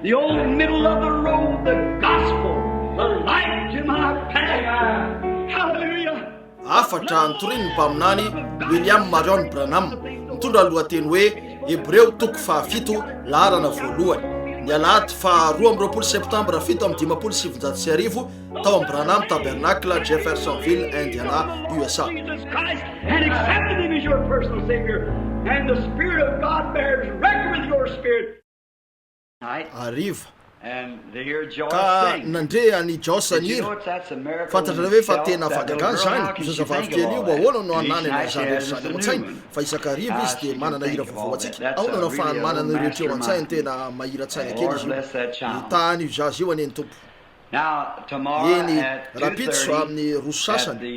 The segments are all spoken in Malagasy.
the old middle of the road, the gospel, the light to my path. Hallelujah. Afatra antoriny mpaminany William Marion Branham mitondra lohateny hoe Hebreo toko fahafito laharana voalohany. Ny alahady fa 12 septambra 1770 tao amin'ny Branham Tabernacle, Jeffersonville, Indiana, USA. Jesus Christ and accepted him as your personal Savior, and the Spirit of God bears record with your spirit. Ariva And to hear Joyce ka sing. nandre any Joyce Did you know niry that's a miracle? fantatra in hoe fa itself, tena that little vagagan girl? zany How can she zazavavy think kely of io all mba that? ahoana no And each anany night she zany has zany a new an-tsainy one. fa isakariva izy She dia can manana think hira of vaovao all antsika that. That's ahoana no really ahafahany a manana little iretreo an-tsainy mastermind. tena mahira-tsaina kely Lord izy bless that io child. hitany io zazy io aneny tompo. Now, tomorrow eny at rapitso 2:30 amin'ny roso at sasany the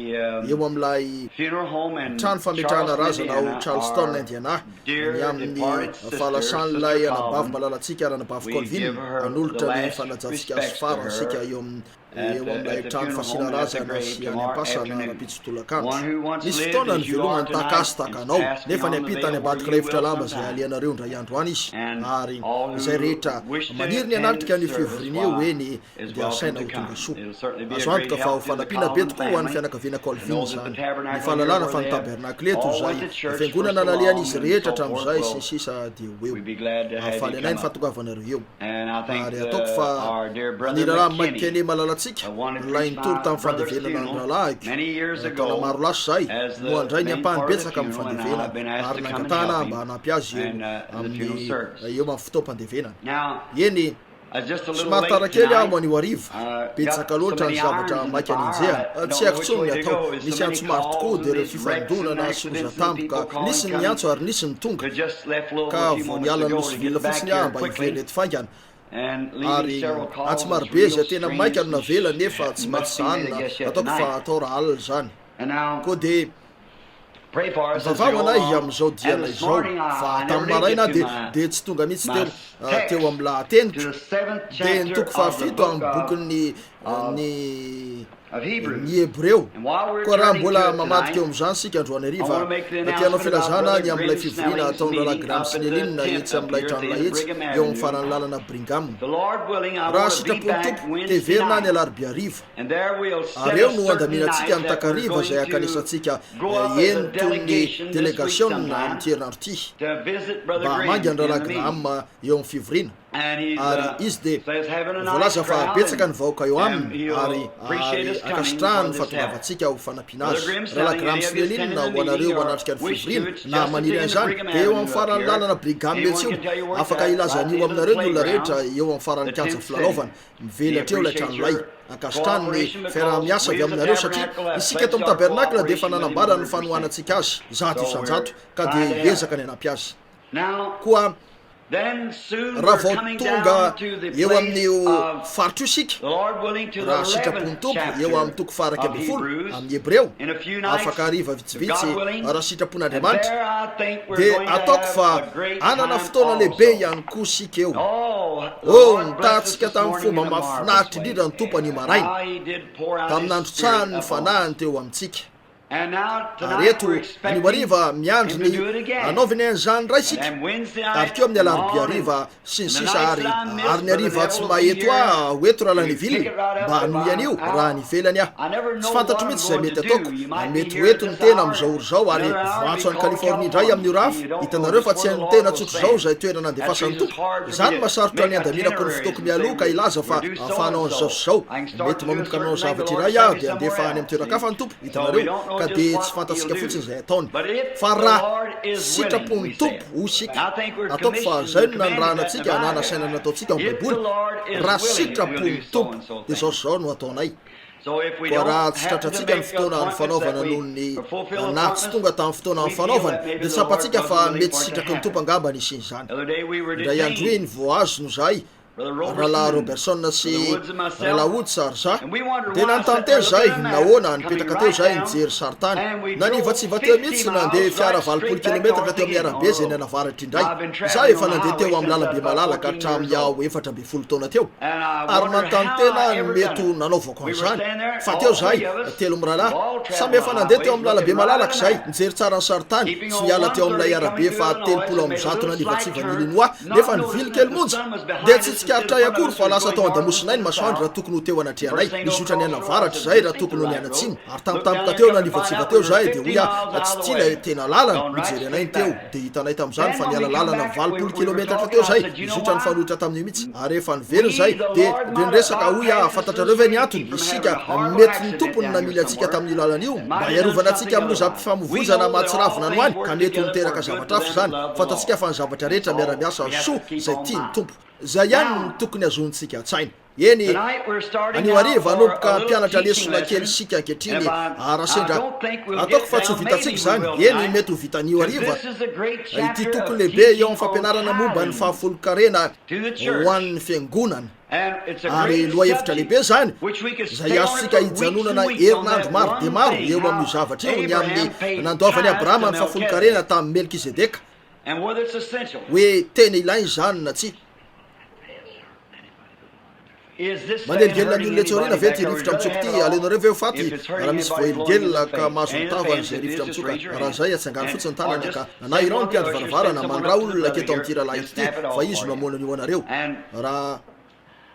eo amilay funeral home in trano fametrahana Charleston, razana ao Indiana, Charleston, our Indiana, dear ny amin'ny departed sister, falasan'ilay Sister anabavy Colvin. malalatsika ranabavy We Colvin give her the anolotra ny last fanajantsika azy respects to fara her sika eo amilay at the trano funeral fasina home and at the razana grave sy any tomorrow am-pasana afternoon. rapitso One who tolakandro. once Misy lived fotoana as ny you velomany are takasy tonight takanao is passed nefa ny beyond the ampitany veil ambadika where you lefitra will lamba zay sometime. alianareo ndray andro any izy And ary all who izay rehetra wish to maniry ny attend anatrika ny its service, fivoriana eo why, eny is dia welcome asaina to ho tonga come. soa. It'll certainly be a Azo great antoka fa help ho to the fanampiana Colvin betiko ho an'ny family. fianakaviana And Colvin those at the zany. Ny tabernacle fahalalana here fa ny where they tabernacle eto all zay went to church fiangonana for so naliana long izy and rehetra so hatram'izay forth. sy sisa dia ho We'd eo be glad to have afaly you anay ny come up. fahatogavanareo eo And I think ary ataoko fa our dear brother niraraha McKinney, makeny malalatsika the one who nilay preached nitory my tamin'ny brother's fandevenana funeral andralahiko many years taona ago maro laso zay as no the andray ny main ampahany part of the betsaka amin'ny funeral, and fandevena I've been asked ary to come and nangatana help mba him hanampy azy eo and the funeral amin'ny service. eo amin'ny fotoam-pandevenana. Now, Eny just a little somary late tara kely aho tonight. anio ariva betsaka loatra ny zavatra maiky anenjehana tsy haiko tsony ny atao misy antso maro tokoa dia ireo fifandonana soza tampoka nisy ny antso ary nisy ny tonga ka vao niala ny Louisville fotsiny aho mba hively eto faingana ary antso marobe zay tena maiky ano navela nefa tsy maintsy zanona ataoko fa atao raha alina zany koa dia vavao anahy am'izao diana izao fa tamin'ny maraina dia tsy tonga mihitsy teo amin'ny lahateniko dia nitoko fahafito amin'ny bokin'ny ny Hebreo koa raha mbola mamadika eo am'izany sika androany hariva tianao filazana ny am'ilay fivoriana ataon'rahalahy Graham Snellin etsy am'ilay tranolay etsy eo amin'ny farany lalana Brigham raha sitrapony tompo teverina ny alarobia hariva ary eo no andaminatsika ny takariva zay akanesantsika eny toy ny délégation amin'ny herinandro ty mba hamangy an'rahalahy Graham eo amin'ny fivoriana ary izy dia voalaza fa betsaka ny vahoaka eo aminy ary akasitrahany ny fatongavatsika ho fanampiana azy rahalahy Graham Snellin ho anareo manatrika ny fivoriana na maniry an'izany dia eo amin'ny farany lalana Brigham etsy io afaka ilazan'io aminareo ny olona rehetra eo amin'ny farany kanja filalaovana mivelatra eo ilay tranolay akasitrany ny fiarah-miasa avy aminareo satria isika eto amin'ny tabernacle dia efa nanambara ny fanohanantsika azy zato isan-jato ka dia hiezaka ny anampy azy koa raha vao tonga eo amin'io faritra io sika raha sitrapony tompo eo amin'ny toko faraky amby folo amin'ny Hebreo afaka hariva vitsivitsy raha sitrapon'Andriamanitra dia ataoko fa anana fotoana lehibe ihany koa sika eo nitahantsika tamin'ny fomba mahafinaritra indrindra ny tompo any maraina tamin'andro tsahany ny fanahiny teo amintsika ary eto anio hariva miandry ny anaovany an'izany ray sika ary keo amin'ny alarobia hariva sy ny sisa ary ny hariva tsy maheto hoeto raha lanivily mba hanoy an'io raha nivelany aho tsy fantatro mihitsy zay mety ataoko mety hoeto ny tena amin'izao oro zao ary voatso any Californie indray amin'ny orafy hitanareo fa tsy any tena tsotro zao zay toerana andefasan'ny tompo zany masarotra ny andaminako ny fotoako mialoka ilaza fa ahafahanao an'izao sy zao mety manomboka anao zavatra iray aho dia andefa any amin'ny toeran-kafa ny tompo hitanareo ka dia tsy fantatsika fotsiny zay ataony fa raha sitrapony tompo ho sika ataoko fa zay no nanorahanantsika na nasaina nataontsika amin'ny baiboly raha sitrapony tompo dia zao sy zao no ataonay koa raha tsy tratratsika ny fotoana ny fanaovana noho ny na tsy tonga tamin'ny fotoana ny fanaovana dia tsapatsika fa mety sitraky ny tompo angamba nisiny zany ndray andro iny vo azo no zay rahalahy Robertson sy rahalahy Woods ary za dia nanontany teny zay nahoana nipetraka teo zay nijery saritany nanivatsiva teo mihitsy nandeha fiara 20 kilometatra teo amin'ny arabe zay nanavaratra indray za efa nandeha teo amin'ny lalambe malalaka hatramin'ny aho 4 taona teo ary manontany tena mety nanaovako an'izany fa teo zay telo amin'ny rahalahy samy efa nandeha teo amin'ny lalambe malalaka zay nijery tsara ny saritany sy niala teo amin'ilay arabe fa 300 nanivatsiva ny Illinois nefa nivily kely monja dia tsy tsikaritra ay akory fa lasa tao andamosinay ny masoandro raha tokony ho teo anatrehanay nisotra ny anavaratra zay raha tokony ho ny anatsiny ary tampotampoka teo nanivatsiva teo zahay de hoy tsy tiana tena lalana mijery anay teo de hitanay tam'izany fa niala lalana 20 kilometatra teo zay nisotra ny fanohitra tamin'ny mihitsy ary rehefa niveriny zay de nyresaka hoy afantatrareo ve ny antony isika mety ny tompony namily atsika tamin'ny lalan'io mba hiarovana atsika amin'io zampifamovozana mahatsiravina no any ka mety ho niteraka zavatra afo zany fatatsika fa ny zavatra rehetra miara-miasa so zay tia ny tompo zay ihany ny tokony azontsika an-tsaina eny anio ariva anomboka mpianatra lesona kely sika ankehitriny arasendra ataoko fa tsy ho vitatsika zany eny mety ho vita anio ariva ity tokony lehibe eo amin'ny fampianarana momba ny fahafolo-karena ho an'ny fiangonana ary loha hevitra lehibe zany zay azosika hijanonana herinandro maro de maro eo amin'io zavatra io ny amin'ny nandoavany abrahama ny fahafolo-karena tamin'ny melkizedeka hoe tena ilainy zany na tsy maneligelina ny olona tsorina ve ty rivotra mitsoka ty alenareo veo faty raha misy voeligelina ka mahazo mitavany zay rivotra mitsoka raha zay atsangany fotsiny tanany ka na iran mpiady varavarana mandraha olona keto amin'ny tiralahy ity fa izy no amonan'io anareo raha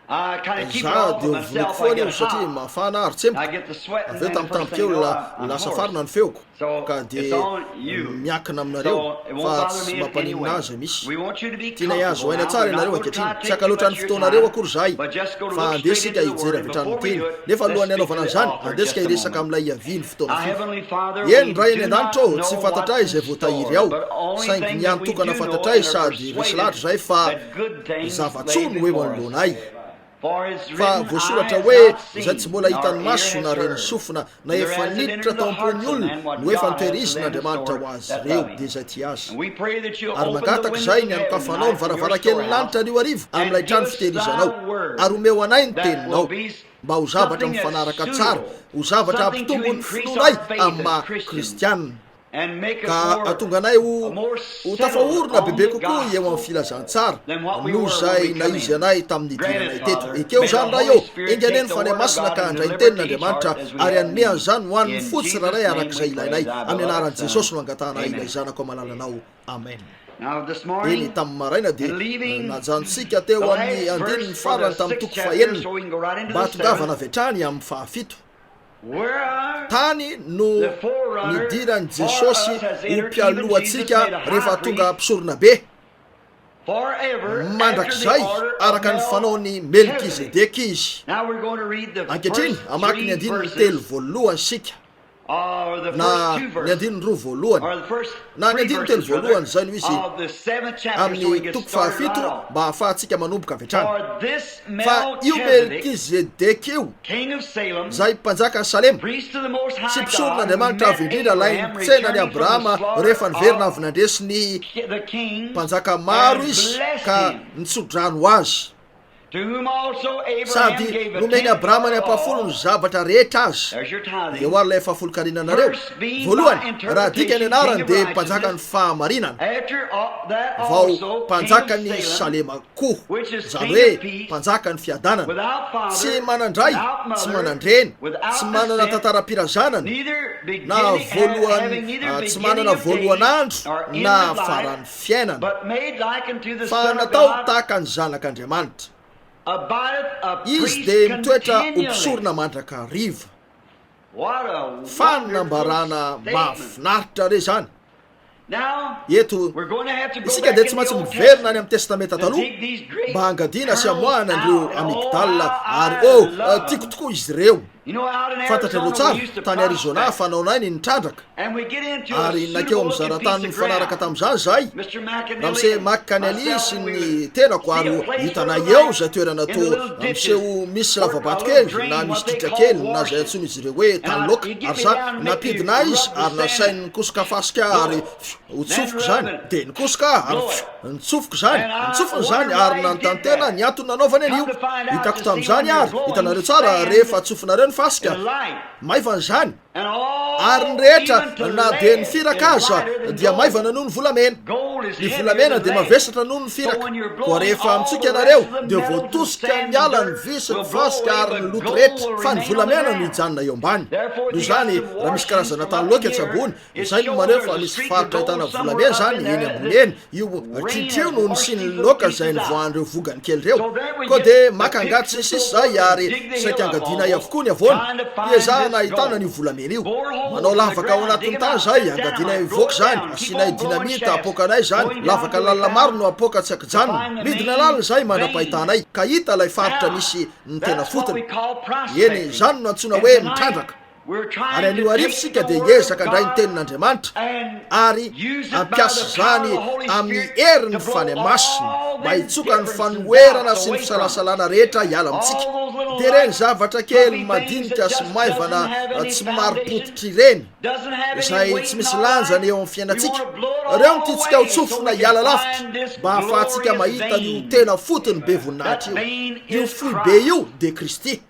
za de voniko foana io satria mafana ary tsempoka aveo tampotampokeo lasa farina ny feoko ka de miakina aminareo fa tsy mampanimina azy misy tiana hiazo aina tsara ianareo ankehitriny tsy akaloatra ny fotoanareo akory zay fa andesika hijery avetrany teny nefa alohan'ny anaovana an'izany andesika hiresaka amin'ilay iaviny fotoana fo eny raha eny an-danitra ao tsy fantatray zay voatahiry ao saingy ny antokana fantatray sady resy lahatra zay fa zavatsono hoe manoloanay fa voasoratra hoe zay tsy mbola hitany maso na reny sofina na efa niditra tao am-pon'ny olona no efa nitehirizinaandriamanitra ho azy reo de zay ty azy ary mangataka zay ny anokafanao ny varavarankely lanitra anio arivo amin'ilay trano fitehirizanao ary omeo anay ny teninao mba ho zavatra mifanaraka tsara ho zavatra ampitombony finoanay amin'ny maha kristianina ka atonga anay ho tafaorona bebe kokoa eo amin'ny filazantsara no zay na izy anay tamin'ny idiranay teto ekeo zany raha eo enganeny fany masina ka handray ny tenin'andriamanitra ary anome an'izany ho an'ny fotsy raharay arak'izay ilainay amin'ny anaran'i jesosy no angatanay ilay zanako amalalanao amen eny tamin'ny maraina de najanontsika teo amin'ny andininy farany tamin'ny toko fahenina mba tongavana vetrany amin'ny fahafito tany no nidirany jesosy ho mpialohantsika rehefa tonga mpisorona be mandrak'izay araka ny fanaony melkizedeka izy ankehitriny amaky ny andininy telo voalohany sika na ny andininy roa voalohany na ny andininy telo voalohany zay no izy amin'ny toko fahafito mba hahafahantsika manomboka avetrany fa io melkizedeka io zay mpanjaka ny salema sy mpisoron'andriamanitra avy indrindra lay nitsenany abrahama rehefa niverina avy nandresy ny mpanjaka maro izy ka nitsodrano azy sady nomeny abrahama ny ampahafolo ny zavatra rehetra azy eo ary lay fahafolo-karina anareo voalohany raha dika ny anarany de mpanjaka ny fahamarinana vao mpanjaka ny salema koho zany hoe mpanjaka ny fiadanana tsy manandray tsy manandreny tsy manana tantara-pirazanana na voalohany tsy manana voalohan'andro na farany fiainana fa natao tahaka ny zanak'andriamanitra izy de mitoetra ho mpisorona mandraka riva fanambarana mahafinaritra re zany eto isika de tsy maintsy miverina any amin'ny testamenta taloha mba hangadiana sy amoahana andreo amigdala ary tiako tokoa izy reo fantatrareo tsara tany arizona fanaonay ny nitrandraka ary nakeo amin'ny zaratany mifanaraka tamin'izany zay ramise makkanely sy ny tenako ary hitanay eo zay toerana to miseho misy lavabato kely na misy tritra kely na zay antsony izy reo hoe tany loka ary za napidina izy ary nasainy nikosoka fasika ary hotsofoko zany de nikosoka ary nitsofoko zany nitsofony zany ary nanontantena ny antony nanaovany an'io hitako tamin'izany ary hitanareo tsara rehefa tsofinareo ny fasika maivan'izany ary ny rehetra na dia ny firaka aza dia maivana noho ny volamena. Ny volamena dia mavesatra noho ny firaka. Koa rehefa amintsika ianareo dia voatosika miala ny visy ny vasika ary ny loto rehetra, fa ny volamena no hijanona eo ambany. Noho izany raha misy karazana tanyloka atsambony, izay no maneho fa misy faritra ahitana volamena zany eny ambony eny. Io tritrio no ny sy ny loka izay nivoahan'ireo vogany kely reo. Koa dia makangatsy sisy zay ary saika angadiana avokoa ny avoana hiezahana ahitana ny volamena io. Manao lavaka ao anatin'ny tany zay, angadiana ivoaka zany, asianay dinamita apokanay zany, lavaka lalina maro no apoka tsy akijanona. Midina lalina zay mandrapahitanay, ka hita ilay faritra misy ny tena fotony. Eny zany no antsoina hoe mitrandraka. Ary anio arifosika dia hiezaka indray ny tenin'Andriamanitra ary ampiasa zany amin'ny herin'ny fanemasina mba hitsoka ny fanoerana sy ny fisalasalana rehetra hiala amintsika. Dia ireny zavatra kely madinika sy maivana tsy maripotitra ireny izay tsy misy lanjany eo amin'ny fiainantsika, ireo no tiantsika ho tsofina hiala lavitra mba ahafahantsika mahita io tena fotony be voninahitra io foibe io dia Kristy.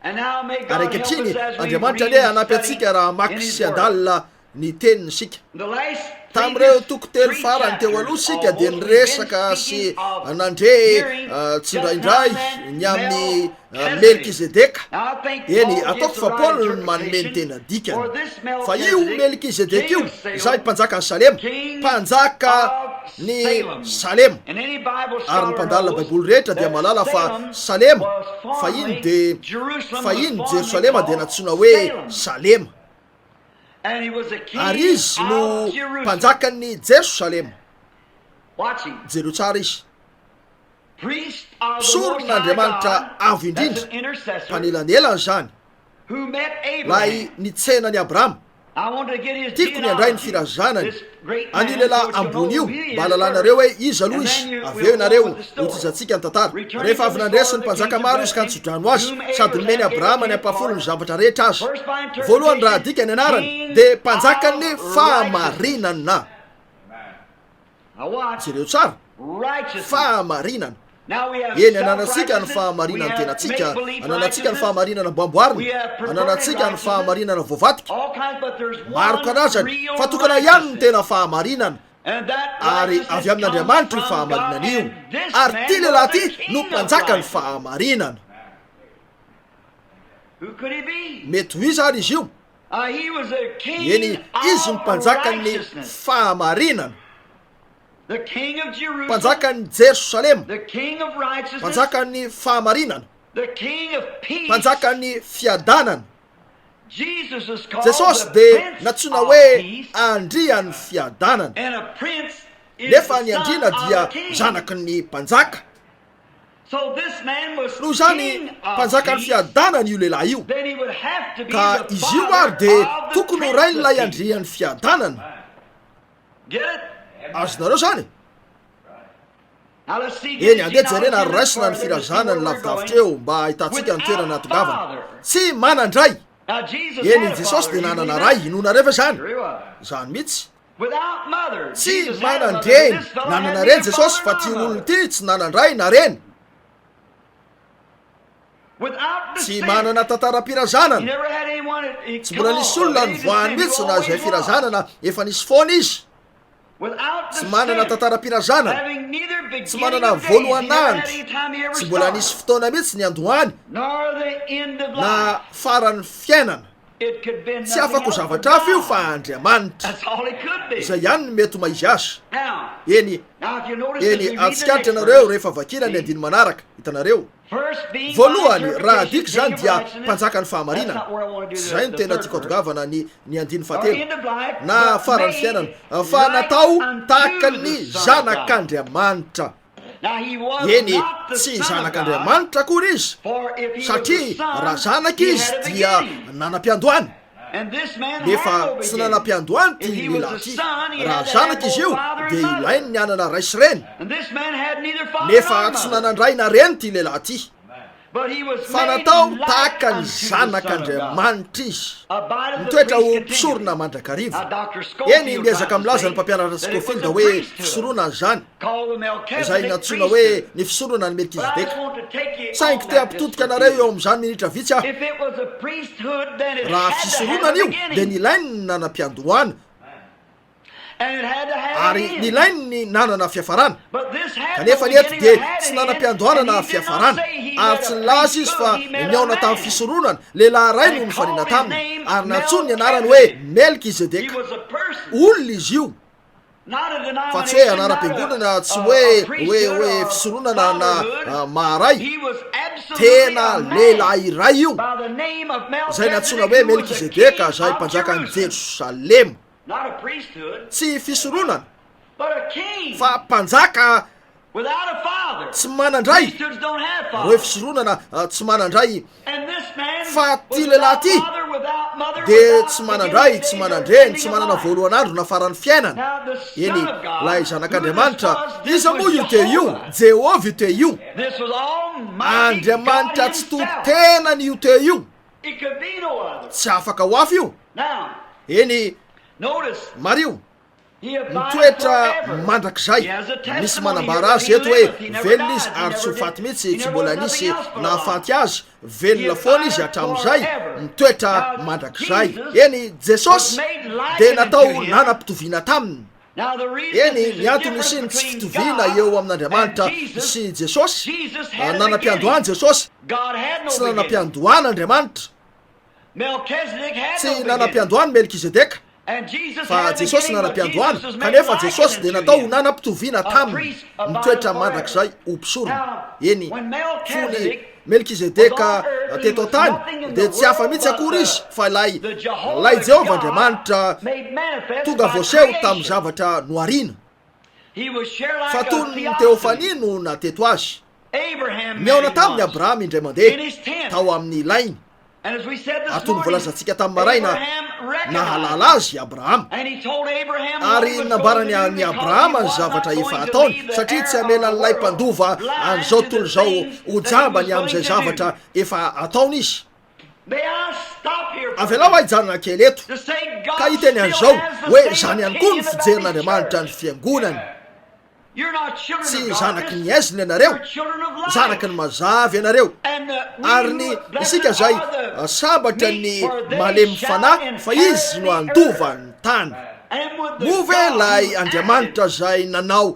Ary ankehitriny Andriamanitra anie hanampy antsika raha maky sy adalina ny teniny sika. Tamin'ireo tokotelo farany teo aloha sika dia niresaka sy nandre tsindraindray ny amin'ny Melkizedeka. Eny ataoko fa Paoly no manome ny tena dikany, fa io Melkizedeka io izay mpanjaka ny Salema, mpanjaka ny Salema. Ary ny mpandalina baiboly rehetra dia malala fa Salema fahiny Jerosalema dia natsoina hoe Salema. Ary izy no mpanjakan'ny Jerosalema. Jero tsara izy. Mpisoron'Andriamanitra avo indrindra, mpanelanelana zany, lay nitsenany Abrahama. Tiako ny andray ny firazanany anio lehilahy ambony io mba halalànareo hoe izy aloha izy, avy eo ianareo hotizantsika ny tantara. Rehefa avy nandresiny mpanjaka maro izy ka nitsodrano azy sady nomeny Abrahama ny ampafolo ny zavatra rehetra azy. Voalohany raha dika ny anarany dia mpanjakan'ny fahamarinana. Jereo tsara, fahamarinana. Eny ananatsika ny fahamarinana tenatsika, ananatsika ny fahamarinana amboamboarina, ananatsika ny fahamarinana voavatika, maro karazany, fa tokana ihany ny tena fahamarinana. Ary avy amin'Andriamanitra io fahamarinana io, ary ty lehilahy ty no mpanjaka ny fahamarinana. Mety ho izy ary izy io. Eny izy mpanjaka ny fahamarinana, mpanjakan'ny Jerosalema, mpanjakan'ny fahamarinana, mpanjakan'ny fiadanana. Jesosy dia natsoina hoe andrian'ny fiadanana, nefa ny andriana dia zanaky ny mpanjaka. Noho izany mpanjakan'ny fiadanana io lehilahy io, ka izy io ary dia tokony ho rain'ilay andrian'ny fiadanana. Azonareo zany? Eny andeha jerena ary raisina ny firazana ny lavidavitra eo mba ahitatsika ny toerana atongavana. Tsy manandray. Eny Jesosy dia nanana ray, inonareo zany? Zany mihitsy. Tsy manandreny, nanana reny Jesosy, fa ty olona ty tsy nanandray na reny. Tsy manana tantaram-pirazanana. Tsy mbola nisy olona nivoahany mihitsy na izay firazanana efa nisy foana izy. Tsy manana tantaram-pirazanana, tsy manana voalohan'andro, tsy mbola nisy fotoana mihitsy ny andohany na faran'ny fiainana. Tsy afaka ho zavatra hafa io fa Andriamanitra. Izay ihany no mety ho maizy azy. Eny atsikatitra anareo rehefa vakina ny andiny manaraka, hitanareo. Voalohany raha adiko zany dia mpanjaka ny fahamarinana. Zay no tena tiako atongavana ny andiny fahatelo na faran'ny fiainana, fa natao tahaka ny zanak'Andriamanitra. Eny tsy zanak'Andriamanitra akory izy, satria raha zanaka izy dia nanam-piandohany. Nefa tsy nanam-piandohany ty lehilahy ty. Raha zanaka izy io dia ilainy ny anana ray sy reny, nefa tsy nanandray na reny ty lehilahy ty. fa natao tahaka ny zanak'Andriamanitra izy, mitoetra ho mpisorona mandrakarivo. Eny miezaka milaza ny mpampianatra Scofield hoe fisoroana zany, izay natsoina hoe ny fisorona ny Melkizedeka. Saingy te hampitodika anareo eo amin'izany minitra vitsy aho. Raha fisoronana io dia nilainy ny nanam-piandohana, ary nilainy ny nanana fiafarana. Kanefa ny eto dia tsy nanam-piandohana fiafarana, ary tsy nilaza izy fa niaona tamin'ny fisoronana. Lehilahy ray no nifanina taminy, ary natsoiny ny anarany hoe Melkizedeka. Olona izy io, fa tsy hoe anara-piangonana, tsy hoe fisoronana na maharay. Tena lehilahy iray io, izay natsoina hoe Melkizedeka, izay mpanjaka ny Jerosalema. Tsy fisoronana, fa mpanjaka tsy manandray. Hoe fisoronana tsy manandray, fa ty lehilahy ty dia tsy manandray, tsy manandreny, tsy manana voalohan'andro na farany fiainana. Eny, lay zanak'Andriamanitra, iza moa io teo io? Jehovah io teo io. Andriamanitra tsy to-tenany io teo io, tsy afaka ho afy io. Eny, Mario mitoetra mandrakizay. Misy manambara azy eto hoe velona izy ary tsy ho faty mihitsy, tsy mbola nisy nahafaty azy, velona foana izy hatramin'izay, mitoetra mandrakizay. Eny, Jesosy dia natao nanam-pitoviana taminy. Eny, ny antony misy ny tsy fitoviana eo amin'Andriamanitra sy Jesosy. Nanam-piandohana Jesosy, tsy nanam-piandohana Andriamanitra. Tsy nanam-piandohana Melkizedeka, fa Jesosy nanam-piandohana. Kanefa Jesosy dia natao nanam-pitoviana taminy, mitoetra mandrakizay ho mpisorona. Eny, fony Melkizedeka teto tany dia tsy hafa mihitsy akory izy, fa lay Jehovah Andriamanitra tonga voaseho tamin'ny zavatra noharina. Fa toy ny teofania no nateto azy. Niaona tamin'ny Abrahama indray mandeha tao amin'ny lainy. Atony volazantsika tamin'ny maraina, nahalala azy Abrahama, ary nambarany any Abrahama ny zavatra efa ataony, satria tsy hamela n'ilay mpandova an'izao tontolo izao ho jambany amin'izay zavatra efa ataony izy. Avelao hijanona kely eto, ka hiteny an'izao hoe zany ihany koa ny fijerin'Andriamanitra ny fiangonany. Tsy zanaky ny aiziny ianareo, zanaky ny mazavy ianareo. Ary ny isika zay sabatra ny malemy fanahy, fa izy no andova ny tany. Move lay Andriamanitra zay nanao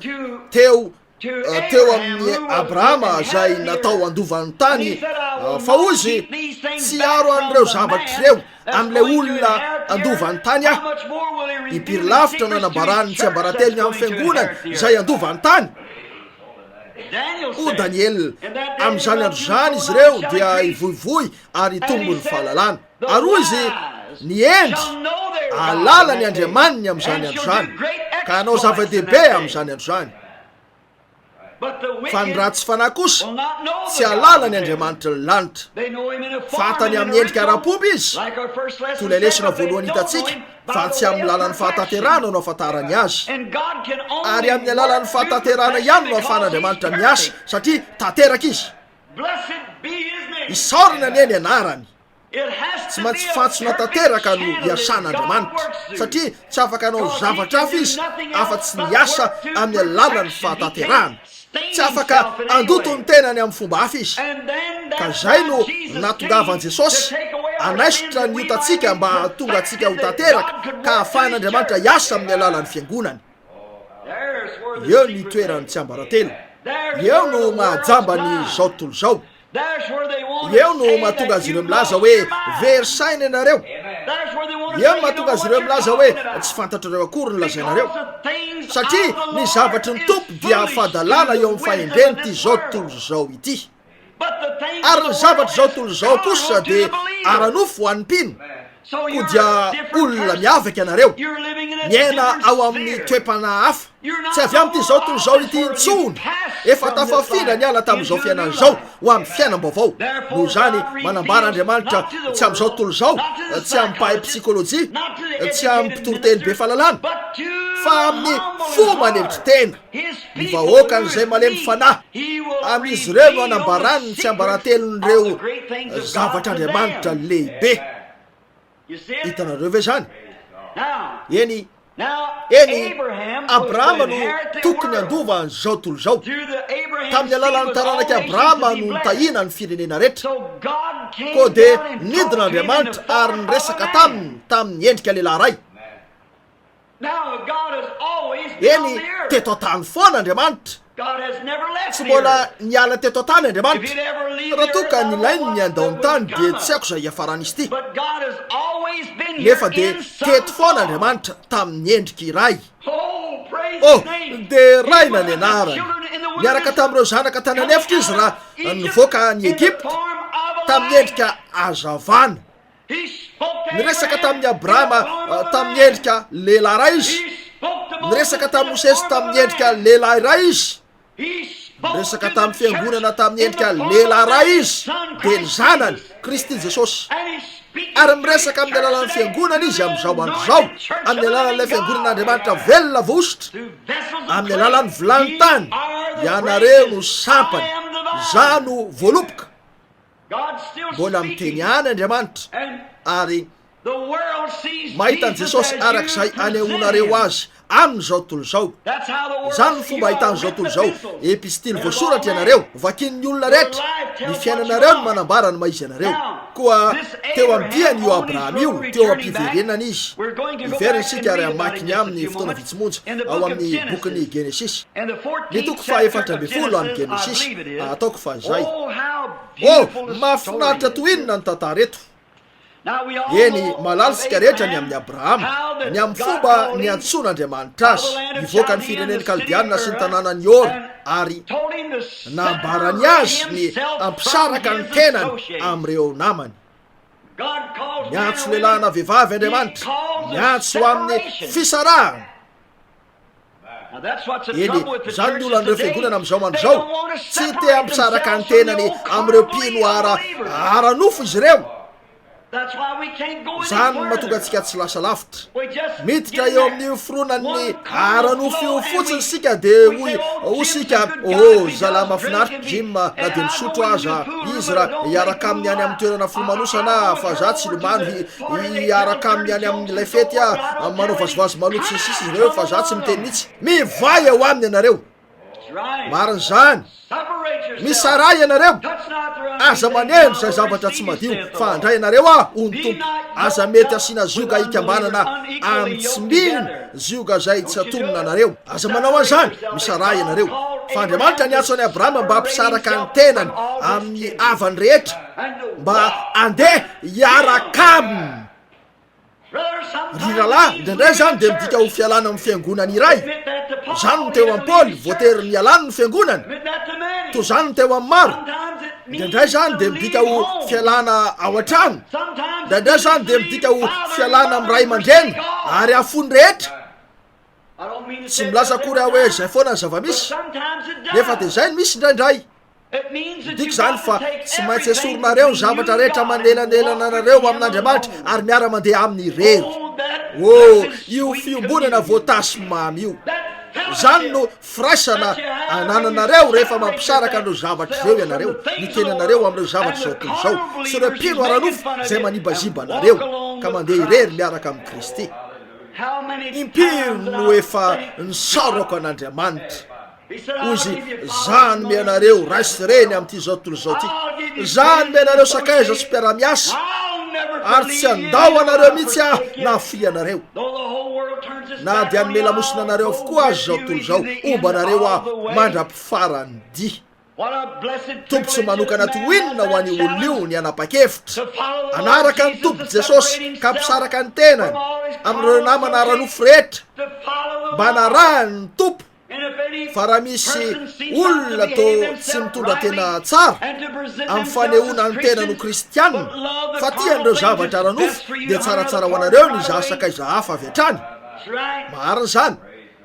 teo amin'ny Abrahama, zay natao andova ny tany, fa ozy tsy aro an'ireo zavatra ireo amin'ilay olona andova ny tany aho. Impiry lavitra no anambarany tsy ambarateliny amin'ny fiangonany zay andova ny tany. O Daniel, amin'izany andro zany izy ireo dia ivoivoy ary tombo ny fahalalana. Ary izy niendry alala ny Andriamaniny amin'izany andro zany, ka hanao zava-dehibe amin'izany andro zany. Fa ny ratsy fanahy kosa tsy alala ny Andriamanitra ny lanitra. Fatany amin'ny endrika ara-pomba izy, toy ilay lesona voalohany hitantsika, fa tsy amin'ny lalan'ny fahatanterahana no ahafantarany azy. Ary amin'ny alalan'ny fahatanterahana ihany no ahafahan'Andriamanitra miasa, satria tanteraka izy. Isaorina ny eny anarany. Tsy maintsy fatsona tanteraka no iasan'Andriamanitra, satria tsy afaka hanao zavatra hafa izy afa-tsy niasa amin'ny alalan'ny fahatanterahana. Tsy afaka andoto ny tenany amin'ny fomba hafa izy. Ka zay no natongavan Jesosy anaisotra ny hitantsika mba tonga atsika ho tanteraka, ka ahafahan'Andriamanitra hiasa amin'ny alalan'ny fiangonany. Eo ny toerany tsy ambaratelo. Eo no mahajamba ny zao tontolo zao. Eo no mahatonga azy ireo milaza hoe very saina ianareo. Eo no mahatonga azy ireo milaza hoe tsy fantatrareo akory ny lazainareo, satria ny zavatry ny tompo dia fahadalana eo amin'ny fahendreny ty zao tontolo zao ity. Ary ny zavatra zao tontolo zao kosa dia aranofo ho an'ny mpino. Ko dia olona miavaka ianareo, miaina ao amin'ny toe-panahy hafa. Tsy avy amin'ity zao tontolo zao ity intsony, efa tafafina ny ala tamin'izao fiainana zao ho amin'ny fiainam-baovao. Noho izany manambara Andriamanitra tsy amin'izao tontolo zao, tsy amin'ny mpahay psikolojia, tsy amin'ny mpitoroteny be fahalalana, fa amin'ny fomba hevitry tena ny vahoakan'izay malemy fanahy amin'izy ireo no anambarany tsy ambarantelon'ireo zavatr'Andriamanitra lehibe. Hitanareo ve zany? Eny Abrahama no tokony andova an'izao tontolo zao. Tamin'ny alalan'ny taranaky Abrahama no nitahina ny firenena rehetra, koa de nidin'Andriamanitra ary niresaka tamin'ny endrika lehilahy ray. Eny teto an-tany foana Andriamanitra, tsy mbola niala teto an-tany Andriamanitra. Raha toa ka nilainy ny andao an-tany de tsy haiko izay hiafaran'izy ity, nefa de teto foana Andriamanitra tamin'ny endriky iray. De raina ny anarany miaraka tamin'ireo zanaka tany anefitra izy raha nivoaka ny Egypta tamin'ny endrika hazavana. Niresaka tamin'ny Abrahama tamin'ny endrika lehilahy ray izy, niresaka tamin'ny Mosesy tamin'ny endrika lehilahy ray izy, niresaka tamin'ny fiangonana tamin'ny endrika lehilahy ray izy, de ny zanany Kristy Jesosy. Ary miresaka amin'ny alalan'ny fiangonana izy amin'izao andro zao, amin'ny alalan'ilay fiangonan'Andriamanitra velona vosotra, amin'ny alalan'ny vilany tany. Ianareo no sampany, za no voaloboka. Mbola miteny any Andriamanitra, ary mahita an Jesosy arak'izay anehoanareo azy amin'izao tontolo zao. Zany ny fomba ahitan'izao tontolo zao. Epistily voasoratra ianareo, vakin'ny olona rehetra. Ny fiainanareo no manambara ny maizy anareo. Koa teo amin'ny diany io Abrahama io, teo am-piverenana izy. Iverina isika ary amakiny amin'ny fotoana vitsimonja ao amin'ny bokin'ny Genesis. Ny toko faha-efatra amby folo amin'ny Genesis, ataoko fa zay. Mahafinaritra toinona ny tantara eto. Eny malalasika rehetra ny amin'ny Abrahama, ny amin'ny fomba ny antsoan'Andriamanitra azy, nivoaka ny fireneny Kaldiana sy ny tanànany Ora, ary nambarany azy ny ampisaraka ny tenany amin'ireo namany. Miantso lelahana vehivavy Andriamanitra, miantso amin'ny fisarahana. Eny zany ny olonan'ireo fiangonana amin'izao andro zao, tsy te ampisaraka ny tenany amin'ireo mpino ara-nofo izy ireo. Zany mahatonga antsika tsy lasa lavitra, miditra eo amin'ny fironan'ny ara-nofo io fotsiny sika de hoy sika zalahy mahafinaritra jima na de misotro aza izy raha hiaraka aminy any amin'ny toerana filomanosana, fa za tsy ilomano hiaraka aminy any amin'ilay fety manao vazovazo maloto sy sisy izy ireo, fa za tsy miteny mihitsy. Mivay eo aminy ianareo. Mariny zany, misaray ianareo, aza manendro zay zavatra tsy madio, fa andray ianareo ony tompo. Aza mety asiana zioga ikambanana amin'ny tsy mbiny zioga zay tsy atonona anareo. Aza manao an'izany, misaray ianareo. Fa Andriamanitra niantso any Abrahama mba hampisaraka ny tenany amin'ny avany rehetra, mba andeha hiaraka aminy. Ry ralahy, indraindray zany de midika ho fialana amin'ny fiangonana iray. Zany no teo amin'ny Paoly, voatery nialana ny fiangonana. To zany no teo amin'ny maro. Indraindray zany de midika ho fialana ao an-trano. Indraindray zany de midika ho fialana amin'ny ray aman-dreny ary afony rehetra. Tsy milaza akory aho hoe zay foana ny zava-misy, nefa de zay ny misy indraindray. Dika zany fa tsy maintsy esoronareo ny zavatra rehetra manelanelana anareo amin'Andriamanitra ary miara mandeha amin'ny rery. Io fiombonana voatasy mamy io, zany no firaisana anananareo rehefa mampisaraka an'ireo zavatra ireo ianareo, ny tenanareo amin'ireo zavatra zao tontolo zao, sy ireo mpino ara-nofo zay manibaziba anareo ka mandeha irery miaraka amin'ny Kristy. Impiry no efa nisaorako an'Andriamanitra. Ozy zany mianareo raisy reny amin'ity zao tontolo zao ty, zany mianareo sakaiza sy mpiara-miasa, ary tsy andao anareo mihitsy na fi anareo, na de anome lamosina anareo avokoa azy zao tontolo zao, omba anareo mandra-pifarany di. Tompo tsy manokana toinona ho an'ny olona io ny anapa-kevitra, anaraka ny Tompo Jesosy ka hampisaraka ny tenany amin'ireo namana ara-nofo rehetra, mba narahany ny Tompo. Fa raha misy olona to tsy mitondra tena tsara amin'ny fanehoana ny tena no kristianina, fa tian'ireo zavatra ara-nofo de tsaratsara ho anareo ny sakaiza hafa avy hatrany. Marina zany.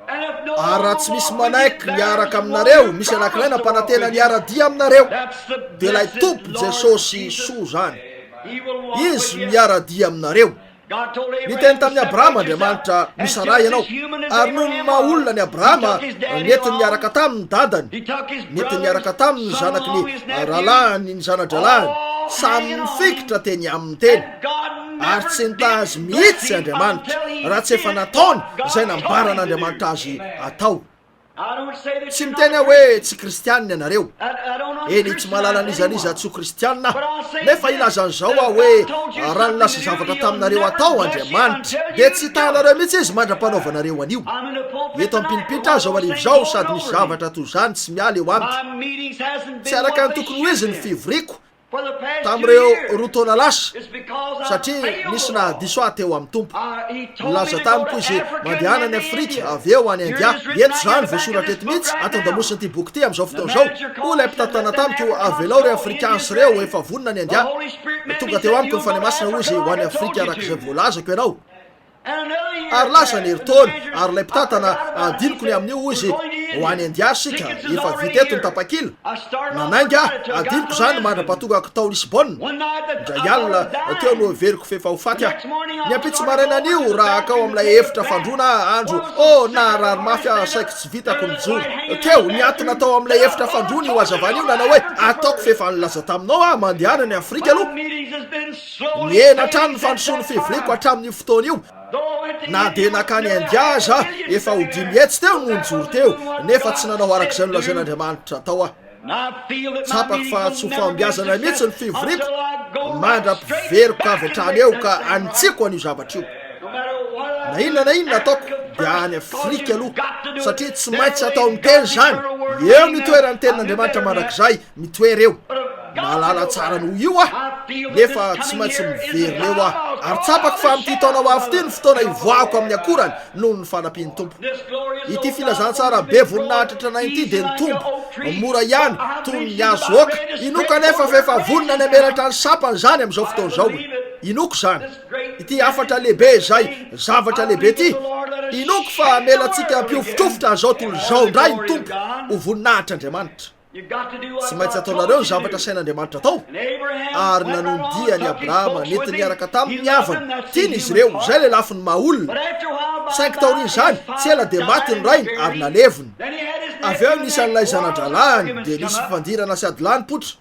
Ary raha tsy misy manaiky niaraka aminareo, misy anankiray nampanantena niara-dia aminareo, de ilay Tompo Jesosy soa zany, izy miara-dia aminareo. niteny tamin'ny Abrahama Andriamanitra misaray ianao ary noho ny maha-olona ny Abrahama nentiny niaraka taminy dadany nentiny niaraka taminy zanaky ny rahalahy ny zanadralahiny samy mifikitra teny amin'ny teny ary tsy nitazy mihitsy Andriamanitra raha tsy efa nataony izay nambaran'Andriamanitra azy atao. Tsy miteny hoe tsy kristianina ianareo, eny tsy mahalala an'izaniza tsy ho kristianina, nefa ilazan'izao hoe raha nilasa zavatra taminareo atao Andriamanitra dia tsy hitanareo mihitsy izy mandra-panaovanareo anio. Eto ampinipitra azy ao arivo zao sady misy zavatra toy izany tsy miala eo amiko. Tsy araka ny tokony ho izy ny fivoriako tamin'ireo roa taona lasa satria nisy nahadiso ahy teo amin'ny tompo. Nilaza tamiko izy mandehana any Afrika avy eo any India. Eto zany voasoratra eto mihitsy atao-damosiny ity boky ity amin'izao fotoana izao. Ho ilay mpitantana tamiko avy alao reo afrikansy reo efa vonona any India. Tonga teo amiko ny fanahy masina ho izy ho any Afrika arak'izay voalazako ianao. Ary lasa nyheritaony ary ilay mpitantana adiniko ny amin'io izy ho any India sika efa vita eto ny tapakila. Nanainga adiniko zany mandra-patongako tao Lisbonne. Ndray alina teo no veriko fefa ho faty aho. Niampitsy maraina anio raha akao amin'ilay efitra fandrona andro na rary mafia saiko tsy vitako mijoro teo niatona tao amin'ilay efitra fandrona io azavan'io nanao hoe ataoko fefa nilaza taminao mandehana ny Afrika aloha. Niena hatrany ny fandrosoany fivoriako hatramin'io fotoana io. Na dia nakany India aza efa ho 10 hetsy teo no nijoro teo nefa tsy nanao arak'izay nolazain'Andriamanitra tao aho. Tsapako fa tsy ho fambiazana mihitsy ny fivoriako mandra-piveriko avy hatrany eo ka anitsiko an'io zavatra io. Na inona ataoko dia any Afrika aloha satria tsy maintsy atao miteny zany. Eo mitoeran'ny tenin'Andriamanitra mandrakizay mitoera eo. Nalala tsara noho io nefa tsy maintsy miverina eo ary tsapako fa amin'ity taona ho avy ty ny fotoana ivoahako amin'ny akorany noho ny fanampian'ny tompo. Ity filazantsara be voninahitra tranainy ity dia ny tompo mora ihany toy ny azo oka. Inoka nefa fefa vonina ny amelatra ny sapany zany amin'izao fotoana izao. Inoko zany ity afatra lehibe zay zavatra lehibe ity. Inoko fa amelantsika ampiofotrofotra zao toy izao ndray ny tompo ho voninahitra Andriamanitra. Tsy maintsy ataonareo ny zavatra sain'Andriamanitra atao. Ary nanondia ny Abrahama nety niaraka tamin'ny havany tiany izy ireo zay le lafiny maha-olona. 5 taona zany tsy ela dia maty ny rainy ary naleviny. Avy eo nisy an'ilay zanadralahiny dia nisy fifandirana sy adilany potra.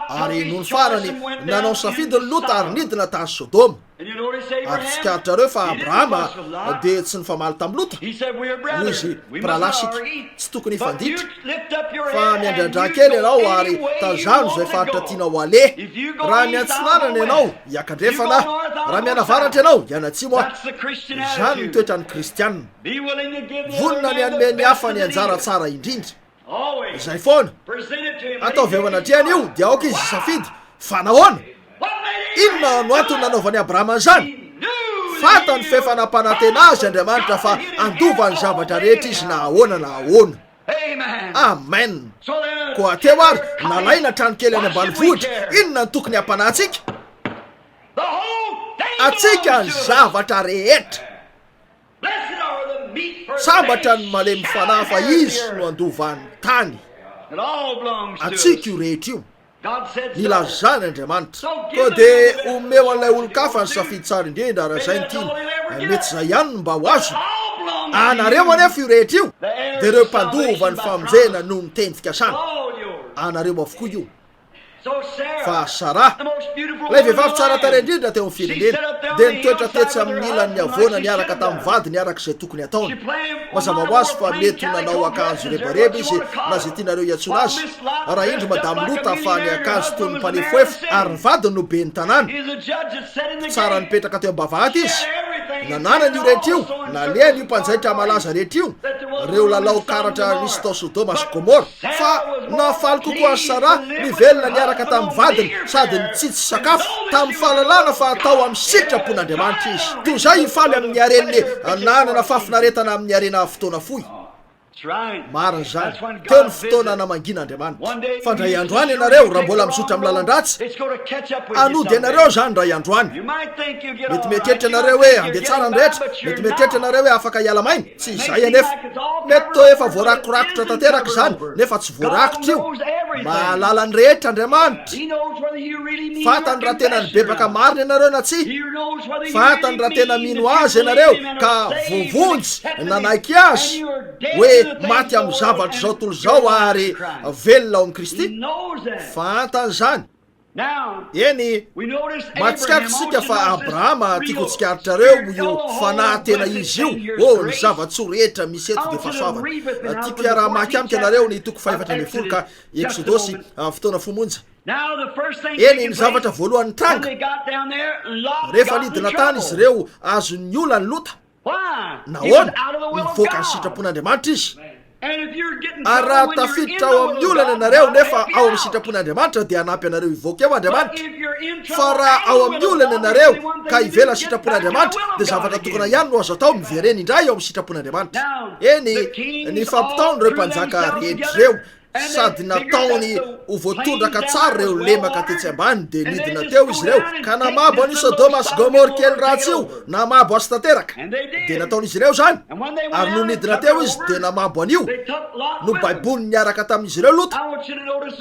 Ary noho ny farany nanao ny safidy ny Lota ary nidina tany Sodoma. Ary tsikaritra fa Abrahama dia tsy nifamaly tamin'ny Lota. Noho izy mpiralasika tsy tokony hifanditra fa miandrandra kely ianao ary tazano zay faritra tianao ale. Raha miantsinanana ianao iakandrefana, raha mianavaratra ianao ianatsimo aho. Zany ny toetrany kristianina. Vonona ny anome ny hafa ny anjara tsara indrindra. Izay foana ataovy eo anatrehany io dia aoka izy safidy fa nahoana. Inona no antony nanaovany Abrahama zany? Fantany fefanampanantena azy Andriamanitra fa andovany zavatra rehetra izy na ahoana na ahoana. Amen. Koa teo ary nalaina trano kely any ambanivohitra. Inona no tokony hampanantsika? Atsika ny zavatra rehetra. Sambatra ny malemy fanahy fa izy no andovany tany. Atsika io rehetra io. Nilazany Andriamanitra. Koa dia omeo an'ilay olon-kafa ny safidy tsara indrindra raha zay ny tiany. Mety zay ihany mba ho azo. Anareo anefa io rehetra io dia ireo mpandova ny famonjena noho ny teny fikasana. Anareo avokoa io. Fa Sara ilay vehivavy tsara tarehy indrindra teo amin'ny firenena dia nitoetra tetsy amin'ny ilany avoana niaraka tamin'ny vady niaraka izay tokony ataony. Mazava ho azy fa mety nanao akanjo rebareba izy na zay tianareo hiantsona azy. Raha indro madamo Lota fa ny akanjo toy ny mpanefoefo ary ny vadiny no be ny tanàna. Tsara nipetraka teo am-bavahady izy. Nananany io rehetra io, nalehany io mpanjaitra malaza rehetra io, reo lalao karatra nisy tao Sodoma sy Gomora. Fa nafaly kokoa azy Sara nivelona niaraka tamin'ny vadiny sady nitsitsy sakafo tamin'ny fahalalana fa atao amin'ny sitrapon'Andriamanitra izy. Toy izay ifaly amin'ny areniny nanana fafinaretana amin'ny arena fotoana fohy. marina zany teo ny fotoana namangin'andriamanitra fa ndray androany ianareo raha mbola misotra amin'ny lalan-dratsy anody ianareo zany ndray androany mety etra ianareo hoe andeha tsara ny rehetra mety etra ianareo hoe afaka hiala mainy tsy izay anefa mety to efa voarakorakotra tanteraka zany nefa tsy voarakotra io mahalala ny rehetra andriamanitra fatany raha tena ny bebaka marina ianareo na tsy fatany raha tena mino azy ianareo ka vovonjy nanaiky azy hoe maty amin'ny zavatra zao tolo zao ary velona ao amin'ny Kristy fantany zany eny mahatsikaritsika fa Abrahama tiako tsikaritra io fanahy tena izy io ny zava-tso rehetra misy eto de fahasoavana tiako iaraha maky amiko ianareo ny toko 4 ka Exodosy fotoana fomonja eny ny zavatra voalohany tranga rehefa nidina tany izy ireo azon'ny olany lota nahoana mivoaka ny sitrapon'Andriamanitra izy ary raha tafiditra ao amin'ny olana ianareo nefa ao amin'ny sitrapon'Andriamanitra dia hanampy anareo hivoaka eo Andriamanitra fa raha ao amin'ny olana ianareo ka hivela sitrapon'Andriamanitra dia zavatra tokana ihany no azo atao miverena indray ao amin'ny sitrapon'Andriamanitra eny ny fampitaony ireo mpanjaka rehetra ireo sady nataony ho voatondraka tsara reo lemaka tetsy ambany de nidina teo izy ireo ka namabo any Sodoma sy Gomora kely ratsy io namabo azy tanteraka de nataon'izy ireo zany ary no nidina teo izy de namabo an'io no baiboly niaraka tamin'izy ireo lota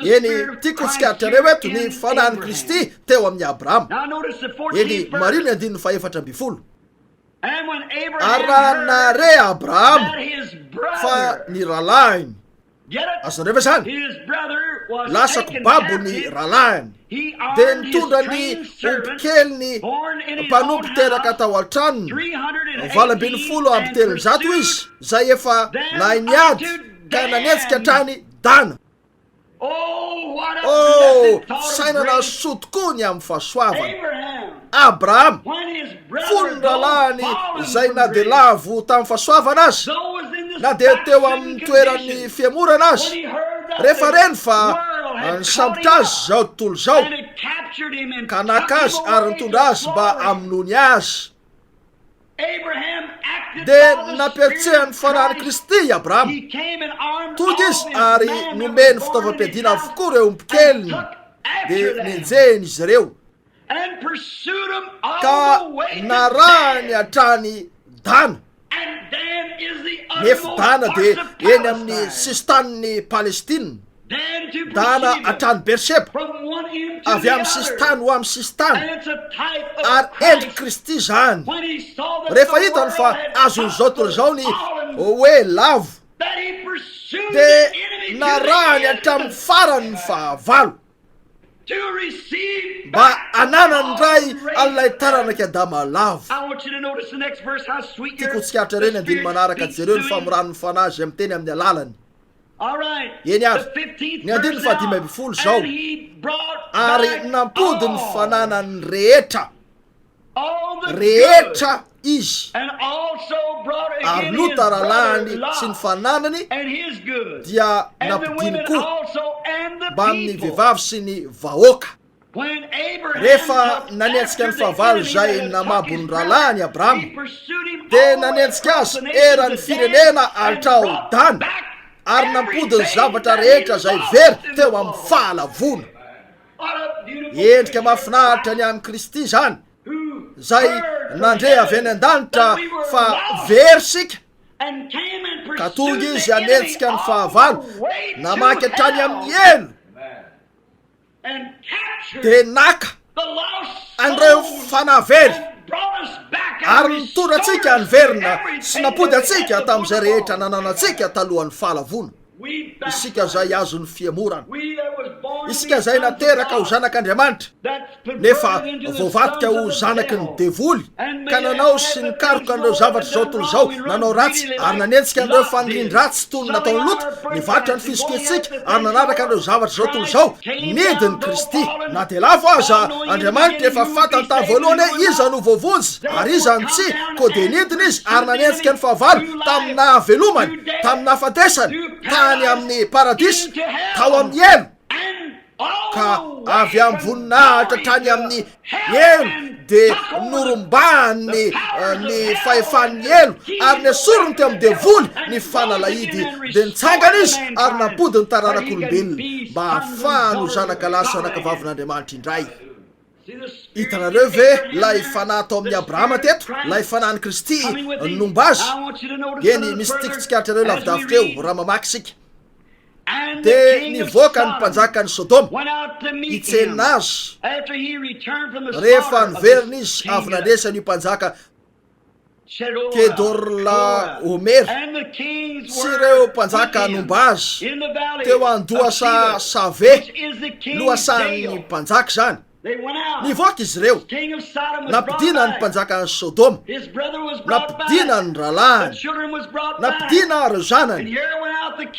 eny tiako tsikaritra reo eto ny fanahiny Kristy teo amin'ny Abrahama eny mariny 14 ary raha nare Abrahama fa ny rahalainy azonareo ve zany lasako babo ny rahalainy de nitondra ny ompikely ny mpanompo teraka tao an-tranony 270 izy zay efa nahay niady ka nanetsika hatrany dana sainana soa tokoa ny amin'ny fahasoavana Abrahama fony rahalainy zay na de lavo tamin'ny fahasoavana azy na de teo amin'ny toeran'ny fiamorana azy rehefa reny fa nisambotra azy zao tontolo zao ka naka azy ary nitondra azy mba aminony azy de nampiatsehany fanahiny Kristy Abrahama tonga izy ary nomeny fitaovam-piadiana avokoa reo ompikeliny de ninjeny izy ireo ka narahany hatrany dana nefa dana de eny amin'ny sistan'ny Palestine dana hatrany Berseba avy amin'ny sistany ho amin'ny sistany ary endriky Kristy zany rehefa hitany fa azon'izao tontolo zao ny hoe lavo de narahany hatramin'ny farany ny fahavalo mba ananany ray alay taranaka Adama lavo tiako tsikaritra reny andiny manaraka jereo ny famoran'ny fanazy amin'ny teny amin'ny alalany eny ary ny 15 zao ary nampody ny fananany rehetra izy ary lota rahalahiny sy ny fananany dia nampidiny koa mba amin'ny vehivavy sy ny vahoaka rehefa nanentsika ny fahavalo zay namabo ny rahalahiny Abrahama de nanentsika azy eran'ny firenena altrao dana ary nampody ny zavatra rehetra zay very teo amin'ny fahalavona endrika mahafinaritra ny amin'ny Kristy zany zay nandre avy any an-danitra fa verysika ka tonga izy anentsika ny fahavalo namaky hatrany amin'ny elo de naka andreo fanavery ary nitondra atsika ny verina sy napody atsika tamin'izay rehetra nananatsika talohan'ny fahalavona isika zay azo ny fiamorana isika zay nateraka ho zanak'Andriamanitra nefa voavatika ho zanaky ny devoly ka nanao sy nikaroka an'ireo zavatra zao tontolo zao nanao ratsy ary nanentsika an'ireo fanindry-dratsy toy ny nataony lota nivaritra ny fiziketsika ary nanaraka an'ireo zavatra zao tontolo zao nidiny Kristy na de lafo aza Andriamanitra efa fatany tamin'ny voalohany hoe iza no voavonjy ary iza ny tsy ko de nidiny izy ary nanentsika ny fahavalo tamin'ny nahavelomany tamin'ny nahafatesany tany amin'ny paradisy tao amin'ny elo ka avy amin'ny voninahitra trany amin'ny elo de norombany ny fahefan'ny elo ary ny sorony teo amin'ny devoly ny fanalahidy de nitsangana izy ary nampody ny taranak'olombelona mba hahafahano zanaka lahy zanaka vavin'Andriamanitra indray. Hitanareo ve lay fanahy tao amin'ny Abrahama teto, lay fanahy ny Kristy nomba azy. Eny misy tikitsikaritrareo lavidavitra eo raha mamaky isika. De nivoaka ny mpanjaka ny Sodoma hitsenina azy rehefa niverina izy avy nandresany io mpanjaka Kedorlaomer sy ireo mpanjaka nomba azy teo andohasa Save lohasan'ny mpanjaka zany. Nivoaka izy ireo nampidina ny mpanjaka ny Sodoma, nampidina ny ralahany, nampidina reo zanany.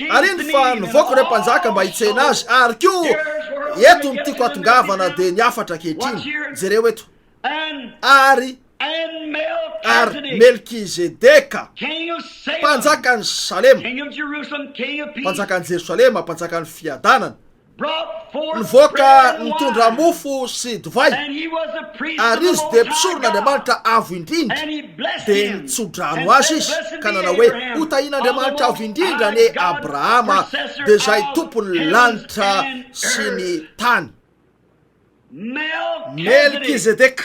Ary iny fa nivoaka ireo mpanjaka mba hitsena azy ary ko eto ny tiako atongavana de niafatra ankehitriny jereo eto. Ary Melkizedeka mpanjaka ny Salema, mpanjaka ny Jerusalema, mpanjaka ny fiadanana, nivoaka nitondra mofo sy divay ary izy de mpisoron'Andriamanitra avo indrindra de nitsodrano azy izy ka nanao hoe hotahin'Andriamanitra avo indrindra ny Abrahama de zay tompony lanitra sy ny tany. Melkizedeka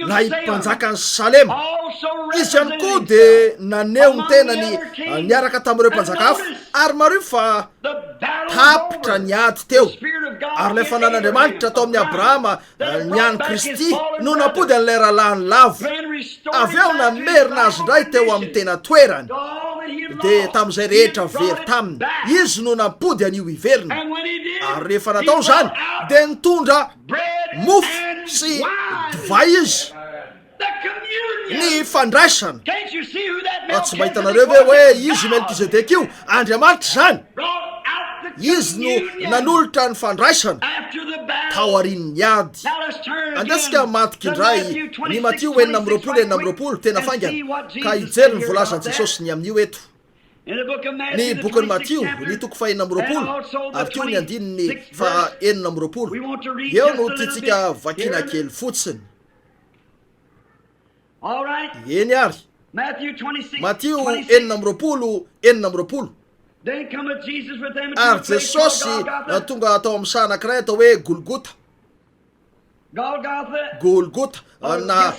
lay mpanjaka ny Salema izy ihany koa de naneho ny tenany niaraka tamin'ireo mpanjaka hafa ary maro fa tapitra niady teo ary le fanan'Andriamanitra tao amin'ny Abrahama niany Kristy no nampody an'ilay rahalahy lavo avy eo namerina azy indray teo amin'ny tena toerany de tamin'izay rehetra very taminy izy no nampody an'io iverina. Ary rehefa natao zany de nitondra mofo sy divay izy ny fandraisana. Tsy mahitanareo ve hoe izy Melkizedeka io Andriamanitra zany? Izy no nanolotra ny fandraisana tao aorian'ny ady. Andesika matoky indray ny Matio 4:20 tena faingana ka hijery ny voalazan'i Jesosy ny amin'io eto. Ny bokin'ny Matio ny toko 4:20 ary teo ny andininy 4:20 eo no tiatsika vakina kely fotsiny. Eny ary Matio 4:20 ary Jesosy tonga atao amin'ny saha anankiray atao hoe Golgota na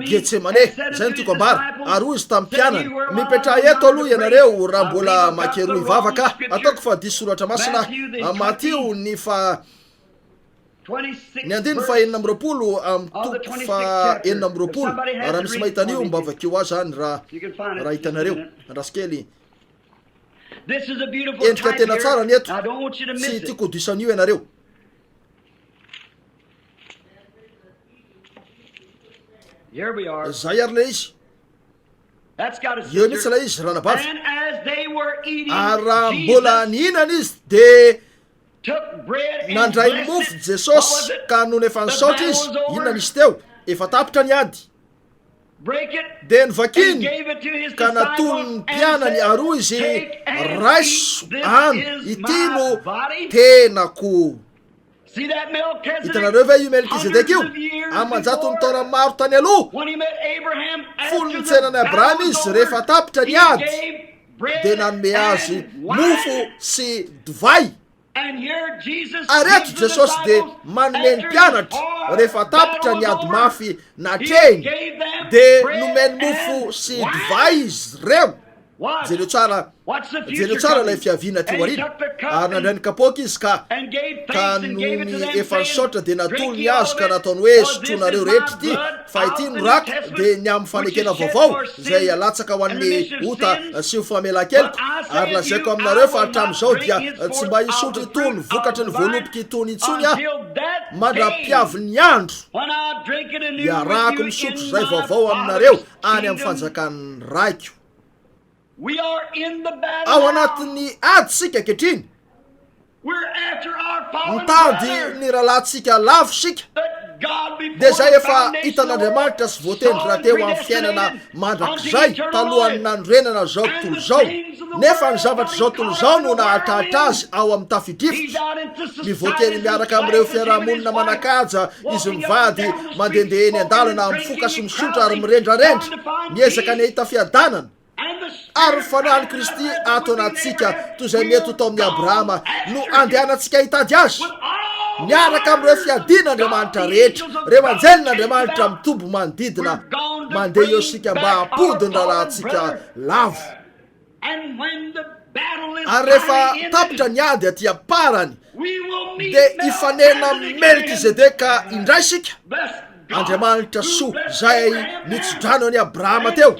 Getsemane zay no tiako ambara. Ary hoy izy tamin'ny mpianany mipetraha eto aloha ianareo raha mbola makeroa ivavaka ataoko fa diso soratra masina Matio ny ny andiny 4:20 amin'ny toko 4:20 raha misy mahitan'io mba vakeo azy zany raha hitanareo rasikely endrika tena tsara ny eto tsy tiako disan'io ianareo. Zay ary le izy eo mitsy la izy raha nabavy ary raha mbola nihinana izy de nandray mofo Jesosy ka noho efa nisaotra izy inona izy teo efa tapitra ny ady de nivakiny ka natony ny mpianany ary izy raiso any ity no tenako. Hitanareo ve io Melkizedeka io amanjato ny taona maro tany aloha folo ny tsenany Abrahama izy rehefa tapitra ny ady de nanome azy mofo sy divay. Ary eto Jesosy de manome ny mpianatra rehefa tapitra ny ady mafy natreny de nomeny mofo sy divay izy reo. Jereo tsara lay fiaviana teo arina ary nandray ny kapoaka izy ka noho ny efa nisaotra de natolony azy ka nataony hoe sotroanareo rehetra ity fa ity no rako de ny amin'ny fanekena vaovao zay alatsaka ho an'ny ota sy ho famelan-keliko ary lazaiko aminareo fa hatramin'izao dia tsy mba hisotro itony vokatry ny voaloboka itony intsony aho mandra-piavy ny andro iarahako misotro zay vaovao aminareo any amin'ny fanjakan'ny raiko. Ao anatin'ny adisika ankehitriny mitady ny rahalatsika lavo sika de zay efa hitan'Andriamanitra sy voatendry raha teo amin'ny fiainana mandrakizay talohany nandrenana zao tontolo zao nefa ny zavatra zao tontolo zao no nahatratra azy ao amin'ny tafidrivotra mivoakely miaraka amin'ireo fiarahamonina manakaja izy mivady mandehandeha eny an-dalana mifoka sy misotra ary mirendrarendra miezaka ny ahita fiadanana ary fanahy Kristy ato anatsika toy izay mety ho tao amin'ny Abrahama no andehanantsika hitady azy miaraka amin'ireo fiadin'Andriamanitra rehetra ireo anjelin'Andriamanitra mitombo manodidina mandeha eo sika mba hampody ny rahalahintsika lavo ary rehefa tapitra ny ady aty aparany dia ifanena Melkizedeka indray sika Andriamanitra soa zay nitsodrano any Abrahama teo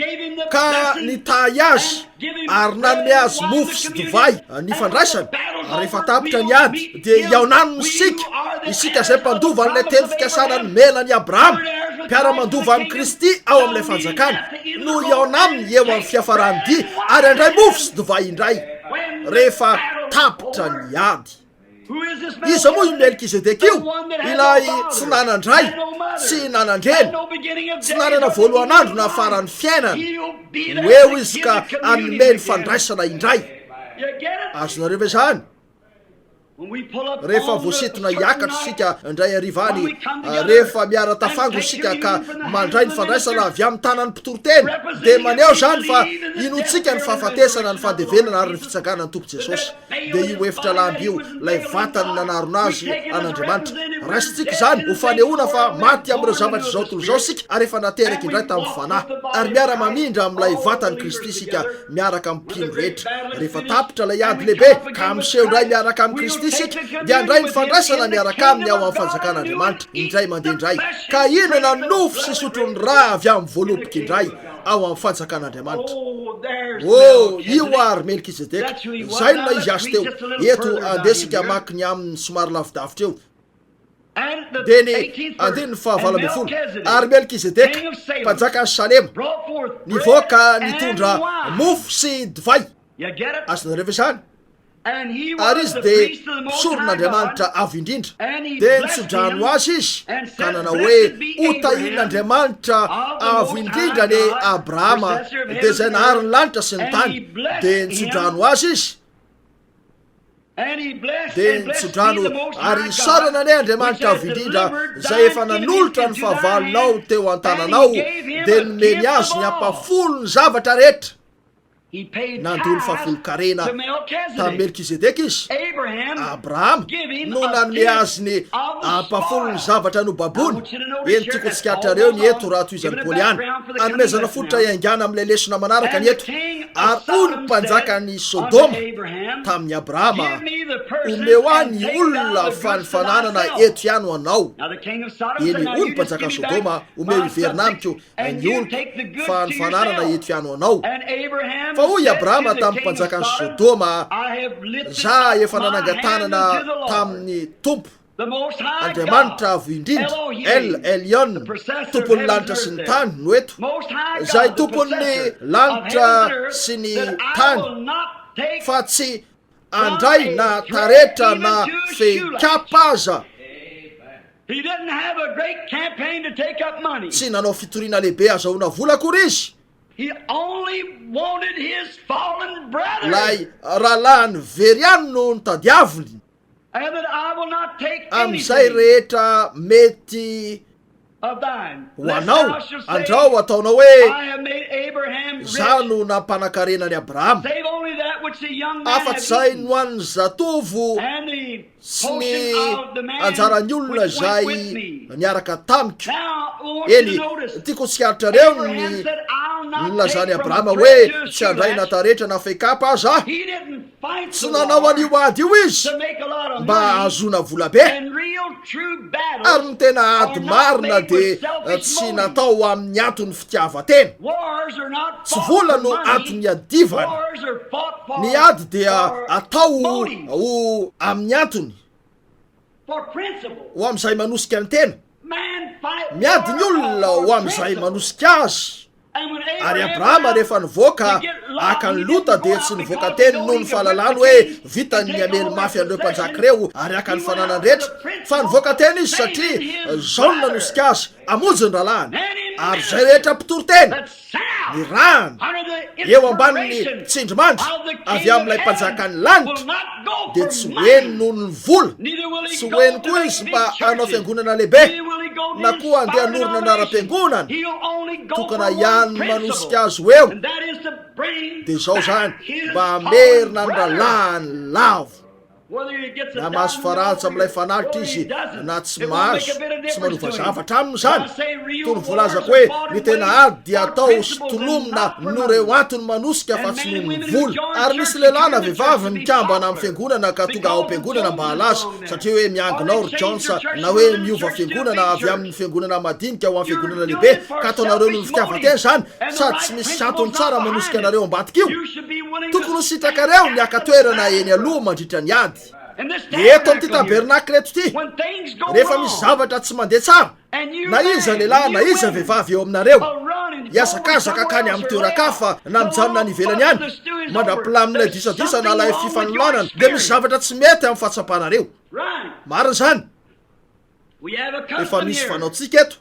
ka nitahy azy ary nanome azy mofo sy divay nifandraisany ary rehefa tapitra ny ady dia iaonanony isika izay mpandova an'ilay teny fikasana ny mena ny Abrahama mpiara-mandova amin'ny Kristy ao amin'ilay fanjakana no iaonaminy eo amin'ny fiafarany ary andray mofo sy divay indray rehefa tapitra ny ady. Iza moa io Melkizedeka io ilay tsy nanandray tsy nanandreny tsy nanana voalohan'andro na farany fiainana eo izy ka anome ny fandraisana indray azonareo ve zany rehefa voasitona hiakatra sika indray arivany rehefa miara tafango sika ka mandray ny fandraisana avy amin'ny tanany mpitoroteny dia maneho zany fa inotsika ny fahafatesana ny fandevenana ary ny fitsangana ny tompo Jesosy dia io efitra lamby io lay vatany nanarona azy an'Andriamanitra raisitsika zany ho fanehoana fa maty amin'ireo zavatra zao tontolo zao sika ary efa nateraka indray tamin'ny fanahy ary miara mamindra amin'ilay vatany Kristy sika miaraka amin'ny mpino rehetra rehefa tapitra lay ady lehibe ka miseho indray miaraka amin'ny Kristy sika dia andray ny fandraisana miaraka aminy ao amin'ny fanjakan'Andriamanitra indray mandeha indray ka inona nofo sy sotrony raha avy amin'ny voaloboka indray ao amin'ny fanjakan'Andriamanitra. Io ary Melkizedeka zay no izy azy teo eto andesika maki ny amin'ny somary lavidavitra eo dia ny andiny fahavalambin'ny folo ary Melkizedeka mpanjakan'ny Salema nivoaka nitondra mofo sy divay azonareo ve zany ary izy dia mpisoron'Andriamanitra avo indrindra dia nitsodrano azy izy ka nanao hoe hotahin'Andriamanitra avo indrindra ny Abrahama dia izay nahariny lanitra sy ny tany dia nitsodrano azy izy dia nitsodrano ary sarana ny Andriamanitra avo indrindra izay efa nanolotra ny fahavalonao teo an-tananao dia nomeny azy ny hampafolo ny zavatra rehetra nandolo fahafolo-karena tamin'ny Melkizedeka izy Abrahama no nanome azy ny hampafolo ny zavatra no babony eny tiako tsikaritra ny eto raha toy izany Poliana anomezana fototra iaingana amin'ilay lesona manaraka ny eto ary olo mpanjakany Sodoma tamin'ny Abrahama omeo any olona fanifananana eto ihany ho anao eny olo mpanjakany Sodoma omeo iverinamiko ny olo fanifananana eto ihany ho anao fa hoy Abrahama tamin'ny mpanjakany Sodoma za efa nanangatanana tamin'ny tompo Andriamanitra avo indrindra Elion tompon'ny lanitra sy ny tany no eto zay tompon'ny lanitra sy ny tany fa tsy andray na taretra na fehikapaza tsy nanao fitoriana lehibe azahoana vola akory izy lay rahalahiny very any no nitadiaviny amin'izay rehetra mety ho anao andrao ataonao hoe za no nampanakarena ny Abrahama afa-tsy zay no an'ny zatovo sy ny anjarany olona zay niaraka tamiko eny tiako tsikaritra reo ny nilazany Abrahama hoe tsy andray nataretra na fehikapa aza tsy nanao an'io ady io izy mba azona vola be ary ny tena ady marina dia tsy natao amin'ny antony fitiavatena tsy vola no antony adivany ny ady dia atao ho amin'ny antony ho amin'izay manosika ny tena miady ny olona ho amin'izay manosika azy ary Abrahama rehefa nivoaka aka ny lota dia tsy nivoaka teny noho ny fahalalany hoe vita ny amely mafy an'ireo mpanjaka reo ary aka ny fananany rehetra fa nivoaka teny izy satria zao no nanosika azy amonjy ny ralahany ary zay rehetra mpitoro teny ny rano eo ambaniny tsindrimandry avy amin'ilay mpanjakany lanitra dia tsy hoeny noho ny vola, tsy hoeny koa izy mba hanao fiangonana lehibe na koa andeha hanorina anara-piangonana, tokana ihany manosika azy eo dia izao zany mba hamerina ny ralahany lavo. Na mahazo farantsa amin'ilay fanalitra izy na tsy mahazo, tsy manova zavatra aminy zany. Toy ny volazako hoe ny tena ady dia atao tolomina no reo antony manosika fa tsy noho ny vola. Ary misy lehilahy na vehivavy mikambana amin'ny fiangonana ka tonga ao am-piangonana mba halaza satria hoe miangona urgence na hoe miova fiangonana avy amin'ny fiangonana madinika ho amin'ny fiangonana lehibe ka ataonareo no fitiavan-tena zany sady tsy misy antony tsara manosika anareo ambadika io. Tokony ho sitrakareo miaka toerana eny aloha mandritra ny ady. Eto amin'ity tabernakle eto ity rehefa misy zavatra tsy mandeha tsara, na iza lehilahy na iza vehivavy eo aminareo, hiazakazaka kany amin'ny toerakafa na mijanona ny ivelany any mandra-pilaminay disadisa na lay fifanonanana dia misy zavatra tsy mety amin'ny fahatsapanareo. Marina zany. Efa misy fanaotsika eto,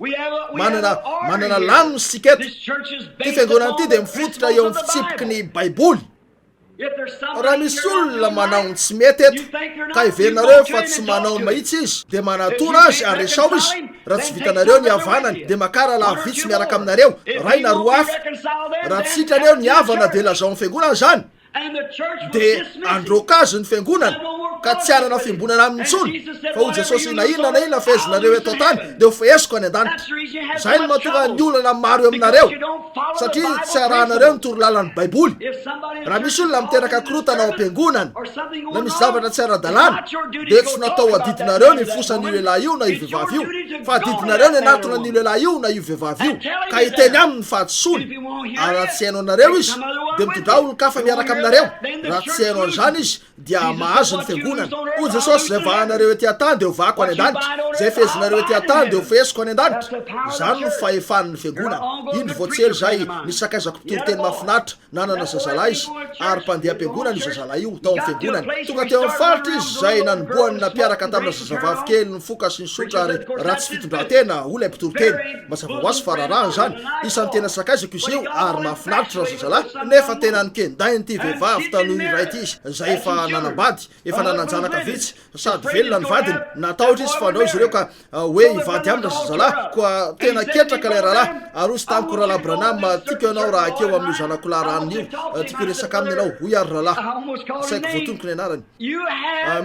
manana lanony sika eto. Ty fiangonana ity dia mifototra eo amin'ny fitsipiky ny baiboly. Raha misy olona manao ny tsy mety eto ka iverinareo fa tsy manao ny mahitsy izy dia manatona azy ary resao izy. Raha tsy vitanareo ny havanany dia makara lavitsy miaraka aminareo ray na roa hafa. Raha tsy hitraneo ny havana dia lazao ny fiangonana zany dia androka azy ny fiangonana ka tsy anana fiambonana amin'ny tsony fa ho Jesosy na inona fezinareo eto tany dia ho fehesiko any an-danitra. Zay no mahatonga ny olana maro eo aminareo satria tsy arahanareo ny torolalany baiboly. Raha misy olona miteraka korotana ao am-piangonana na misy zavatra tsy ara-dalàna dia tsy natao adidinareo ny fosan'io lehilahy io na io vehivavy io fa adidinareo ny anatona n'io lehilahy io na io vehivavy io ka hiteny aminy fahatsony. Ary raha tsy hainao anareo izy dia mitondra olon-kafa miaraka aminareo. Raha tsy hainao an'izany izy dia mahazo ny fiangonana. O Jesosy zay vahanareo ety an-tany dia ho vahako any an-danitra, zay fezinareo ety an-tany dia ho fehesiko any an-danitra. Zany no fahefan'ny fiangonana. Indro voatsely zay nisakaizako mpitoroteny mahafinaritra nanana zazalahy izy ary mpandeha am-piangonana io zazalahy io tao amin'ny fiangonana. Tonga teo amin'ny faritra izy zay nanomboany nampiaraka tamina zazavavy kely ny foka sy ny sotra ary raha tsy fitondran-tena olay mpitoroteny. Mazava ho azy fararahany zany. Isan'ny tena sakaizako izy io ary mahafinaritra zazalahy nefa tena nikendainy ty vehivavy tanoho iray ity izy zay efa nanambady efa nananjanaka vitsy sady velona ny vadiny. Natahotra izy fandao izy ireo ka hoe hivady amina zazalahy koa tena ketraka ilay rahalahy. Ary ozy tamiko rahalahy Branham tiako ianao raha akeo amin'io zanako laraniny io tiako resaka aminy ianao hoy ary rahalahy saiko voatoniko ny anarany.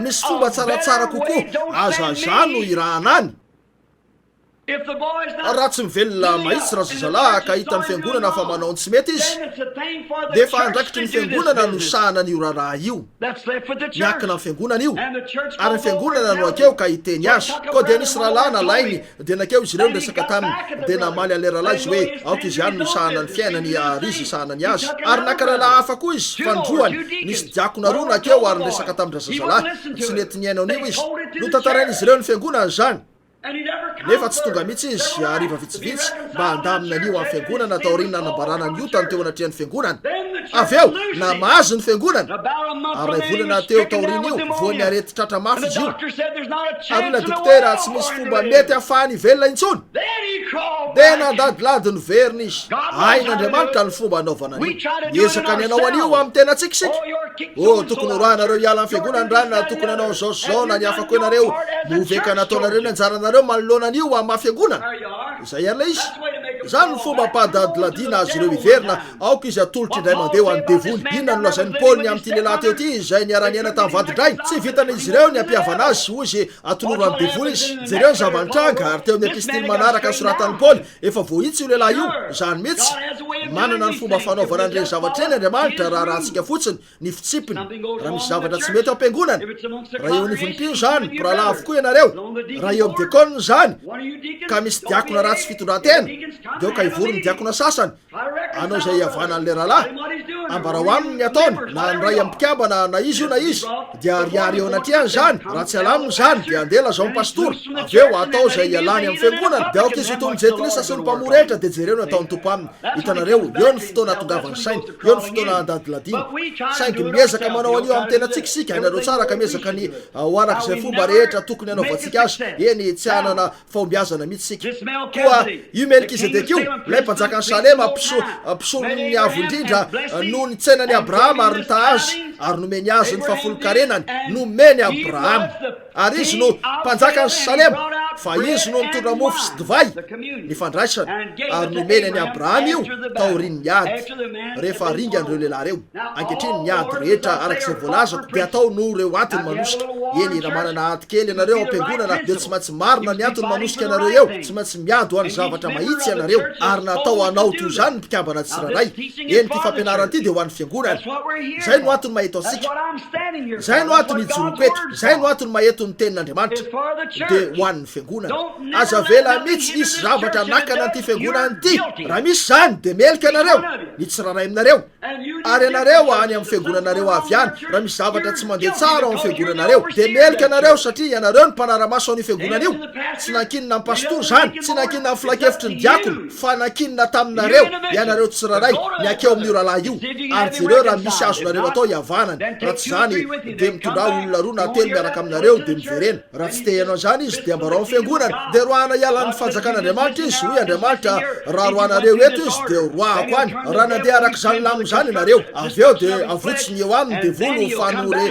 Misy fomba tsaratsara kokoa aza no irahana any. Raha tsy mivelona mahitsy raha zazalahy ka hita ny fiangonana fa manao ny tsy mety izy dia efa andrakitry ny fiangonana no sahana n'io raharaha io miakina ny fiangonana io ary ny fiangonana no akeo ka hiteny azy. Koa dia nisy rahalahy nalainy dia nakeo izy ireo resaka taminy dia namaly an'ilay rahalahy izy hoe aoka izy ihany no sahana ny fiainany ary izy sahana ny azy. Ary naka rahalahy hafa koa izy fandroany nisy diakona roa nakeo ary resaka tamindra zazalahy tsy nety ny ainao an'io izy no tantarain'izy ireo ny fiangonana zany. Nefa tsy tonga mihitsy izy ariva vitsivitsy mba handamina an'io amin'ny fiangonana atao rinona anambarana ny io tany teo anatrihan'ny fiangonana. Avy eo na mahazo ny fiangonana ary ray volana teo taorina io voany arety tratra mafy izy io ary olona dokotera tsy misy fomba mety ahafahany velona intsony dia nandadilady ny verina izy. Ain'Andriamanitra ny fomba anaovana an'io. Niezaka ny anao an'io amin'ny tena tsikisika. Tokony horohanareo hiala amin'ny fiangonana rana tokony anao zao na ny afako ianareo moveka nataonareo ny anjaranareo manoloana an'io amin'ny mahafiangonana. Izay arila izy. Zany ny fomba ampahadadiladiana azy ireo iverina aoka izy atolotra indray mandeha ho an'ny devoly. Inona no lazain'ny Paoly amin'ity lehilahy teo ity izay niara-niaina tamin'ny vadindray tsy vitan'izy ireo ny ampihavana azy hoy izy atoloro an'ny devoly izy. Jereo ny zava-nitranga ary teo amin'ny epistily manaraka soratan'ny Paoly efa voahitsy io lehilahy io. Zany mihitsy manana ny fomba fanaovana an'ireny zavatra eny Andriamanitra raha rahantsika fotsiny ny fitsipiny. Raha misy zavatra tsy mety ao am-piangonana raha eo amin'ny vonimpino zany mpiralahy avokoa ianareo raha eo amin'ny diakona zany ka misy diakona ratsy fitondran-tena dia ka ivoro ny diakona sasany anao izay hiavana an'ilay rahalahy ambarao aminy ataony na nyray ampikambana na izy io na izy dia ariary eo anatriany zany raha tsy alaminy zany dia andela zao pastora avy eo atao zay ialany amin'ny fiangonana dia aoka izy tomijetrisa sy ny mpamoretra dia jereo no ataony tompo aminy hitanareo eo ny fotoana atongavany sainy eo ny fotoana andadiladiny saingy miezaka manao an'io amin'ny tena tsikisika hainareo tsara ka miezaka ny ho arak'izay fomba rehetra tokony anaovantsika azy eny tsy hanana fahombiazana mihitsy sika koa io Melkizedeka io ilay mpanjaka ny Salema mpisolony avo indrindra no ny tsenany Abrahama ary nita azy ary nomeny azy ny fahafolo-karenany nomeny Abrahama ary izy no mpanjaka ny Salema fa izy no mitondra mofo sy divay ny fandraisany ary nomeny any Abrahama io taoriny niady rehefa ringan'ireo lehilahy reo ankehitriny niady rehetra arak'izay voalazako dia atao no reo antony manosika eny raha manana ady kely ianareo am-piangonana dia tsy maintsy marina ny antony manosika ianareo eo tsy maintsy miady ho any zavatra mahitsy ianareo ary natao anao toy zany ny mpikambana tsirairay eny ty fampianarana ty dia ho an'ny fiangonana zay no antony mahito antsika zay no antony ijoroko eto zay no antony maheto ny tenin'Andriamanitra dia ho an'ny fiangonana aza vela mihitsy isy zavatra nakana an'ity fiangonana ty raha misy zany dia melika anareo ny tsiraray aminareo ary ianareo any amin'ny fiangonanareo avy any raha misy zavatra tsy mandeha tsara ao amin'ny fiangonanareo dia melika anareo satria ianareo ny mpanara-maso ao ny fiangonana io tsy nankinina amin'ny pastor zany tsy nankinina amin'ny filakevitry ny diakono fa nankinina taminareo ianareo tsiraray ny akeo amin'io rahalahy io ary jereo raha misy azonareo atao iavanany raha tsy zany dia mitondra olona roa na telo miaraka aminareo dia miverena raha tsy te ianao zany izy dia mbarao amin'ny fiangonana dia roahana ialan'ny fanjakan'Andriamanitra izy hoy Andriamanitra raha roanareo eto izy dia roahako any raha nandeha araka zany laminy zany ianareo avy eo dia avotsiny eo aminy dia volo fanore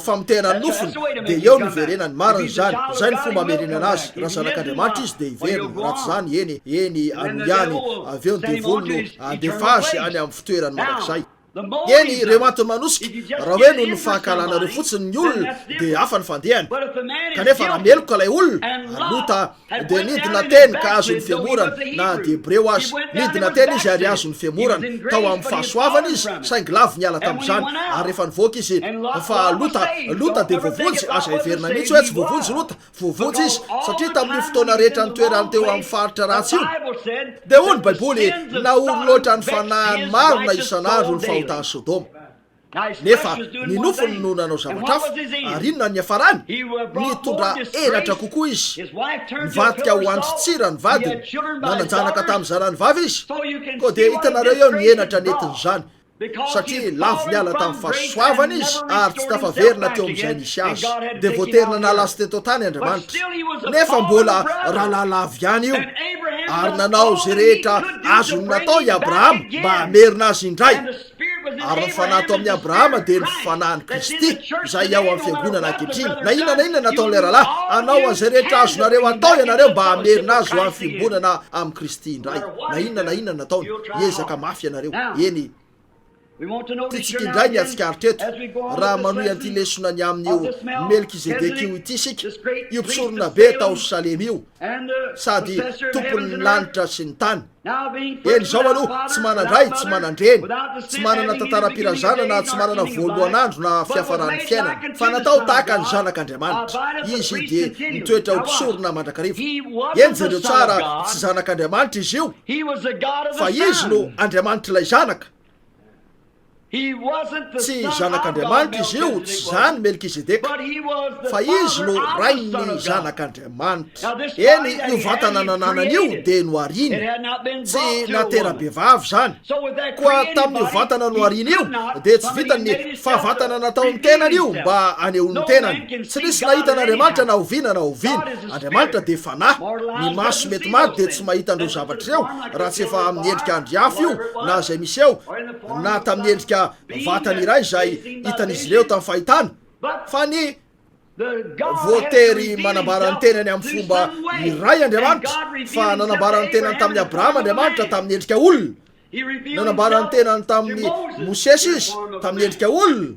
famitenany nofony dia eo ny verenany mariny zany zay ny fomba merenana azy raha zanak'Andriamanitra izy dia iverina raha tsy zany eny anoiany avy eo dia volony andefazy any amin'ny fitoerany marak'izay eny reo antony manosika raha hoe no ny fahakalanareo fotsiny ny olona dia hafa ny fandehany kanefa raha meloka ilay olona alota dia nidina teny ka azo ny fiamorana na dia hebreo azy nidina teny izy ary azo ny fiamorana tao amin'ny fahasoavana izy saingy lavy niala tamin'izany ary rehefa nivoaka izy fa lota dia voavonjy aza iverina mihitsy hoe tsy voavonjy lota voavonjy izy satria tamin'ny fotoana rehetra nytoerany teo amin'ny faritra ratsy io dia hoy ny baiboly na olo loatra ny fanahany maro na isan'andro ny fahotany Sodoma nefa ny nofony no nanao zavatra hafa ary inona ny hafarany nitondra elatra kokoa izy nivadika ho andritsira ny vadiny nananjanaka tamin'ny zanany vavy izy koa dia hitanareo eo ny enatra netiny zany satria lavy niala tamin'ny fahasoavana izy ary tsy tafaverina teo amin'izay nisy azy dia voaterina nalazy teto tany Andriamanitra nefa mbola rahalalavy ihany io ary nanao zay rehetra azony natao i Abrahama mba hamerina azy indray ary ny fanahy tao amin'ny Abrahama dia ny fanahany Kristy zay ao amin'ny fiangonana ankehitriny na inona nataon'ilay rahalahy anao an'izay rehetra azonareo atao ianareo mba hamerina azy ho amin'ny fiangonana amin'ny Kristy indray na inona nataony hiezaka mafy ianareo eny titsika indray ny atsikaritra eto raha manohy an'ity lesonany amin'io Melkizedeka io ity sika io mpisorona be tao Salema io sady tompony ny lanitra sy ny tany eny zao aloha tsy manandray tsy manandreny tsy manana tantaram-pirazanana tsy manana voalohan'andro na fiafarany fiainana fa natao tahaka ny zanak'Andriamanitra izy dia mitoetra ho mpisorona mandrakariva eny jereo tsara tsy zanak'Andriamanitra izy io fa izy no Andriamanitra ilay zanaka tsy zanak'Andriamanitra izy io tsy zany Melkizedeka fa izy no rainy zanak'Andriamanitra eny io vatana nananany io dia noariny tsy natera-behivavy zany koa tamin'io vatana noariny io dia tsy vitany fahavatana natao ny tenany io mba aneho ny tenany tsy nisy nahita n'Andriamanitra na oviana Andriamanitra dia fanahy ny maso mety maty dia tsy mahita andreo zavatra eo raha tsy efa amin'ny endrika andriafy io na zay misy eo na tamin'ny endrika vatany iray zay hitan'izy ireo tamin'ny fahitana fa ny voatery manambarany tenany amin'ny fomba iray Andriamanitra fa nanambarany tenany tamin'ny Abrahama Andriamanitra tamin'ny endrika olona nanambarany tenany tamin'ny Mosesy izy tamin'ny endrika olona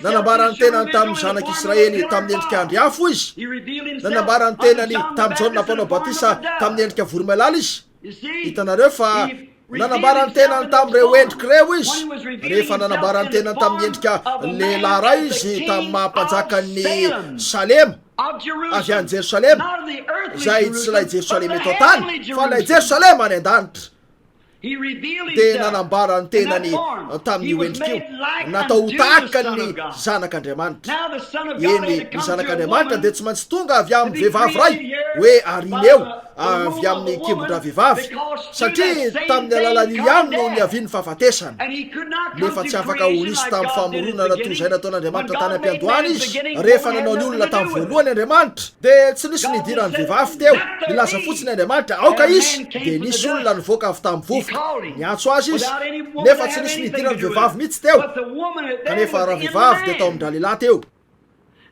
nanambarany tenany tamin'ny zanak'Israely tamin'ny endrika andriafo izy nanambarany tenany tamin'ny Jaona mpanao batisa tamin'ny endrika voromailala izy hitanareo fa nanambarany tenany tamin'ireo endrik'ireo izy rehefa nanambarany tenany tamin'ny endrika lehilahy ray izy tamin'ny mahampanjakan'ny Salema avy any Jerosalema zay tsy ilay Jerosalema eto an-tany fa ilay Jerosalema any an-danitra dia nanambara ny tenany tamin'io endrik'io, natao tahaka ny zanak'Andriamanitra. Eny ny zanak'Andriamanitra dia tsy maintsy tonga avy amin'ny vehivavy ray hoe arina eo avy amin'ny kibo-dra vehivavy, satria tamin'ny alalan'io ihany no niaviany fahafatesana. Nefa tsy afaka ho nisy tamin'ny famoronana toy izay nataon'Andriamanitra tany am-piandohana izy. Rehefa nanao ny olona tamin'ny voalohany Andriamanitra dia tsy nisy nidirany vehivavy teo, nilaza fotsiny Andriamanitra aoka izy, dia nisy olona nivoaka avy tamin'ny vovoka niantso azy izy, nefa tsy nisy nidirany vehivavy mihitsy teo, kanefa raha vehivavy dia tao amin'ny dralehilahy teo.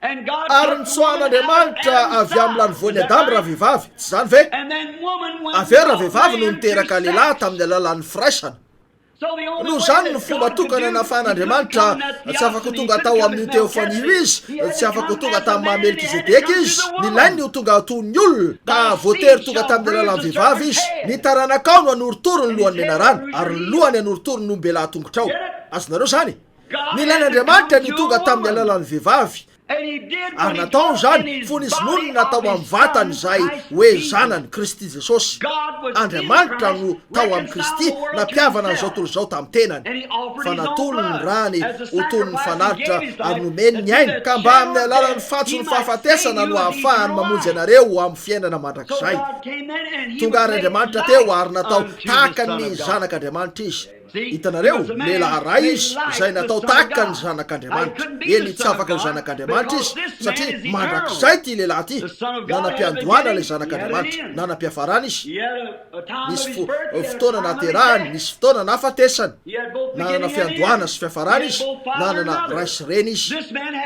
Ary nitsoan'Andriamanitra avy amin'ny lanyvoany Adamo raha vehivavy, tsy zany ve? Avy eo raha vehivavy no niteraka lehilahy tamin'ny alalan'ny firaisana. No zany ny fomba tokana nafan'Andriamanitra, tsy afaka tonga tao amin'ny teofanio izy, tsy afaka tonga tamin'ny maha Melkizedeka izy, nilainy ho tonga ataon'ny olona, ka voatery tonga tamin'ny alalan'ny vehivavy izy. Ny taranakao no anoritoro ny lohany menarana, ary ny lohany anoritoro no mbela tongotrao. Azonareo zany? Nilain'Andriamanitra ny tonga tamin'ny alalan'ny vehivavy, ary natao zany fony izy nono natao amin'ny vatany izay hoe zanany Kristy Jesosy. Andriamanitra no tao amin'ny Kristy nampiavana an'izao tontolo izao tamin'ny tenany, fa natolony ny rany ho toy ny fanaritra ary nomeny ny ainy, ka mba amin'ny alalan'ny fatsony fahafatesana no ahafahany mamonjy anareo amin'ny fiainana mandrakizay. Tonga ary Andriamanitra teo ary natao tahaka ny zanak'Andriamanitra izy. Hitanareo, lehilahy ray izy izay natao tahaka ny zanak'Andriamanitra. Eny tsy afaka ny zanak'Andriamanitra izy, satria mandrakizay ty lehilahy ty, nanam-piandohana ilay zanak'Andriamanitra, nanam-piafarana izy. Nisy fotoana naterahany, nisy fotoana nafatesany, nanana fiandohana sy fiafarana izy, nanana ray sy reny izy.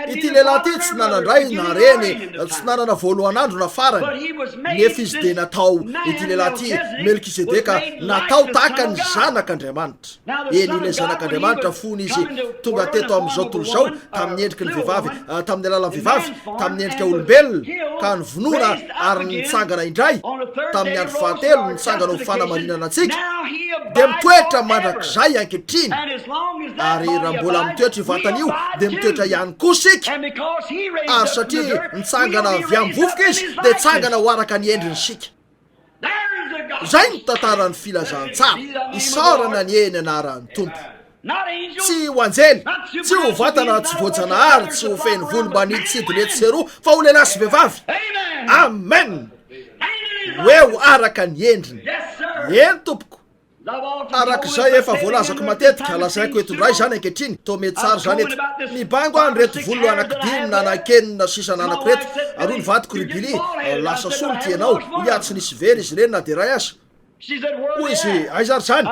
Ity lehilahy ty tsy nanandray na reny, tsy nanana voalohan'andro na farany, nefa izy dia natao, ity lehilahy ty Melkizedeka natao tahaka ny zanak'Andriamanitra. Eny ilay zanak'Andriamanitra fony izy tonga teto amin'izao tontolo izao tamin'ny endriky ny vehivavy, tamin'ny alalan'ny vehivavy, tamin'ny endrika olombelona, ka nivonoana ary nitsangana indray tamin'ny andro fahatelo, nitsangana ho fanamarinana antsika, dia mitoetra mandrakizay ankehitriny. Ary raha mbola mitoetra io vatany io dia mitoetra ihany koa sika, ary satria nitsangana avy amin'ny vovoka izy dia tsangana ho araka ny endriny sika. Zay ny tantaran'ny filazantsara, isarana ny eny anaran'ny tompo. Tsy ho anjely, tsy ho vatana tsy voajanahary, tsy ho feno volom-banily tsy idilety sy roa, fa ho lehilahy sy vehivavy. Amen. Hoeo araka ny endriny. Eny tompoko. Arak'izay efa voalazako matetika, lazaiko eto ndray zany ankehitriny, to mety tsara zany eto. Nibango any reto volo anankidimy na anankenina sisa nanako reto, ary ny vadiko ribili, lasa solo ty ianao, ia tsy nisy very izy reny na de ray aza. Hoy izy, aizary zany,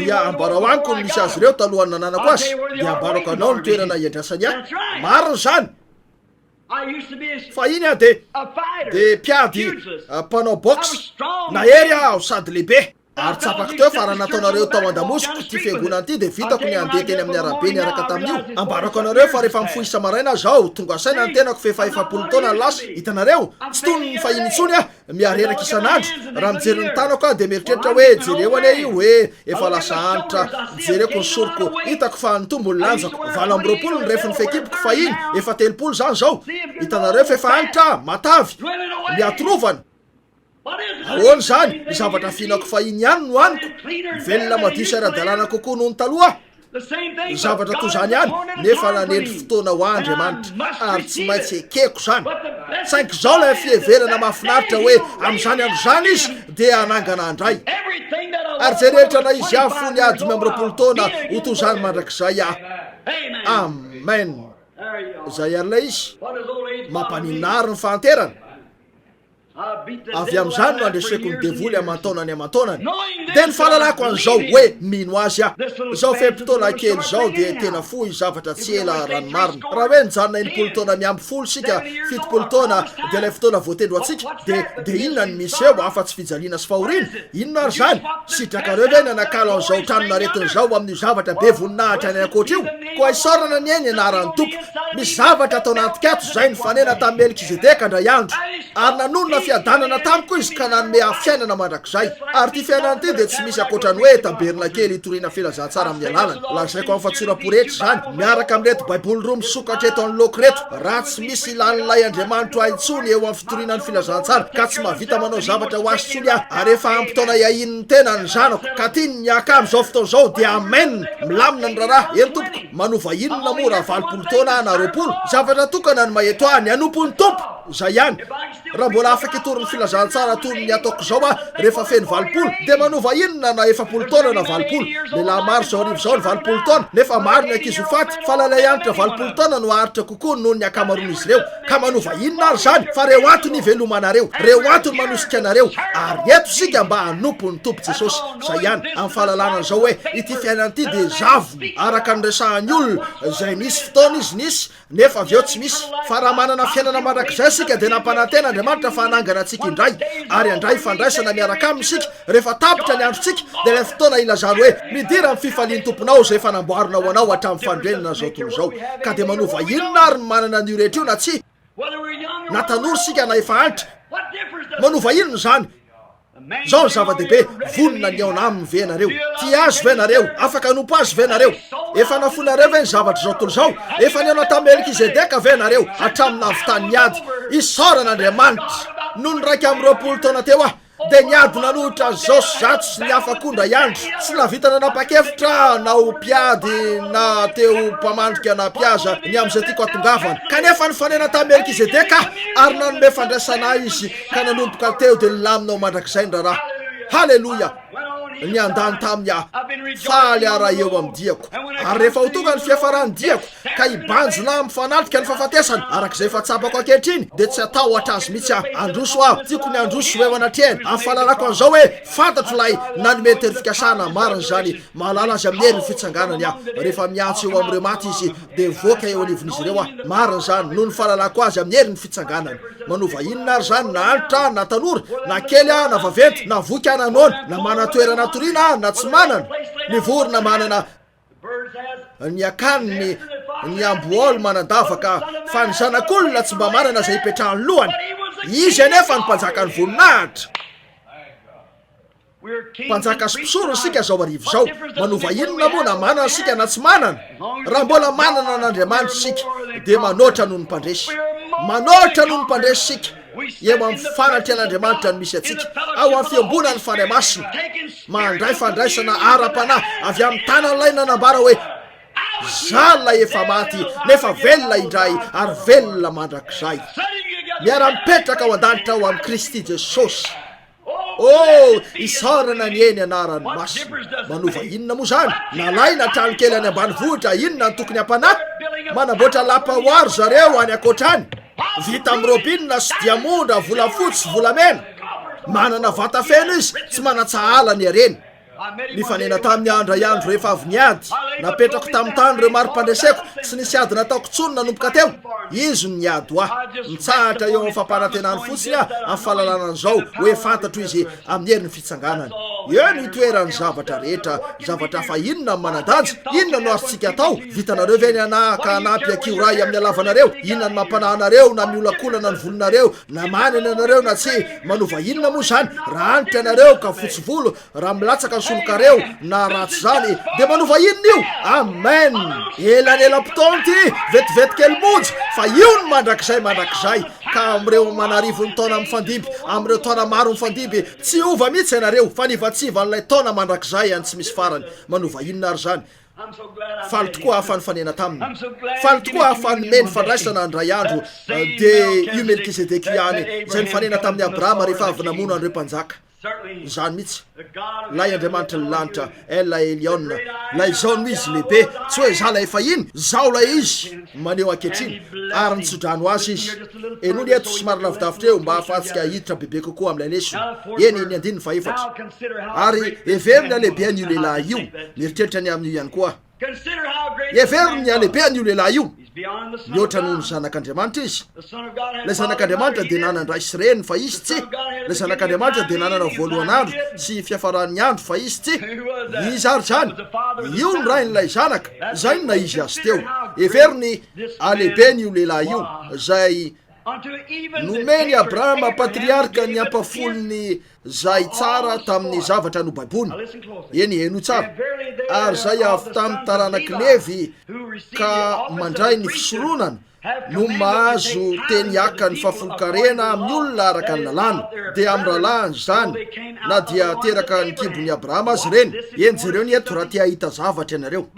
ia ambarao aniko nisy azy reo talohany nananako azy, dia ambarako anao ny toerana iandrasany ahy. Mariny zany. Fa iny aho de mpiady mpanao box, nahery aho sady lehibe. Ary tsapako teo fa raha nataonareo tao an-damosiko ty fiangonana ty dia vitako ny andeha teny amin'ny arabe niaraka tamin'io. Ambarako anareo fa rehefa mifoy isa-maraina zao tonga saina ny tenako fefa-efapolo taona ny lasa. Hitanareo, tsy tony ny fahiny intsony aho miareraka isan'andro. Raha mijery ny tanako aho dia mieritreritra hoe jereo ane io hoe efa lasa anitra, jereko ny soroko, hitako fa ny tombo ny lanjako 20 ny refiny fekipiko fa iny efa 30 zany zao. Hitanareo fa efa anitra, matavy, miatrovana. Ahoana zany, ny zavatra fihinako fa iny ihany no aniko, velona madio sy ara-dalàna kokoa noho ny taloha. Ny zavatra toy zany ihany, nefa nanendry fotoana ho Andriamanitra, ary tsy maintsy ekeko zany. Saingy zao ilay fieverana mahafinaritra hoe amin'izany andro zany izy dia anangana andray. Ary zay rehetra na izy aho fony 5 taona ho toy zany mandrakizay aho. Amen. Zay arylay izy, mampaninary ny fahanterana. Avy amin'izany no andreseko ny devoly aman-taonany. Dia ny fahalalako an'izao hoe mino azy aho. Izao fehim-potoana kely izao dia tena fohy zavatra tsy ela ranomarina. Raha hoe nijanona 90 taona miamby 10 sika, 70 taona dia ilay fotoana voatendro antsika, dia inona ny misy eo afa-tsy fijaliana sy fahoriana? Inona ary zany? Sitrakareo ve nanakalo an'izao tranonaretiny izao amin'io zavatra be voninahitra ny ankoatra io? Koa isaorana ny eny anaran'ny tompo. Misy zavatra atao anaty kato, zay ny fanena tamin'ny Melkizedeka ndray andro. ary nanonona fiadanana tamiko izy ka nanome fiainana mandrakizay ary ty fiainana ty dia tsy misy akoatrany hoe taberina kely itoriana filazantsara amin'ny alalana lazaiko amin'ny fatsoraporehetra zany miaraka amin'reto baiboly roa misokatra eto amin'ny loko reto raha tsy misy ilan'ilay Andriamanitra aintsony eo amin'ny fitoriana ny filazantsara ka tsy mahavita manao zavatra ho azy tsony ary efa ampitaona iahin'ny tena ny zanako ka tiany niaka amin'izao fotoana izao dia amen milamina ny raharaha eny tompoko manova inona moa raha 20 taona na 20 zavatra tokana ny maheto ahy ny anompo ny tompo zay ihany raha mbola afaka itory ny filazantsara toy ny ataoko zao rehefa feno 20 dia manova inona na 70 taona na 20 lehilahy maro zao arivo zao ny 20 taona nefa maro ny ankizy ho faty fa lalay anitra 20 taona no aritra kokoa noho ny akamaroan'izy ireo ka manova inona ary zany fa reo antony ivelomanareo reo antony manosika anareo ary eto sika mba hanompo ny tompo Jesosy zay ihany amin'ny fahalalana zao hoe ity fiainana ity dia zavo araka ny resahany olona zay nisy fotoana izy nisy nefa avy eo tsy misy fa raha manana fiainana mandrakizay sika dia nampanantena Andriamanitra fa hanangana antsika indray ary andray fandraisana miaraka aminy sika rehefa tapitra ny androntsika dia ilay fotoana ilazany hoe midira amin'ny fifalian'ny tomponao zay fanamboarinao anao hatramin'ny fandrenana zao tontolo zao ka dia manova inona ary ny manana ny rehetra io na tsy na tanora sika na efa antitra manova inona zany zao ny zava-dehibe vonona ny aona aminy ve nareo ty azy ve nareo afaka hanompo azy ve nareo efa nafonareo ve ny zavatra zao tontolo zao efa niaona tamin'ny Melkizedeka ve nareo hatramin'ny navitany niady isaoran'Andriamanitra noho ny raiky amin'ny 20 taona teo aho dia niady nanohitra zao zato sy ny afakondra iandro tsy navitana napakefitra na ho mpiady na teo mpamandrika na mpiaza ny amin'izay tiako atongavana kanefa nifanena tamin'ny Melkizedeka ary nanome fandraisana izy ka nanomboka teo dia nilaminao mandrakizay ny raharaha halleloia ny andany tamin'ny faly ara eo amin'ny diako ary rehefa ho tonga ny fiafarany diako ka hibanjina mifanatrika ny fahafatesana arak'izay fa tsapako ankehitriny dia tsy atao atrazy mihitsy androso aho tiako ny androso eo anatrehany amin'ny fahalalako an'izao hoe fantatro lay nanome tery-fikasana mariny zany mahalala azy amin'ny herin'ny fitsanganany aho rehefa miantso eo amin'ireo maty izy dia voaka eo anivon'izy ireo aho mariny zany noho ny fahalalako azy amin'ny herin'ny fitsanganany manova inona ary zany na antitra na tanora na kely na vaventy na voky na nona na manatoerana toriana na tsy manana ny vorona manana ny akaniny ny amboôly manandavaka fa ny zanak'olona tsy mba manana zay hipetrahany lohany izy anefa ny mpanjaka ny voninahitra mpanjaka sy mpisorony sika zao arivo zao manova inona moa na manana sika na tsy manana raha mbola manana n'Andriamanitra sika dia manoatra noho ny mpandresy manoatra noho ny mpandresy sika eo amin'ny fanatry an'Andriamanitra no misy atsika ao amin'ny fiambona ny fanahy masina mandray fandraisana ara-panahy avy amin'ny tanany lay nanambara hoe zala efa maty nefa velona indray ary velona mandrakizay miara-mipetraka ao an-danitra ao amin'ny Kristy Jesosy isaorana ny eny anarany masina manova inona moa zany nalay na trano kely any ambanivohitra inona ny tokony hampanahy manamboatra lapahoaro zareo any akoatrany vita amin'ny robinina sy diamondra volafotsy volamena manana vata feno izy tsy manatsahala ny areny nifanena tamin'ny andra iandro rehefa avy niady napetrako tamin'ny tany ireo maro-pandreseko tsy nisy ady nataoko tsony nanomboka teo izy no niady ho aho mitsahatra eo amin'ny fampanantenany fotsiny amin'ny fahalalànan'izao hoe fantatro izy amin'ny herin'ny fitsanganany eo ny itoerany zavatra rehetra zavatra fa inona manadanja inona no azotsika atao vitanareo ve ny anaka anampy akioray amin'ny alavanareo inona ny mampanahanareo na miolakolana ny volonareo na manana anareo na tsy manova inona moa zany raha antitra anareo ka fotsy volo raha milatsaka solokareo na ratsy zany dia manova inona io amen elanela-potoana ty vetivety kely monjy fa io ny mandrakizay ka am'ireo manarivo ny taona mifandimby am'ireo taona maro mifandimby tsy ova mihitsy ianareo fa nivatsivan'ilay taona mandrakizay any tsy misy farany manova inona ary zany faly tokoa afa nifanena taminy faly tokoa afa nomeny fandraisana andray andro dia io Melkizedeka ihany zay nifanena tamin'ny Abrahama rehefa avy namono an'ireo mpanjaka zany mihitsy lay Andriamanitra ny lanitra ela Eliona lay zao no izy lehibe tsy hoe zala efa iny zao lay izy maneo ankehitriny ary nitsodrano azy izy eno ny eto somary lavidavitra eo mba ahafahantsika hiditra bebe kokoa amin'ilay leso eny ny 14 ary everiny alehibe an'io lehilahy io mieritreritra ny amin'io ihany koa everiny alehibe an'io lehilahy io mihoatra noho ny zanak'Andriamanitra izy lay zanak'Andriamanitra dia nanandray sy reny fa izy tsy lay zanak'Andriamanitra dia nanana voalohan'andro sy fiafaran'ny andro fa izy tsy izy ary zany io ny rain'ilay zanaka zay na izy azy teo everiny alehibe n'io lehilahy io zay nomeny Abrahama patriarka ny ampafolony zay tsara tamin'ny zavatra no baibony. Eny eno tsara. Ary zay avy tamin'ny taranaky Levy ka mandray ny fisoronana no mahazo teny aka ny fahafolokarena amin'ny olona araka ny lalàna, dia amin'ny rahalahy zany na dia teraka ny kibon'ny Abrahama azy ireny. Eny jereo ny eto raha tia hita zavatra ianareo.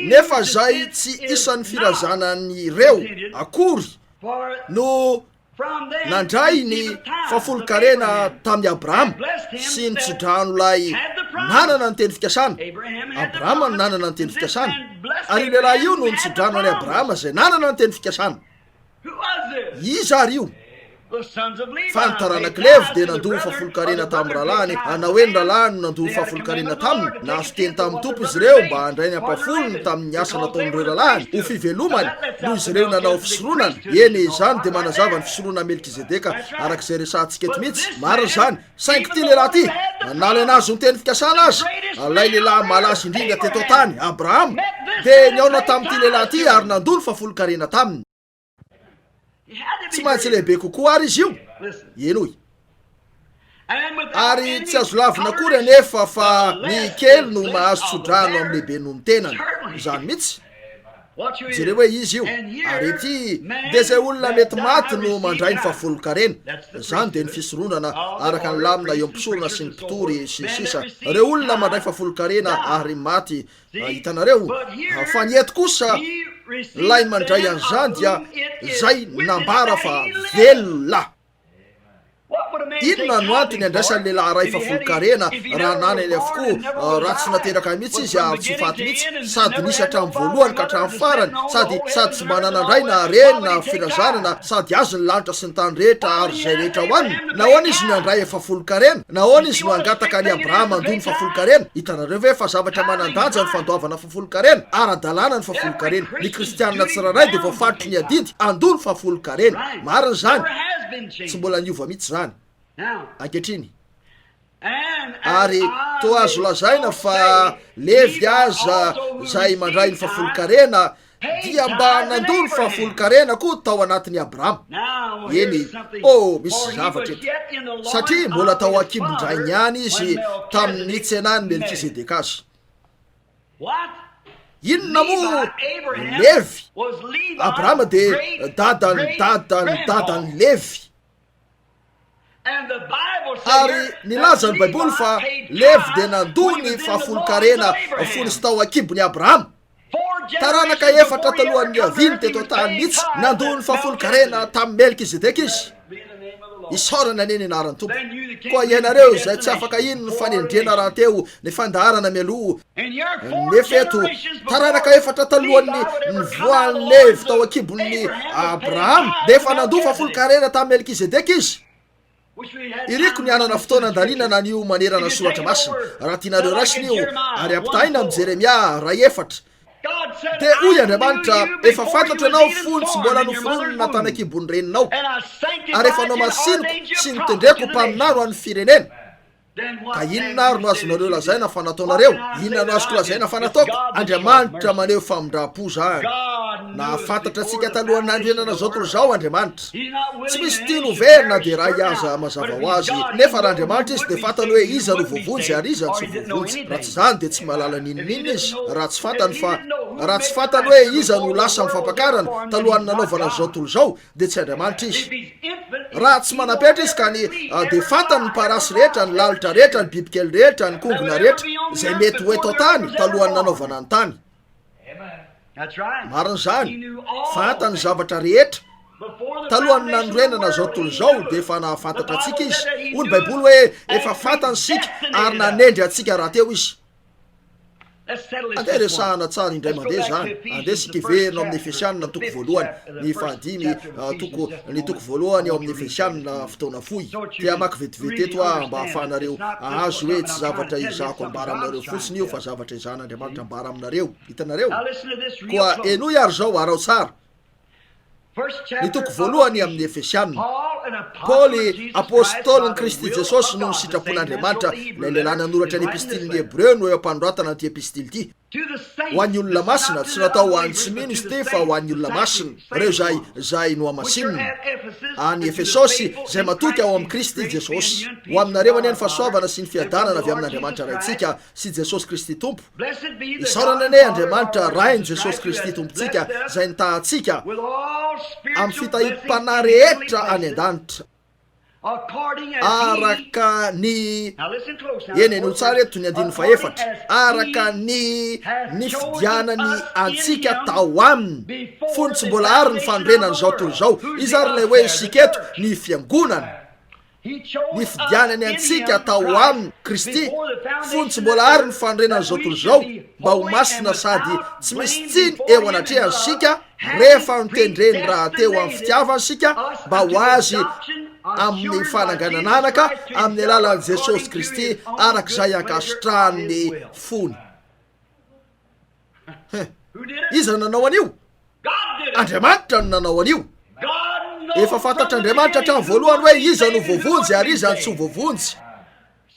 Nefa zay tsy isan'ny firazanany ireo akory no nandray ny fahafolokarena tamin'ny Abrahama sy ny tsodranoilay nanana ny teny fikasana. Abrahama no nanana ny teny fikasana, ary lehilahy io no nitsodrano any Abrahama zay nanana ny teny fikasana. Iza ary io? Fa ny taranaky Levy dia nandoa fahafolokarena tamin'ny rahalahy. Ana hoe ny rahalahy no nandoa fahafolokarena taminy, nahazo teny tamin'ny tompo izy ireo mba handray ny ampafolony tamin'ny asa nataon'ireo rahalahy ho fivelomany noho izy ireo nanao fisoronana. Eny izany dia manazava ny fisoronana Melkizedeka arak'izay resantsika eto mihitsy. Marina zany, saingy ty lehilahy ty nanaly anazy ny teny fikasana azy, alay lehilahy malaza indrindra teto tany Abrahama, dia niaona tamin'ity lehilahy ty ary nandoa ny fahafolokarena taminy. Tsy maintsy lehibe kokoa ary izy io. Enoy. Ary tsy azo lavina akory anefa fa ny kely no mahazo tsodrano amin'ny lehibe noho ny tenany. Zany mihitsy. Jereo hoe izy io. Ary ity dia zay olona mety maty no mandray ny fahafolokarena. Zany dia ny fisoronana araka ny lamina eo ampisorona sy ny mpitory sy sisa. Reo olona mandray fahafolokarena ary maty, hitanareo. Fa ny eto kosa lay mandray an'izany dia zay nambara fa velona. Inona no antony andraisan'ny lehilahy ray fahafolokarena raha nanany avokoa raha tsy nateraka mihitsy izy ary tsy faty mihitsy, sady nisy hatramin'ny voalohany ka hatramin'ny farany, sady tsy manana ndray na reny na firazanana, sady azy ny lanitra sy ny tany rehetra ary zay rehetra ho aniny. Nahoana izy no andray fahafolokarena? Nahoana izy no angataka ny Abrahama andoa ny fahafolokarena? Hitanareo ve fa zavatra manandanja ny fandoavana fahafolokarena? Ara-dalàna ny fahafolokarena. Ny kristianina tsirairay dia voafatotry ny adidy andoa ny fahafolokarena. Marina zany. Tsy mbola niova mihitsy zany ankehitriny. Ary toa azo lazaina fa Levy aza zay mandray ny fahafolokarena dia mba nandoa ny fahafolokarena koa tao anatin'ny Abrahama. Eny, misy zavatra eto. Satria mbola tao akibondrainy ihany izy tamin'ny tsenany Melkizedeka azy. Inona moa Levy? Abrahama dia dadan'ny Levy. Ary nilaza ny Baiboly fa Levy dia nandoa ny fahafolokarena folo sy tao akibon'ny Abrahama. Taranaka efatra talohan'ny aviny teto tany mihitsy nandoa ny fahafolokarena tamin'ny Melkizedeka izy. Isaorana neny anaran'ny tompo. Koa ianareo zay tsy afaka ino ny fanendrena raha teo ny fandaharana mialoha. Nefa eto taranaka efatra talohan'ny nivoahan'ny Levy tao akibon'ny Abrahama dia efa nandoa fahafolokarena tamin'ny Melkizedeka izy. Iriko ny anana fotoana andalinana nio manerana soratra masina raha tianareo raisiny io ary ampitaina amin'ny Jeremia 2:4. Dia hoy Andriamanitra, efa fantatro ianao fony tsy mbola noforonina tany akibony reninao, ary efa nao masiniko sy nitendreko mpaminaro an'ny firenena. Ka inona ary no azonareo lazaina fa nataonareo? Inona no azoko lazaina fa nataoko? Andriamanitra maneho famindram-po zany. Na fantatra antsika talohan'ny nandrenana zao toy izao Andriamanitra. Tsy misy tia noverina dia raha iaza mazava ho azy. Nefa raha Andriamanitra izy dia fantany hoe iza no voavonjy ary iza tsy voavonjy. Raha tsy zany dia tsy mahalala ninonina izy. Raha tsy fantany hoe iza no lasa mifampakarana talohan'ny nanaovana zao toy izao dia tsy Andriamanitra izy. Raha tsy manapetra izy ka dia fantany ny parasy rehetra, ny lalitra rehetra, ny bibikely rehetra, ny kongona rehetra zay mety ho eto tany talohan'ny nanaovana ny tany. Marina zany, fantany zavatra rehetra talohan'ny nanorenana zao toy izao dia efa nahafantatra antsika izy. Hoy ny Baiboly hoe efa fantany sika ary nanendry antsika raha teo izy. Andeha resahana tsara indray mandeha zany. Andeha sika iverina amin'ny Efesianina toko voalohany ny fahadimy ny toko voalohany ao amin'ny Efesianina fotoana foy. Tia amaky vetivety eto mba hahafahanareo ahazo hoe tsy zavatra izahako ambara aminareo fotsiny io fa zavatra izan'Andriamanitra ambara aminareo. Hitanareo? Koa enoy ary zao arao tsara. Ny toko voalohany amin'ny Efesianina. Paoly apôstôliny Kristy Jesosy no ny sitrapon'Andriamanitra ilay lehilahy nanoratra ny epistiliny Hebreo no eo ampanoratana an'ity epistily ity. ho an'ny olona masina, tsy natao ho an'ny tsy mino izy ty fa ho an'ny olona masina, reo zay no amasinina. Any Efesosy zay matoky ao amin'ny Kristy Jesosy, ho aminareo any ny fahasoavana sy ny fiadanana avy amin'Andriamanitra raintsika sy Jesosy Kristy Tompo. Isaorana ane Andriamanitra rainy Jesosy Kristy Tompontsika zay nitahantsika amin'ny fitahim-panahy rehetra any an-danitra, araka ny eny ho tsara eto ny 14, araka ny fidianany antsika tao aminy, fony tsy mbola ary ny fandrenany zao toy zao. Izy ary le hoe isika eto ny fiangonana, ny fidianany antsika tao aminy Kristy, fony tsy mbola ary ny fandrenany zao toy zao, mba ho masina sady tsy misy tsiny eo anatrehany sika rehefa mitendreny raha teo amin'ny fitiavany sika, mba ho azy amin'ny fananganananaka amin'ny alalan'i Jesosy Kristy arak'izay ankasitrahany fony. Iza nanao an'io? Andriamanitra no nanao an'io. Efa fantatr'Andriamanitra hatramin'ny voalohany hoe iza no voavonjy ary iza no tsy voavonjy.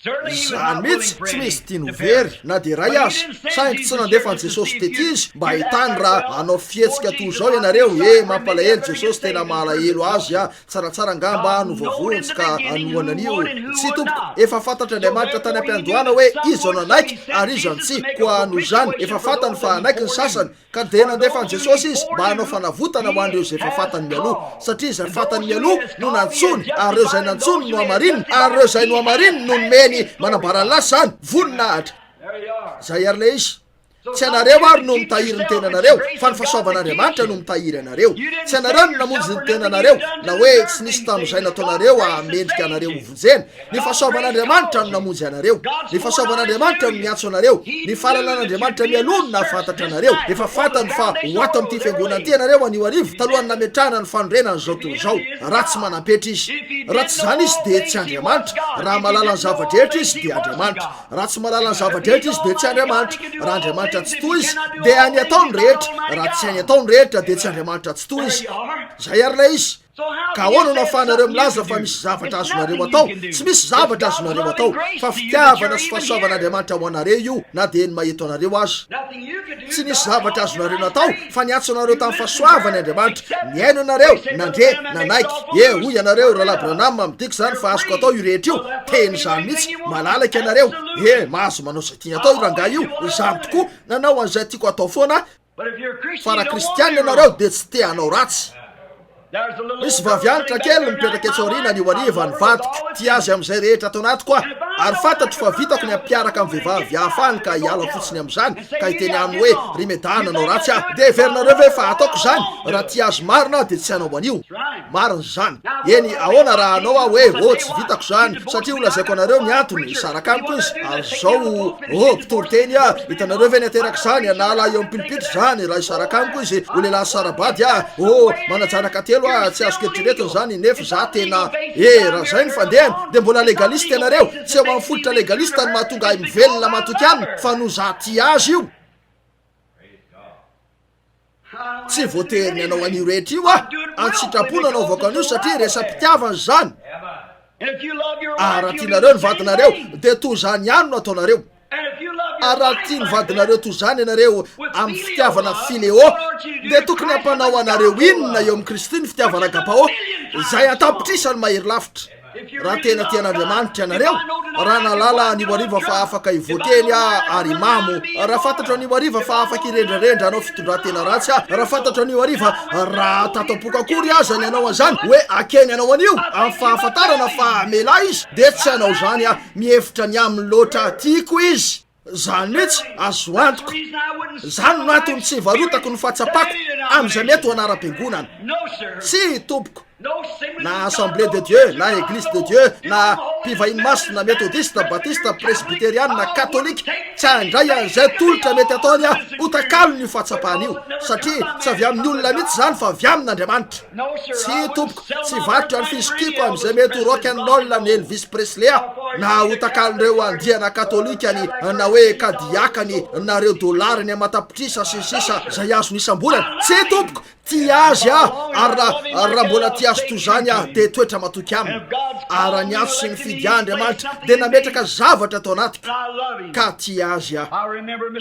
Zany mihitsy tsy misy tiano very na de ray azy, saingy tsy nandefa Jesosy tety izy mba ahitany raha anao fietsika toy zao ianareo, mampalahelo Jesosy tena malahelo azy tsaratsara ngamba no voavonjy ka anoana an'io. Tsy tompoko, efa fantatr'Andriamanitra tany am-piandohana hoe iza no anaiky ary iza no tsy, koa noho izany efa fantany fa anaiky ny sasany, ka de nandefa Jesosy izy mba hanao fanavotana ho an'ireo zay efa fantany mialoha, satria zay fantany mialoha no nantsony, ary reo zay nantsony no amarininy, ary reo zay no amarininy no nomeny manambarany lasa zany voninahitra. Zay ary le izy. Tsy anareo ary no mitahiry ny tenanareo, fa ny fahasoavan'Andriamanitra no mitahiry anareo. Tsy anareo no namonjy ny tenanareo na hoe tsy nisy tamin'izay nataonareo amendrika anareo hovonjeny. Ny fahasoavan'Andriamanitra no namonjy anareo, ny fahasoavan'Andriamanitra no miantso anareo, ny fahalalàn'Andriamanitra mialoha no nahafantatra anareo. Efa fantany fa ho ato amin'ity fiangonana ity anareo anio arivo talohany nametrahana ny fandrenany zao toy zao. Raha tsy manam-petra izy, raha tsy zany izy de tsy Andriamanitra. Raha mahalala ny zavadrehetra izy de Andriamanitra, raha tsy mahalala ny zavadrehetra izy de tsy Andriamanitra. Raha Andriamanitra tsy toy izy de any ataony rehetra, raha tsy any ataony rehetra de tsy Andriamanitra tsy toy izy. Zay ary le izy. Ka ahoana no ahafahanareo milaza fa misy zavatra azonareo atao? Tsy misy zavatra azonareo atao, fa fitiavana sy fahasoavan'Andriamanitra ho anareo io, na de ny mahito anareo azy. Tsy nisy zavatra azonareo natao fa niantso anareo tamin'ny fahasoavany Andriamanitra. Niaino anareo, nandre, nanaiky, hoy anareo raha Branham midika zany fa azoko atao io rehetra io, teny zany mihitsy, malalaka anareo, mahazo manao zay tiany atao io rangahy io, zany tokoa nanao an'izay tiako atao foana. Fa raha kristianina anareo de tsy te hanao ratsy. Misy vavianitra kely mipetraka etsy aoriana ny hariva ny vadiko, tia azy amin'izay rehetra atao anaty koa, ary fantatro fa vitako ny ampiaraka amin'ny vehivavy hafany ka hiala fotsiny amin'izany, ka hiteny aminy hoe rimedana anao ratsy aho, de verinareo ve fa ataoko zany? Raha tia azy marina de tsy hanao an'io, marina zany. Eny ahoana raha anao aho hoe tsy vitako zany, satria olazaiko anareo ny antony, saraka amiko izy, ary zao mpitory teny hitanareo ve nateraka zany, anala eo am'pilipitry zany, raha isaraka amiko izy, ho lehilahy sarabady manajanaka telo tsy azo keritreretiny zany, nefa za tena raha zay ny fandehany de mbola legaliste ianareo, tsy eo manfolitra legaliste ny mahatonga ahy mivelona matoky aminy, fa no za tia azy io. Tsy voatery ny anao an'io rehetra io antsitrapona anao voaka an'io satria resam-pitiavany zany. Raha tianareo ny vadinareo de toy zany ihany no ataonareo. Raha tia ny vadinareo toy zany ianareo amin'ny fitiavana Fileo, de tokony ampanao anareo inona eo amin'ny Kristy ny fitiavana Agapao, zay atapitrisany mahery lavitra. Raha tena tian'Andriamanitra ianareo, raha nalala ny hariva fa afaka hivoteny ary mamo, raha fantatra ny hariva fa afaka hirendrarendra anao fitondran-tena ratsy, raha fantatra ny hariva raha tatapoka akory aza ny anao an'izany hoe akeny anao an'io amin'ny fahafantarana fa mela izy, de tsy hanao zany mihevitra ny amin'ny loatra tiako izy. Zany mihitsy azo antoko. Zany no antony tsy varotako ny fahatsapako amin'izay mety ho anara-piangonana. Tsy tompoko. Na Assemblée de Dieu, na Église de Dieu, na mpivahiny masina, na méthodiste, baptiste, presbyteriana, na katolika, tsy handray an'izay tolotra mety ataony ho takalo ny fahatsapahana io, satria tsy avy amin'ny olona mihitsy zany fa avy amin'Andriamanitra. Tsy tompoko, tsy varotra ny fisikiko amin'izay mety ho rock and roll ny Elvis Presley, na ho takalon'ireo andiana katolikany, na hoe kadiakany, na reo dolariny amatapitrisa sy sisa zay azo isam-bolana. Tsy tompoko, tia azy ary raha mbola tia azy toy zany de toetra matoky aminy, ary ny antso sy ny fidy Andriamanitra de nametraka zavatra atao anatiko, ka tia azy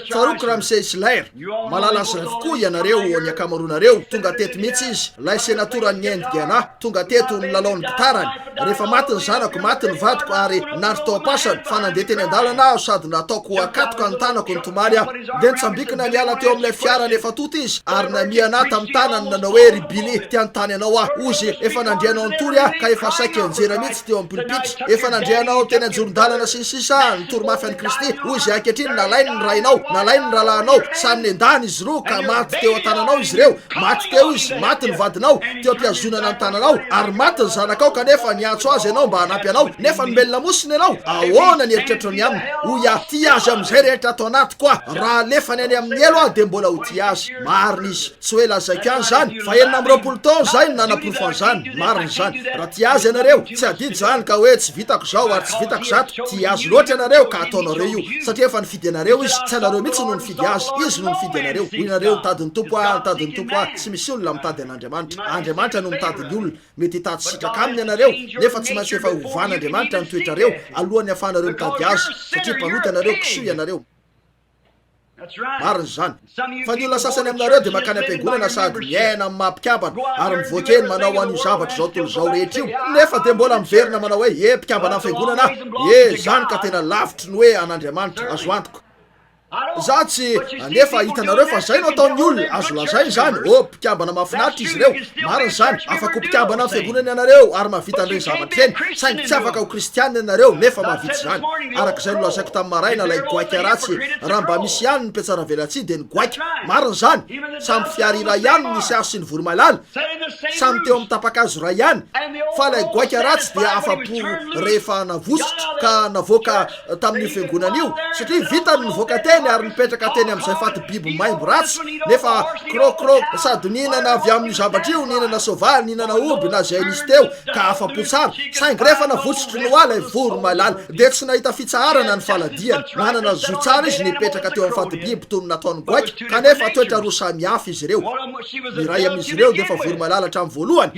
tsaroky raha misy Hislaire malala azy avokoa ianareo ny akamaroanareo tonga teto mihitsy izy lay senatorany Indiana tonga teto ny lalaon'ny gitarany rehefa maty ny zanako maty ny vadiko ary nandro tao am-pasany fa nandeha teny an-dalana sady nataoko akatoka ny tanako ny tomaly aho de nitsambikina niala teo amin'ilay fiarany efa tota izy ary namiana tamin'ny tanany nanao hoe ribili tiany anao aho ozy efa nandrianao ny tory aho ka efa saiky anjera mihitsy teo amin'ny pulpitra efa nandrianao teny anjoron-dalana sisa ny toromafy an'i Kristy ozy ankehitriny nalainy ny rainao nalainy ny rahalahinao samy nendany izy roa ka maty teo an-tananao izy reo maty teo izy maty ny vadinao teo ampiazonana ny tananao ary maty ny zanakao kanefa niantso azy ianao mba hanampy anao nefa nomelona mosiny ianao ahoana ny eritreritrany aminy oya ty azy am'izay rehetra atao anaty koa raha lefany any amin'ny elo aho de mbola ho ty azy marina izy tsy hoe lazaiko any zany fa 20 taona zay ny nanam-porofo an'izany marina zany raha ty azy ianareo tsy adidy zany ka hoe tsy vitako zao ary tsy vitako zato ty azy loatra ianareo ka ataonareo io satria efa nifidy anareo izy tsy anareo mihitsy no nifidy azy izy no nifidy anareo inareo mitadiny tompo mitadiny tompo tsy misy olona mitady an'Andriamanitra no mitady ny olona mety hitady sitraka aminy ianareo nefa tsy maintsy efa ovan'Andriamanitra ny toetrareo alohan'ny hafanareo mitady azy satria mpanoty anareo kisoy ianareo marina zany fa ny olona sasany aminareo de makany am-piangonana sady miaina amin'ny maha-pikambana ary mivoakeny manao an'io zavatra zao tolo zao rehetra io nefa de mbola miverina manao hoe mpikambana amin'ny fiangonana zany ka tena lavitry ny hoe an'Andriamanitra azo antoko za tsy nefa hitanareo fa zay no ataon'ny olona azo lazainy zany mpikambana mahafinaritra izy reo marina zany afaka ho mpikambana amin'ny fiangonana ianareo ary mahavita an'ireny zavatra reny saingy tsy afaka ho kristianina ianareo nefa mahavita zany arak'izay no lazaiko tamin'ny maraina lay goaika ratsy raha mba misy ihany ny petsara velatsy de ny goaika marina zany samby fiary iray ihany nisy azo sy ny voromalala samy teo amin'ny tapakazo ray ihany fa lay goaika ratsy de afapo rehefa navosotra ka navoaka tamin'ny fiangonana io satria vitany nivoaka teny ary nipetraka teny am'izay faty biby maimbo ratsy nefa krokro sady nihinana avy amin'ny zavatra io nihinana soavaly nihinana oby na zay nisy teo ka afapo tsara saingy rehefa navotsotry ny oala voromalala de tsy nahita fitsaharana ny faladiany nanana zo tsara izy nipetraka teo amin'ny faty biby toy ny nataony goaika kanefa toetra roa samy hafa izy reo ny ray amin'izy ireo de efa voromalala hatramin'ny voalohany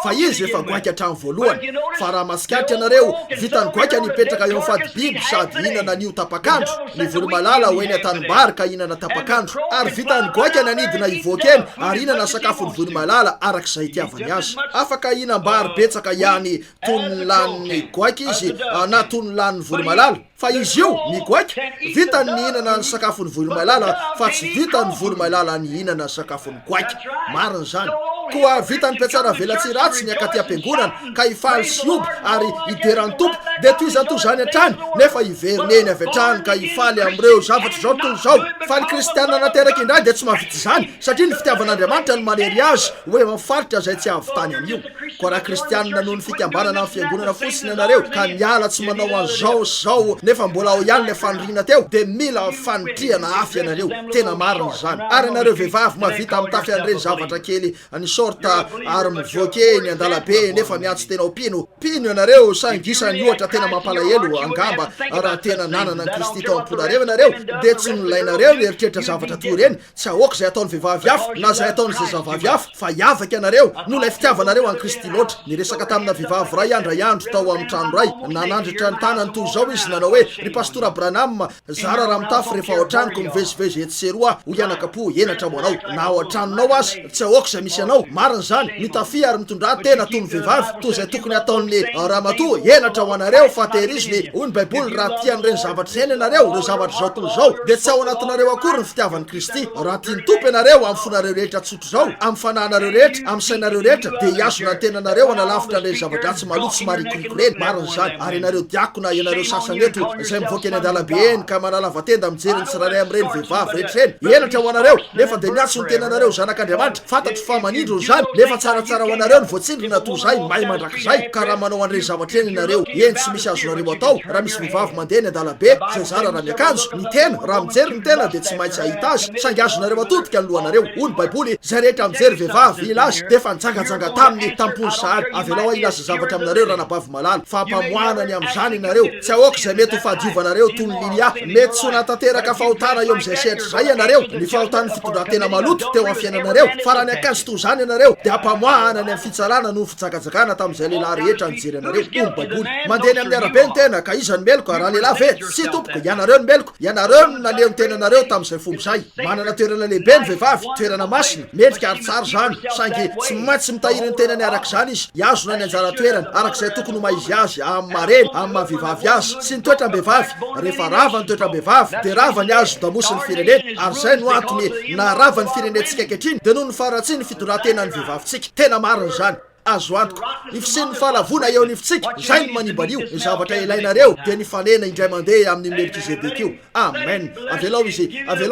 fa izy efa goaika hatramin'ny voalohany fa raha masikatra ianareo vitany goaika nipetraka eo amin'ny faty biby sady hihinana nio tapakandro ny voromalala hoeny atanimbary ka hihinana tapakandro ary vitany goaika nanidina ivoakeny ary hihinana sakafony voromalala arak'izay itiavany azy afaka hihinam-bary betsaka ihany tony lan'ny goaika izy na tony lan'ny voromalala fa izy io ny goaika vitany nihinana ny sakafony voromalala fa tsy vitany voromalala ny hihinana sakafony goaika marina zany koa vitany petsara velatsy ratsy ny akaty am-piangonana ka hifaly sy oby ary hiderany tompo de toizanto zany hatrany nefa hiverineny avy hatrany ka hifaly am'ireo zavatra zao tolo zao fa ny kristianina nateraka indray de tsy mahavita zany satria ny fitiavan'Andriamanitra ny manery azy hoe mafaritra zay tsy avy tany an'io koa raha kristianina noho ny fikambanana amin'ny fiangonana fotsiny ianareo ka niala tsy manao an'izao sy zao nefa mbola ao ihany le faniriana teo de mila fanitriana afy ianareo tena marina zany ary ianareo vehivavy mahavita mitafy an'ireny zavatra kely ny sorta ary mivoakeny andalabe nefa miantso tena ho pino ianareo sangisany ohatra tena mampalahelo angamba raha tena nanana ny Kristy tao am-ponareo ianareo de tsy nolainareo ny eritreritra zavatra toy reny tsy ahoaka zay ataony vehivavy hafa na zay ataony zazavavy hafa fa hiavaka ianareo no lay fitiavanareo any Kristy loatra niresaka tamina vehivavy ray andra andro tao amin'ny trano ray nanandritra ny tanany toy zao izy nanao hoe ry pastora Branham zara raha mitafy rehefa ao an-tranoko mivezivezy etseroa ho ianakapo enatra mo anao na ao an-tranonao azy tsy ahoaka zay misy anao marina zany mitafy ary mitondra tena toy ny vehivavy toy zay tokony ataon'ny ramatoa enatra ho anareo fa tehiriziny hoy ny baiboly raha tian'ireny zavatra zany ianareo reo zavatra zao tolo zao de tsy ao anatinareo akory ny fitiavan'ny Kristy raha tiany tompo ianareo amin'ny fonareo rehetra tsotro zao amin'ny fanahinareo rehetra amin'ny sainareo rehetra de hiazona tenanareo analafitra an'ireny zavatra tsy maloto sy marikoriko reny marina zany ary ianareo diakona ianareo sasany eto zay mivoaka eny an-dalabe eny ka manala vatenda mijery ny tsiraray amin'ireny vehivavy rehetra reny enatra ho anareo nefa de miantso ny tenanareo zanak'Andriamanitra fantatro fa manindro zany nefa tsaratsara ho anareo ny voatsindrina toy zay mahay mandrakizay ka raha manao an'ireny zavatra eny ianareo eny tsy misy azonareo atao raha misy vehivavy mandeha eny an-dalabe zay zara raha miakanjo ny tena raha mijery ny tena de tsy maintsy ahita azy sangy azonareo atodika ny lohanareo hoy ny baiboly zay rehetra mijery vehivavy ila azy de fa nijangajanga taminy fony sahady avelao ahilaza zavatra aminareo raha nabavy malala fa mpamoanany amin'izany ianareo tsy ahoaka izay mety ho fahadiovanareo toy ny Lilia mety tsy ho natanteraka fahotana eo amin'izay sehatra zay ianareo ny fahotan'ny fitondran-tena maloto teo amin'ny fiainanareo fa raha ny akanjo toy izany ianareo dia ampamoahana any amin'ny fitsarana no fitsagatjakana tamin'izay lehilahy rehetra nijery anareo omby baboly mandeha ny amin'ny arabe ny tena ka iza ny meloko raha lehilahy ve sy tompoko ianareo ny meloko ianareo no naleo ny tenanareo tamin'izay fomba zay manana toerana lehibe ny vehivavy toerana masina mendrika ary tsara zany sangy tsy maintsy mitahiry ny tenany araka izany izy iazona ny anjara toerany arak'izay tokony ho maizy azy amin'ny mareny amin'ny mahavehivavy azy sy ny toetrambehivavy rehefa rava ny toetrambehivavy dia rava ny azo damosy ny firenena ary zay no antony na rava ny firenentsika ankehitriny dia noho ny faratsy ny fitondran-tena ny vehivavyntsika tena marina zany azo antoko ny fisin'ny fahalavona eo nifitsika zay no manimban'io ny zavatra ilainareo dia ny fanena indray mandeha amin'ny Melkizedeka io amen avelao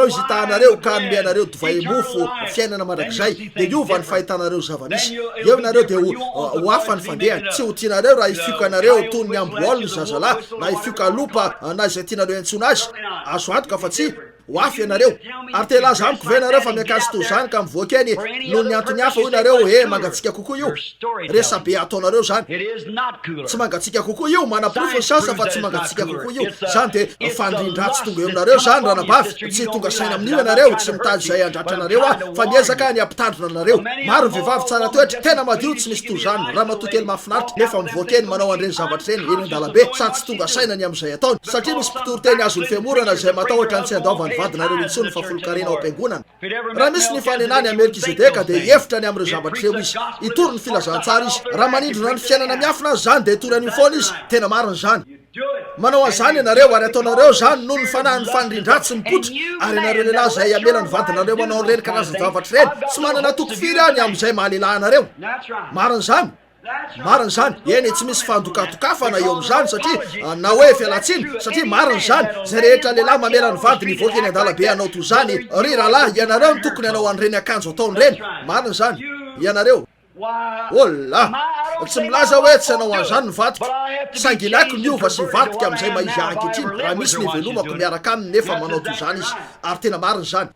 izy tahanareo ka nomeanareo divay mofo fiainana mandrakizay dia iova ny fahitanareo zava-misy eo inareo dia ho afa ny fandehany tsy ho tianareo raha ifioka anareo toy ny amboolony zazalahy na ifioka lopa na izay tianareo antsona azy azo antoka fa tsy hoafy ianareo ary telaza amiko ve nareo fa miakazy toy zany ka mivoaka eny noho ny antony hafa ho inareo mangatsika kokoa io resabe ataonareo zany tsy mangatsika kokoa io manaprofo sasa fa tsy mangatsika kokoa io zany dia fandrindratsy tonga eo aminareo zany raha nabavy tsy tonga saina amin'io ianareo tsy mitady zay andratra anareo fa miezaka ny ampitandrina anareo maro ny vehivavy tsara toetra tena madio tsy misy toy zany raha matokely mahafinaritra nefa mivoaka eny manao andreny zavatra reny eny an-dalabe sady tsy tonga saina ny amin'izay ataony satria misy mpitoroteny azony fiamorana zay matahotra ny tsy andaovany vadinareo intsony fa folo-karena ao am-piangonana raha misy ny fanenany a Melkizedeka dia efitra ny amin'ireo zavatra reo izy itory ny filazantsara izy raha manindrona ny fiainana miafina azy zany dia itorany foana izy tena marina zany manao an'izany ianareo ary ataonareo zany noho ny fanahy ny fanindrindratsy mipotra ary ianareo lehilahy zay amela ny vadinareo manao an'ireny karazany zavatra reny tsy manana toko firy any amin'izay mahalehilahy anareo marina zany marina zany eny tsy misy fandokatokafana eo amin'izany satria na hoe fialatsiny satria marina zany zay rehetra lehilahy mamela ny vadiny ivoaka eny an-dalabe anao toy zany ry rahalahy ianareo ny tokony anao an'ireny akanjo ataony reny marina zany ianareo ola tsy milaza hoe tsy anao an'izany ny vatika sangilaiko miova sy vatika amin'izay maizy ankehitriny raha misy ny velomako miaraka aminy nefa manao toy zany izy ary tena marina zany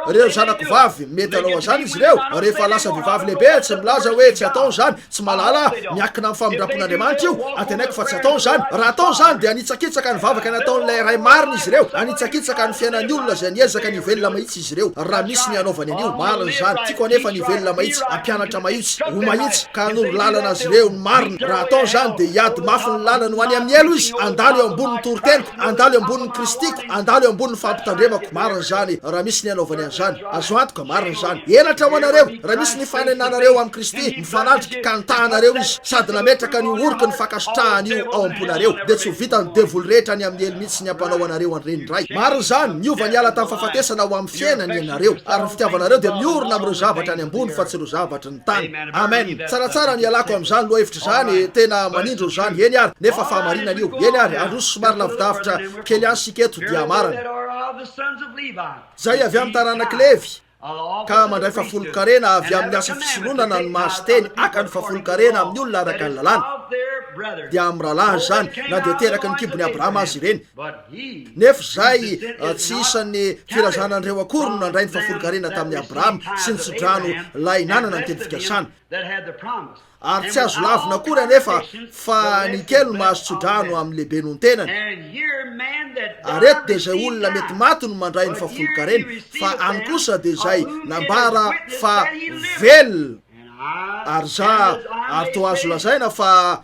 reo zanako vavy mety anao an'izany izy reo rehefa lasa vehivavy lehibe tsy milaza hoe tsy atao zany tsy malala miakina amin'ny famindrapon'Andriamanitra io atenaiko fa tsy atao zany raha atao zany dia anitsakitsaka ny vavaka ny ataon'ilay ray marina izy reo anitsakitsaka ny fiainan'ny olona zay niezaka ny velona mahitsy izy reo raha misy ny anaovany an'io marina zany tiako anefa ny velona mahitsy ampianatra mahitsy ho mahitsy ka hanoro lalana azy reo ny marina raha atao zany dia hiady mafy ny lalana ho any amin'ny elo izy andalo eo ambonin'ny toroteniko andalo eo ambonin'ny kristiko andalo eo ambonin'ny fampitandremako marina zany raha misy ny anaovany an'izany azo antoka marina zany elatra ho anareo raha misy ny fanenanareo amin'ny Kristy mifanatrika ka nitahanareo izy sady nametraka ny oroky ny fakasitrahany io ao am-ponareo dia tsy ho vita ny devoly rehetra ny amin'ny ely mihitsy ny ampanao anareo an'ireny ray marina zany miova ny ala tamin'ny fahafatesana ho amin'ny fiainany ianareo ary ny fitiavanareo dia miorona amin'ireo zavatra any ambony fa tsy ireo zavatra ny tany amen tsaratsara ny alako amin'izany loha hevitra zany tena manindro zany eny ary nefa fahamarinana io eny ary androso somary lavidavitra kely any sika eto dia marana zay avy amin'ny taranaki Levy ka mandray fafolo-karena avy amin'ny asa fisononana ny mahazo teny aka ny fafolo-karena amin'ny olona araka ny lalàna dia amin'ny rahalahy zany na dia teraka ny kibony Abrahama azy ireny nefa zay tsy isan'ny filazanan'ireo akory no nandray ny fafolo-karena tamin'ny Abrahama sy ny tsodrano lay nanana ny teny fikasana ary tsy azo lavina akory anefa fa ny kely no mahazo tsodrano amin'ny lehibe noho ny tenany ary eto dia zay olona mety maty no mandray ny fafolo-karena fa any kosa dia zay nambara fa velona ary za ary to azo lazaina fa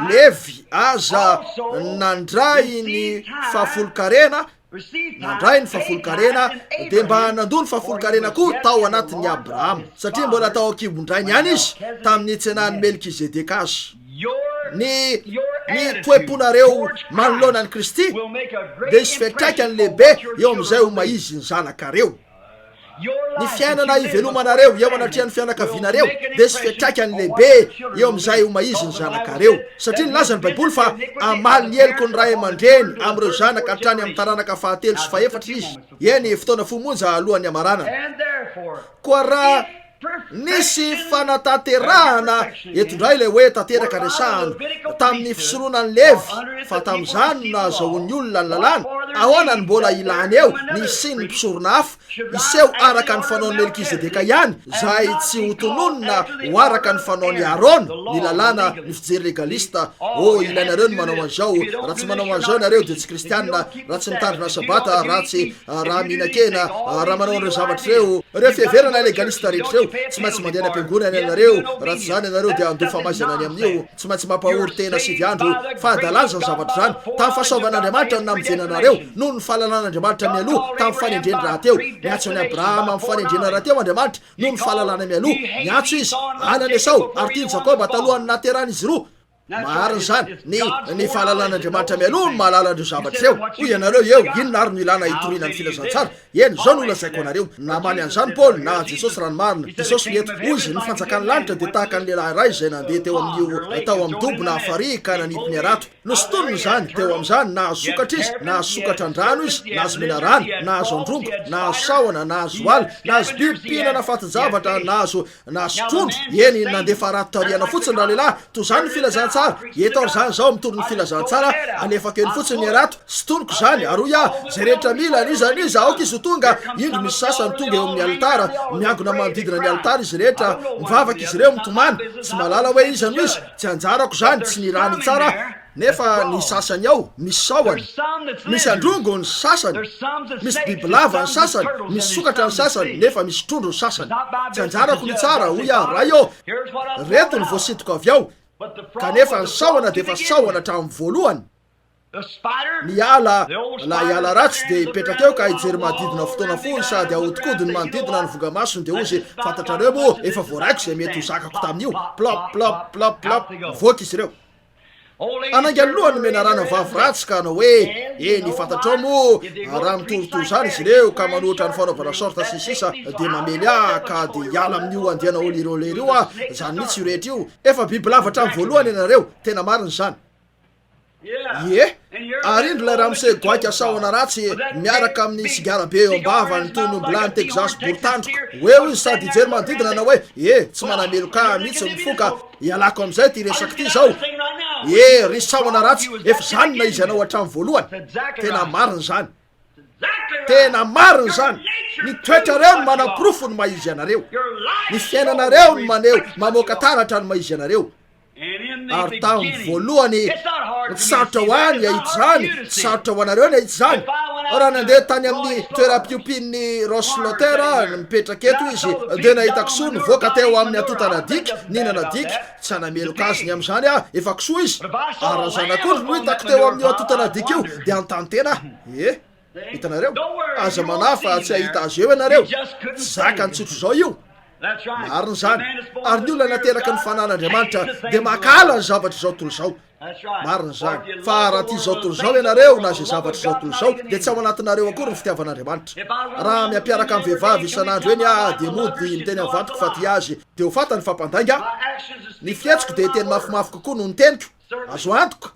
Levy aza nandray ny fafolo-karena nandray ny fafolo-karena dia mba nandony fafolo-karena koa tao anatin'ny Abrahama satria mbola tao an-kibon-drainy ihany izy tamin'ny tsenan'ny Melkizedeka azy ny toeponareo manoloana ny Kristy dia isy fiatraikany lehibe eo amin'izay ho maizy ny zanakareo ny fiainana ivelomanareo eo anatria ny fianakavianareo dia isy fiatraikany lehibe eo amin'izay ho maizy ny zanakareo satria nilaza ny baiboly fa amaly ny eloko ny ray aman-dreny amin'ireo zanaka hatrany amin'ny taranaka fahatelo sy faefatra izy eny fotoana fomonja alohan'ny amaranana koa raha nisy fanatanterahana etondray ilay hoe tanteraka resahana tamin'ny fisoronan'ny Levy fa tamin'izany nazahoan'ny olona ny lalàna ahoana ny mbola ilany eo ny siny mpisorona hafa iseho araka ny fanaony Melkizedeka ihany zay tsy ho tononona ho araka ny fanaony Arona ny lalàna ny fijery legalista. Ilainareo ny manao an'izao, raha tsy manao an'izao nareo dia tsy kristianina, raha tsy mitandrina sabata, raha tsy raha mihinan-kena, raha manao an'ireo zavatra ireo fiheverana legalista rehetra ireo tsy maintsy mandeha any am-piangonana ianareo, raha tsy zany ianareo dia andofa maizana any amin'io, tsy maintsy mampahory tena 7 andro. Fahadalana zany zavatra zany. Tamin'ny fahasoavan'Andriamanitra no namonjena anareo noho ny fahalalàn'Andriamanitra mialoha tamin'ny fanendreny rahateo. Niatso any Abrahama amin'ny fanendrena rahateo Andriamanitra noho ny fahalalàna mialoha. Niatso izy anany Esau ary tiany Jakoba talohany naterana izy roa. Marina zany ny fahalalàn'Andriamanitra mialoha ny mahalala andreo zavatra ireo. Hoy ianareo eo inona ary no ilana hitoriana ny filazantsara. Eny zao no lazaiko anareo. Namany an'izany Paoly na Jesosy ranomarina. Jesosy mety ozy ny fanjakany lanitra dia tahaka ny lehilahy iray izay nandeha teo amin'io tao amin'ny dobo na farihy ka nanipiny arato. Nosontoniny zany teo amin'izany na azo sokatra izy, na azo sokatra andrano izy, na azo mena rano, na azo androngo, na azo sahona, na azo ala, na azo biby mpihinana fatin-javatra, na azo trondro. Eny nandefa arato tariana fotsiny raha lehilahy. Toy zany ny filazantsara. Eto ary zany zao mitory ny filazantsara alefaka eny fotsiny ny arato. Sy tonoko zany aroya zay rehetra mila niza aoka izy ho tonga. Indro misy sasany tonga eo amin'ny alitara, miangona manodidina ny alitara izy rehetra, mivavaka izy ireo mitomany. Tsy malala hoe iza no izy, tsy anjarako zany, tsy nirany tsara. Nefa ny sasany ao misy sahony, misy androngo ny sasany, misy bibilava ny sasany, misy sokatra ny sasany, nefa misy trondro ny sasany. Tsy anjarako ny tsara hoya raha io reto ny voasitoko avy ao. Kanefa ny sahona dia efa sahona hatramin'ny voalohany. Ny ala la iala ratsy dia hipetraka eo ka hijery manodidina fotoana fohy sady ahodikodiny manodidina ny vogamasony dia ozy fantatrareo moa efa voaraiko izay mety ho zakako tamin'io. Plop plop plop plop voaka izy ireo. Anangalohany menarana vavy ratsy ka anao hoe ny fantatrao moa raha mitoritory zany izy ireo ka manohitra ny fanaovana sorta sisisa dia mamely ka dia hiala amin'io andihana olirolera io zany mihitsy io rehetra io. Efa biby lavatra amin'ny voalohany ianareo, tena marina zany. Ary indro ilay Ramsey goaika sahona ratsy miaraka amin'ny sigara be eo ambavany toy ny ombilany Texas borotandroko. Eo izy sady hijery manodidina na hoe tsy manameloka mihitsy mifoka ialako amin'izay ty resaka ty zao. Ry sahona ratsy efa zany na izy anao hatramin'ny voalohany. Tena marina zany. Tena marina zany. Ny toetrareo no manaporofo ny maizy anareo. Ny fiainanareo no maneho mamoaka taratra ny maizy anareo. Ary tamin'ny voalohany tsy sarotra ho any ahita zany, tsy sarotra ho anareo ny ahita zany. Raha nandeha tany amin'ny toeram-piompian'ny Roslotera mipetraka eto izy dia nahita kisoa nivoaka teo amin'ny atotana diky, ninana diky, tsy hanameloka azy ny amin'izany efa kisoa izy. Ary zanak'ondry no hitako teo amin'ny atotana diky io dia antany tena hitanareo aza manafa tsy ahita azy eo ianareo. Tsy zaka ny tsotro zao io. Marina zany. Ary ny olona nateraka ny fanan'Andriamanitra dia makala ny zavatra zao tontolo zao. Marina zany. Fa raha ty zao tontolo zao ianareo na zay zavatra zao tontolo zao dia tsy ao anatinareo akory ny fitiavan'Andriamanitra. Raha miampiaraka amin'ny vehivavy isan'andro eny dia mody miteny amin'ny vatoko fa ty azy dia ho fata ny fampandainga. Ny fietsiko dia teny mafimafy kokoa noho ny teniko. Azo antoko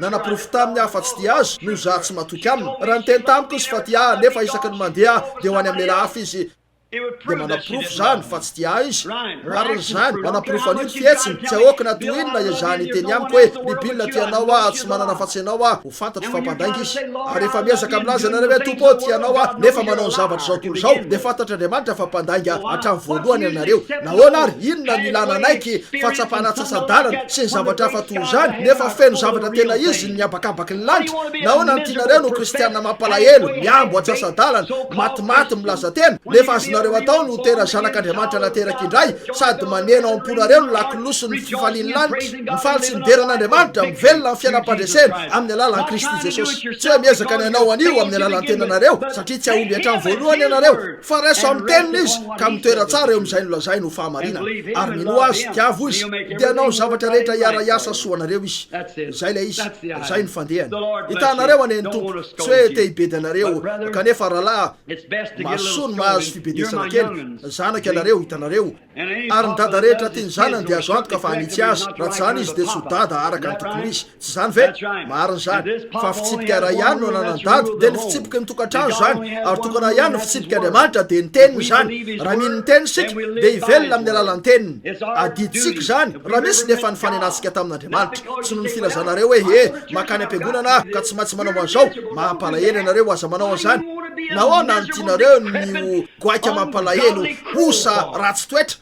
nanaporofo tamin'ny afa tsy ty azo no za tsy matoky aminy. Raha ny teny tamiko izy fa ty nefa isaky ny mandeha dia ho any amin'ny lehilahy hafa izy dia manaporofo zany fa tsy tia izy. Marina zany. Manaporofo an'io fietsiny tsy ahoaka na toinona izany teny amiko hoe ny bilina tianao tsy manana afa-tsy anao ho fantatro fampandainga izy. Ary efa miezaka amin'azy ianareo hoe tompo tianao nefa manao ny zavatra zao tontolo zao dia fantatr'Andriamanitra fampandainga hatramin'ny voalohany ianareo. Nahoana ary inona ny ilana anaiky fahatsapana atsasadalana sy ny zavatra hafa toy zany nefa feno zavatra tena izy ny abakabaky ny lanitra. Nahoana ny tianareo no kristianina mampalahelo miambo atsasadalana matimaty milaza tena nefa azonareo atao no tena zanak'Andriamanitra nateraka indray sady maneno ao am-ponareo no lakiloso ny fifaliany lanitra mifaly sy mideran'Andriamanitra mivelona ny fiainam-pandresena amin'ny alalan'i Kristy Jesosy. Tsy hoe miezaka ny anao anio amin'ny alalan'ny tenanareo satria tsy ahomby hatramin'ny voalohany ianareo fa raiso amin'ny teniny izy ka mitoera tsara eo amin'izay no lazainy ho fahamarinana. Ary mino azy tiavo izy dia hanao ny zavatra rehetra iara-iasa soanareo izy. Zay lay izy. Zay ny fandehany. Hitanareo ane ny tompo tsy hoe te hibedy anareo kanefa rahalahy mahasoa no mahazo fibedesana fahafatesana kely zanaka ianareo hitanareo ary ny dada rehetra tiany zanany dia azo antoka fa hanitsy azy raha tsy zany izy dia tsy ho dada araka ny tokony izy tsy zany ve mariny zany fa fitsipika iray ihany no ananany dada dia ny fitsipika ny tokantrano zany ary tokana ihany ny fitsipika Andriamanitra dia ny teniny zany raha mino ny teniny sika dia hivelona amin'ny alalan'ny teniny adiditsika zany raha misy nefa ny fanenansika tamin'Andriamanitra tsy noho ny filazanareo hoe makany am-piangonana ka tsy maintsy manao an'izao mahampalahelo ianareo aza manao an'izany nahoana ny tianareo nio goaika mampalahelo osa ratsy toetra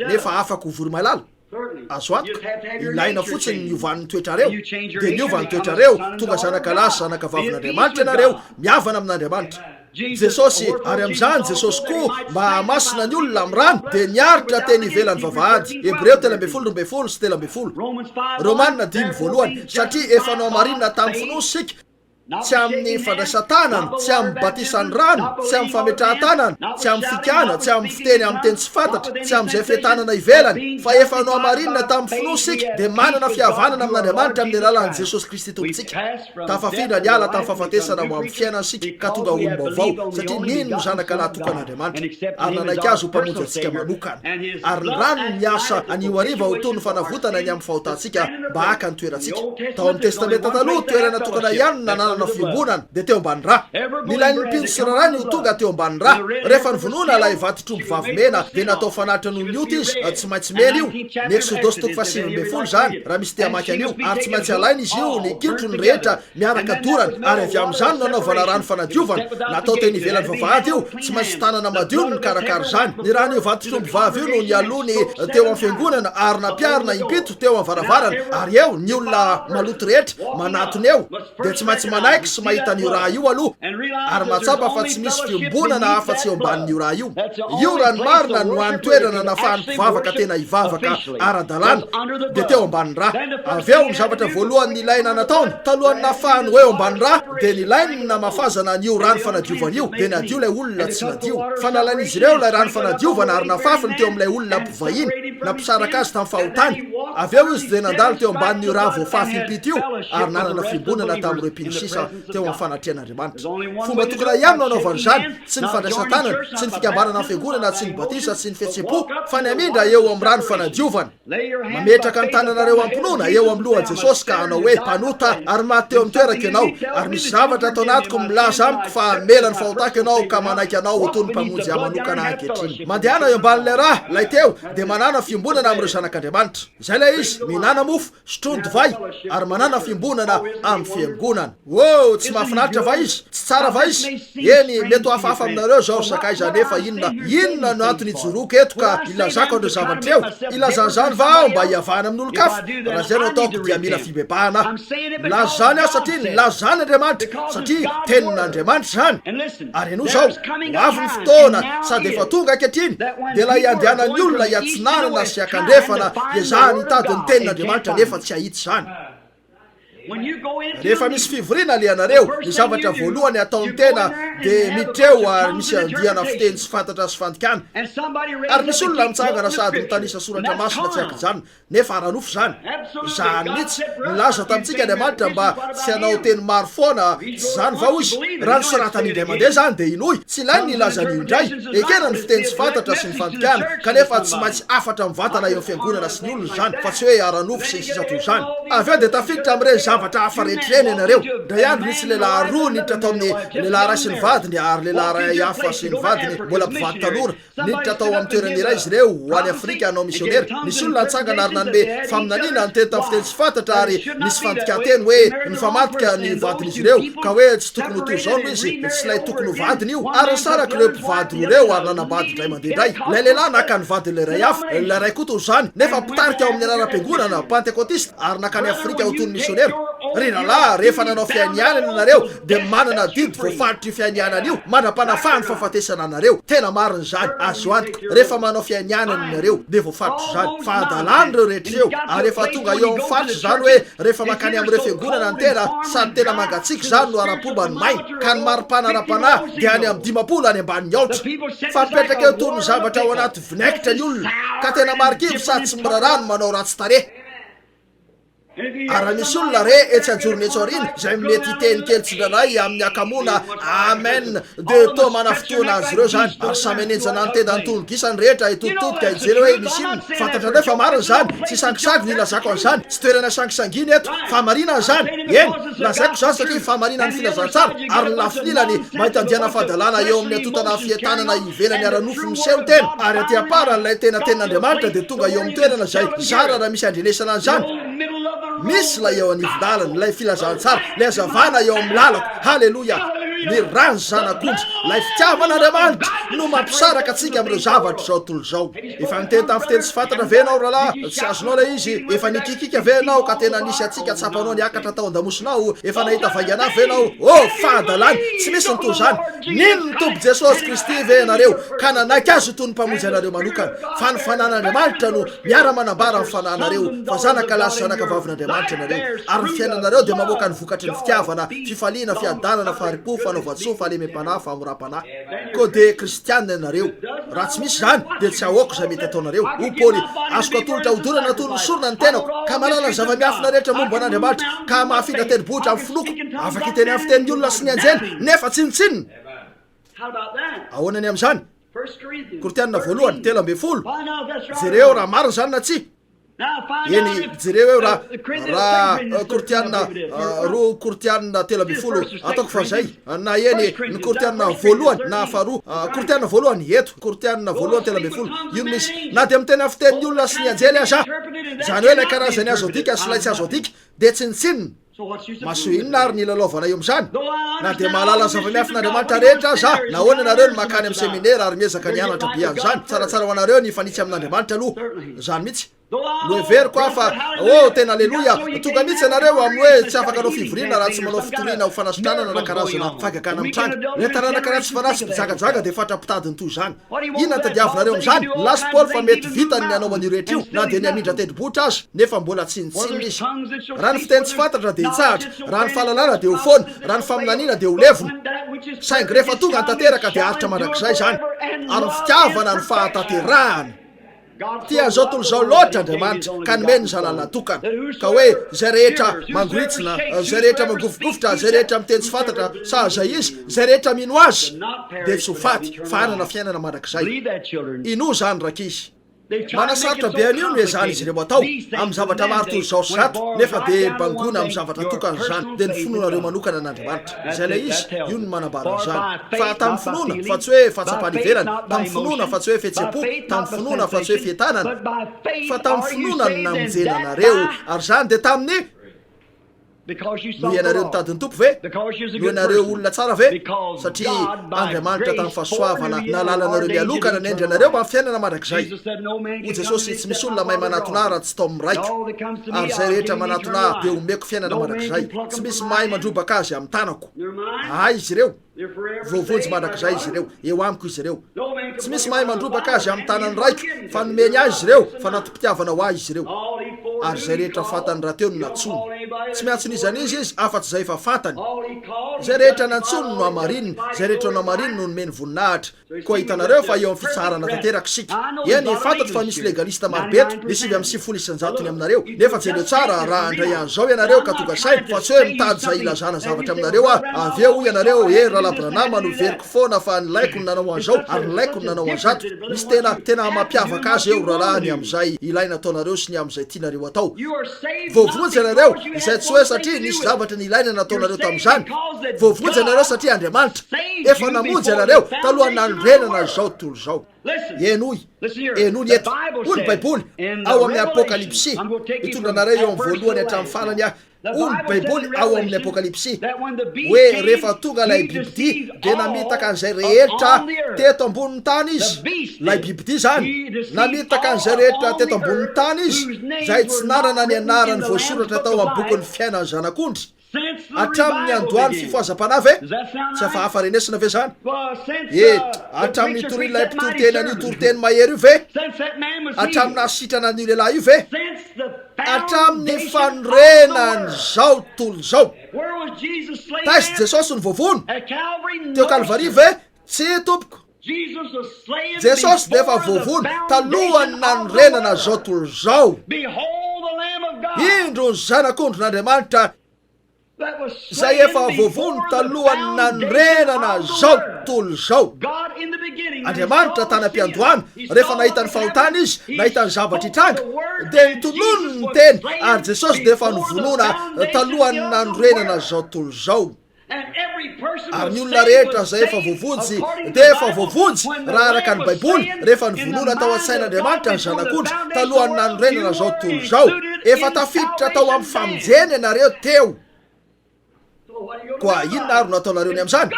nefa afaka ho voromailala azo antoka ilaina fotsiny niovan'ny toetrareo dia niovan'ny toetrareo tonga zanaka lasy zanaka vavin'Andriamanitra ianareo miavana amin'Andriamanitra Jesosy ary amin'izany Jesosy koa mba hamasina ny olona amin'ny rano dia niaritra teny ivelan'ny vavahady Hebreo 13:12 sy 13 Romanina 10:1 satria efa noamarinina tamin'ny finosy sika tsy amin'ny fandraisan-tanana tsy amin'ny batisan'ny rano tsy amin'ny fametrahan-tanana tsy amin'ny fikana tsy amin'ny fiteny amin'ny teny tsy fantatra tsy amin'izay fitanana ivelany fa efa noamarinina tamin'ny finosy sika dia manana fihavanana amin'Andriamanitra amin'ny alalan'i Jesosy Kristy tompontsika tafafindra ny ala tamin'ny fahafatesana mo amin'ny fiainansika ka tonga olombavao satria nino no zanaka nahatokan'Andriamanitra ary nanaiky azy ho mpamonjy antsika manokana ary ny rano niasa anio ariva ho toy ny fanavotana ny amin'ny fahotantsika mba haka ny toerantsika tao amin'ny testamenta taloha toerana tokana ihany nananana fiambonana dia teo ambany rà milain'ny mpino sy rarany ho tonga teo ambany rà rehefa nyvonoana ilay vatitrombo vavimena dia natao fanatitra noho ny ota izy tsy maintsy mena io ny Exodosy 7:20 zany raha misy tia maky an'io ary tsy maintsy alaina izy io ny kilotro ny rehetra miaraka dorana ary avy amin'izany nanaovana rano fanadiovana natao teny ivelan'ny vavahady io tsy maintsy tanana madio no nikarakara zany ny raha nio vatitrombo vavy io no nialony teo amin'ny fiangonana ary nampiarina impito teo amin'ny varavarana ary eo ny olona maloto rehetra manatony eo dia tsy maintsy manaiky sy mahita n'io raha io aloha ary matsapa fa tsy misy fiombonana afa-tsy eo ambanin'io raha io raha ny marina no an'ny toerana nafahan'ny mpivavaka tena hivavaka ara-dalàna dia teo ambanin'ny rà avy eo ny zavatra voalohany ilaina nataony talohany nafahany hoe eo ambanin'ny rà dia nilainy na mafazana n'io rano fanadiovana io dia nadio ilay olona tsy nadio fa nalain'izy ireo ilay rano fanadiovana ary nafafiny teo amin'ilay olona mpivahiny nampisaraka azy tamin'ny fahotany avy eo izy dia nandalo teo ambanin'io raha voafafy impito io ary nanana fimbonana tamin'ireo mpinosisa teo amin'ny fanatrehan'Andriamanitra fomba tokana ihany no anaovany zany tsy ny fandraisan-tanana tsy ny fikambanana amin'ny fiangonana tsy ny batisa tsy ny fihetsem-po fa ny amindra eo amin'ny rano fanadiovana mametraka ny tananareo ampinoana eo amin'ny lohan'i Jesosy ka hanao hoe mpanota ary maty teo amin'ny toeraka ianao ary misy zavatra atao anatiko milaza amiko fa mela ny fahotako ianao ka manaiky anao ho toy ny mpamonjy amanokana ankehitriny mandehana eo ambanin'ilay raha lay teo dia manana fiombonana amin'ireo zanak'Andriamanitra zay lay izy minana mofo sotrony divay ary manana fiombonana amin'ny fiangonana tsy mahafinaritra va izy tsy tsara va izy eny mety ho hafahafa aminareo zao sakaiza nefa inona no antony ijoroako eto ka ilazako andreo zavatra eo ilazan'izany va aho mba hiavana amin'olo-kafa raha zay no ataoko dia mila fibebahana milaza zany aho satria nilaza zany Andriamanitra satria tenin'Andriamanitra zany ary ianao zao ho avy ny fotoana sady efa tonga ankehitriny dia la hiandehanan'ny olona hiatsinanana sy hiakandrefana iazahany hitady ny tenin'Andriamanitra nefa tsy hahitsy zany rehefa misy fivoriana lehanareo ny zavatra voalohany ataony tena dia mitreo ary misy andiana fiteny sy fantatra sy fantikana ary misy olona mitsangana sady mitanisa soratra masina tsy akijany nefa aranofo zany zany mihitsy milaza tamintsika Andriamanitra mba tsy hanao teny maro foana tsy zany va izy raha ny soratany indray mandeha zany dia inoy tsy ilainy nilazan'io indray ekena ny fiteny sy fantatra sy ny fantikana kanefa tsy maintsy afatra mivantana eo fiangonana sy ny olona zany fa tsy hoe aranofo sy sisa toy zany avy eo dia tafiditra amin'ireny zavatra hafa rehetrareny ianareo da ihany misy lehilahy roa niditra tao amin'ny lehilahy ray sy ny vadiny ary lehilahy ray hafa sy ny vadiny mbola mpivady tanora niditra tao amin'ny toerana iray izy ireo ho any Afrika hanao misionera nisy olona nitsangana ary nanome faminaniana ny teny tamin'ny fiteny sy fantatra ary nisy fantikanteny hoe ny famadika ny vadiny izy ireo ka hoe tsy tokony ho toy zao no izy tsy lay tokony ho vadiny io ary nisaraka ireo mpivady roa ireo ary nanambady indray mandeha indray lay lehilahy naka ny vadiny ray hafa lay ray koa toy zany nefa mpitarika ao amin'ny anaram-piangonana pentekotista ary nakany Afrika ho toy ny misionera ry lalahy rehefa nanao fianianana anareo dia manana didy voafaritra io fianianana io manam-panafahany fahafatesana anareo tena mariny zany azo antoka rehefa manao fianianana anareo dia voafaritra zany fa adalany ireo rehetra eo ary rehefa tonga eo amin'ny faritra zany hoe rehefa makany amin'ireo fiangonana ny tena sady tena mangatsiaka zany no ara-pomba ny mainy ka ny maripana ara-panahy dia any amin'ny 10 any ambanin'ny aotra fa mipetraka eo toy ny zavatra ao anaty vinaikitra ny olona ka tena marikivy sady tsy mirarano manao ratsy tarehy Ary misy olona re etsy ajorony etsy aoriny zay mety hiteny kely tsindranay amin'ny akamona amen de to mana fotoana azy ireo zany ary samy anenjana antenda antologisany rehetra itototodika ijery hoe misy inona fantatra ndray fa mariny zany tsy sangisangy ny ilazako an'izany tsy toerana sangisanginy eto famarinana zany eny lazaiko zany satria famarinany filazantsara ary ny lafililany mahita andiana fahadalàna eo amin'ny atotana fientanana ivelany ara-nofo miseho tena ary aty aparan'ilay tena tenin'Andriamanitra de tonga eo amin'ny toerana zay zara raha misy andrenesana an'izany misy la eo anivon-dalana lay filazantsara lay azavana eo amin'ny lalako halleloia ny rano zanak'ondry lay fitiavan'Andriamanitra no mampisaraka atsika amin'ireo zavatra zao tontolo zao efa niteny tamin'ny fiteny sy fantatra ve anao rahalahy tsy azonao lay izy efa nikikika ve anao ka tena nisy atsika tsapanao niakatra tao an-damosinao efa nahita vaingana ve anao oh fahadalany tsy misy ny toy zany nino ny tompo Jesosy Kristy ve anareo ka nanaiky azy toy ny mpamonjy anareo manokana fa ny fanan'Andriamanitra no miara-manambara ny fanahinareo fa zanaka lasy zanaka vavin'Andriamanitra anareo ary ny fiainanareo dia mamoaka ny vokatry ny fitiavana fifaliana fiadanana faharipo fanaovatsoa fahalemem-panahy fahamoram-panahy ko de kristianina ianareo raha tsy misy zany dia tsy ahoako zay mety ataonareo o Paoly azoko atolotra hodorana toy ny sorona ny tenako ka malala ny zava-miafina rehetra momba an'Andriamanitra ka mahafindra tenibohitra amin'ny finoko afaka hiteny amin'ny fitenin'ny olona sy ny anjely nefa tsinitsinina ahoanany amin'izany Korinthiana 1:13 jereo raha marina zany na tsy eny jereo eo raha Korinthiana 2:13 ataoko fa zay na eny ny Korinthiana 1 na faharoa Korinthiana 1 eto Korinthiana 1:13 io misy na de miteny amin'ny fitenin'ny olona sy ny anjely aza zany hoe lay karazany azodika sy lay tsy azodika de tsinitsinina maso inona ary ny lalaovana eo amin'izany na de mahalala zava-miafin'Andriamanitra rehetra aza nahoana anareo ny makany amin'ny seminera ary miezaka nianatra be an'izany tsaratsara ho anareo ny fanitsy amin'Andriamanitra aloha zany mihitsy no everiko aho fa oh tena alleloia tonga mihitsy anareo amin'ny hoe tsy afaka anao fivoriana raha tsy manao fitoriana ho fanasitranana na karazana fagagana mitranga le taranaka raha tsy fanasy bijagajaga de fatra-pitadiny toy zany inona tadiavinareo amin'izany lasy Paoly fa mety vitany ny anaovany rehetra io na de ny amindra tendrombohitra azy nefa mbola tsinitsinina izy raha ny fiteny tsy fantatra de hitsahatra raha ny fahalalana de ho foana raha ny faminaniana de ho levona saingy rehefa tonga ny tanteraka de aritra mandrakizay zany ary ny fitiavana ny fahatanterahana tia zao tolo zao loatra Andriamanitra ka nomeny zalana tokana ka hoe zay rehetra mangoritsina zay rehetra mangofogofotra zay rehetra miteny tsy fantatra sa zay izy zay rehetra mino azy de tsy ho faty fa anana fiainana mandrakizay ino zany rakizy manasarotra be an'io no ezany izy ireo atao amin'ny zavatra maro toy zao zato nefa de bangona amin'ny zavatra tokana zany de ny finoanareo manokana an'Andriamanitra zay lay izy io ny manambara zany fa tamin'ny finoana fa tsy hoe fahatsapany ivelany tamin'ny finoana fa tsy hoe fihetsepo tamin'ny finoana fa tsy hoe fietanana fa tamin'ny finoana no namonjena anareo ary zany de tamin'ny no ianareo nitadiny tompo ve no ianareo olona tsara ve satria Andriamanitra tamin'ny fahasoavana nalalanareo mialokana ny endry anareo amin'ny fiainana mandrakizay o Jesosy tsy misy olona mahay manatona raha tsy tao miraiky ary zay rehetra manatona de omeko fiainana mandrakizay tsy misy mahay mandrobaka azy amin'ny tanako izy ireo voavonjy mandrakizay izy ireo eo amiko izy ireo tsy misy mahay mandrobaka azy amin'ny tanany raiky fa nomeny azy izy ireo fa natom-pitiavana ho azy izy ireo ary zay rehetra fantany raha teo no natsony tsy miantsin'izany izy afa-tsy zay fa fantany zay rehetra nantsony no amarininy zay rehetra no amarininy no nomeny voninahitra koa hitanareo fa eo amin'ny fitsarana tanteraka sika eny fantatro fa misy legalista marobeto le 7 ny aminareo nefa jereo tsara raha andray an'izao ianareo ka tonga sainy fa tsy hoe mitady zay ilazana zavatra aminareo avy eo ianareo raha labranama no veriko foana fa ny laiko ny nanao an'izao ary ny laiko ny nanao an'zato misy tena mampiavaka azy eo rahalahy ny amin'izay ilaina ataonareo sy ny amin'izay tianareo atao voavonjy ianareo izay tsy hoe satria nisy zavatra ny ilaina nataonareo tamin'izany voavonjy ianareo satria Andriamanitra efa namonjy ianareo talohany nanorenana zao tontolo zao enoy eto hoy ny baiboly ao amin'ny apokalipsy hitondra anareo eo amin'ny voalohany hatramin'ny farany hoy ny baiboly ao amin'ny apokalipsy hoe rehefa tonga lay bibidia de namitaka an'izay rehetra teto ambonin'ny tany izy lay bibidia zany namitaka an'izay rehetra teto ambonin'ny tany izy zay tsy nanana ny anarany voasoratra tao amin'ny bokin'ny fiainany zanak'ondry hatramin'ny andohany fifoazam-panahy ve tsy afa hafarenesina ve zany hatramin'ny torin lay mpitoroteny an'io toriteny mahery io ve hatramin'ny asitrana an'io lehilahy io ve hatramin'ny fanorenany zao tontolo zao taizy Jesosy ny voavono teo Kalvari ve tsy tompoko Jesosy de efa voavono talohany nanorenana zao tontolo zao indro ny zanak'ondron'Andriamanitra zay efa voavony talohany nanorenana zao tontolo zao. Andriamanitra tany am-piandohana rehefa nahita ny fahotana izy, nahita ny zavatra hitranga, dia nitonony ny teny ary Jesosy dia efa novonona talohany nanorenana zao tontolo zao. Ary ny olona rehetra zay efa voavonjy dia efa voavonjy raha araka ny Baiboly rehefa nivonona tao an-tsain'Andriamanitra ny zanak'ondry talohany nanorenana zao tontolo zao. Efa tafiditra tao amin'ny famonjeny ianareo teo. Koa inona ary no ataonareo ny amin'izany?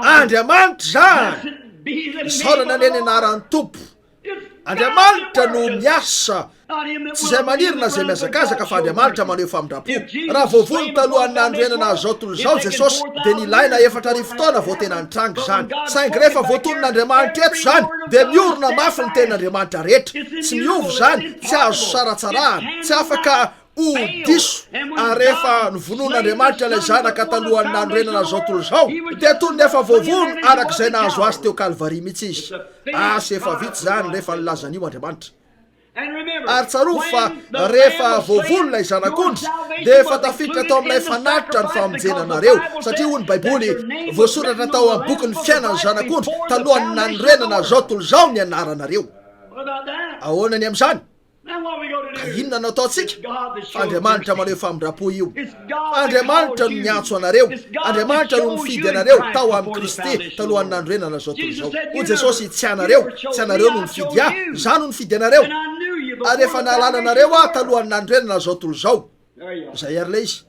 Andriamanitra zany saorana neny anaran'ny Tompo. Andriamanitra no miasa, tsy zay manirina zay miazakazaka fa Andriamanitra maneho famindrapo. Raha voavony talohany nanorenana zao tontolo zao Jesosy dia nilaina 4 fotoana vao tena nitrangy zany. Saingy rehefa voatonon'Andriamanitra eto zany dia miorona mafy ny ten'Andriamanitra rehetra. Tsy miovy zany, tsy azo saratsarahana, tsy afaka o diso. Ary rehefa nivonon'Andriamanitra ilay zanaka talohany nanorenana zao tontolo zao dia tony efa voavony arak'izay nahazo azy teo Kalvari mihitsy izy. Asa efa vitsy zany rehefa nilazan'io Andriamanitra. Ary tsaroa fa rehefa voavony ilay zanak'ondry dia efa tafiditra tao amin'ilay fanatitra ny famonjenanareo, satria hoy ny Baiboly voasoratra tao amin'ny boky ny fiainan'ny zanak'ondry talohany nanorenana zao tontolo zao ny anaranareo. Ahoana ny amin'izany? Ka inona no ataontsika? Andriamanitra maneho famindrapo io. Andriamanitra no niantso anareo, Andriamanitra no nifidy anareo tao amin'ny Kristy talohany nanorenana zao tontolo zao. Ho Jesosy tsy anareo no nifidy ahy, za no nifidy anareo. Ary efa nahalala anareo aho talohany nanorenana zao tontolo zao. Zay ary le izy.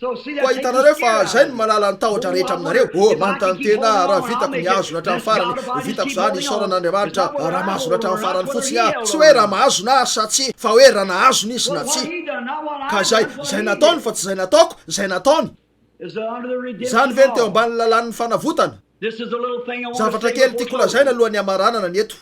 Koa hitanareo fa zay no malala ny tahotra rehetra aminareo. Manontany tena raha vitako miazona hatramin'ny farany, vitako zany isaoran'Andriamanitra raha mahazona hatramin'ny farany fotsiny aho. Tsy hoe raha mahazona sa tsy, fa hoe raha nahazona izy na tsy. Ka zay nataony fa tsy zay nataoko, zay nataony. Zany ve ny teo ambany lalan'ny fanavotana? Zavatra kely tiako lazaina alohan'ny amaranana ny eto.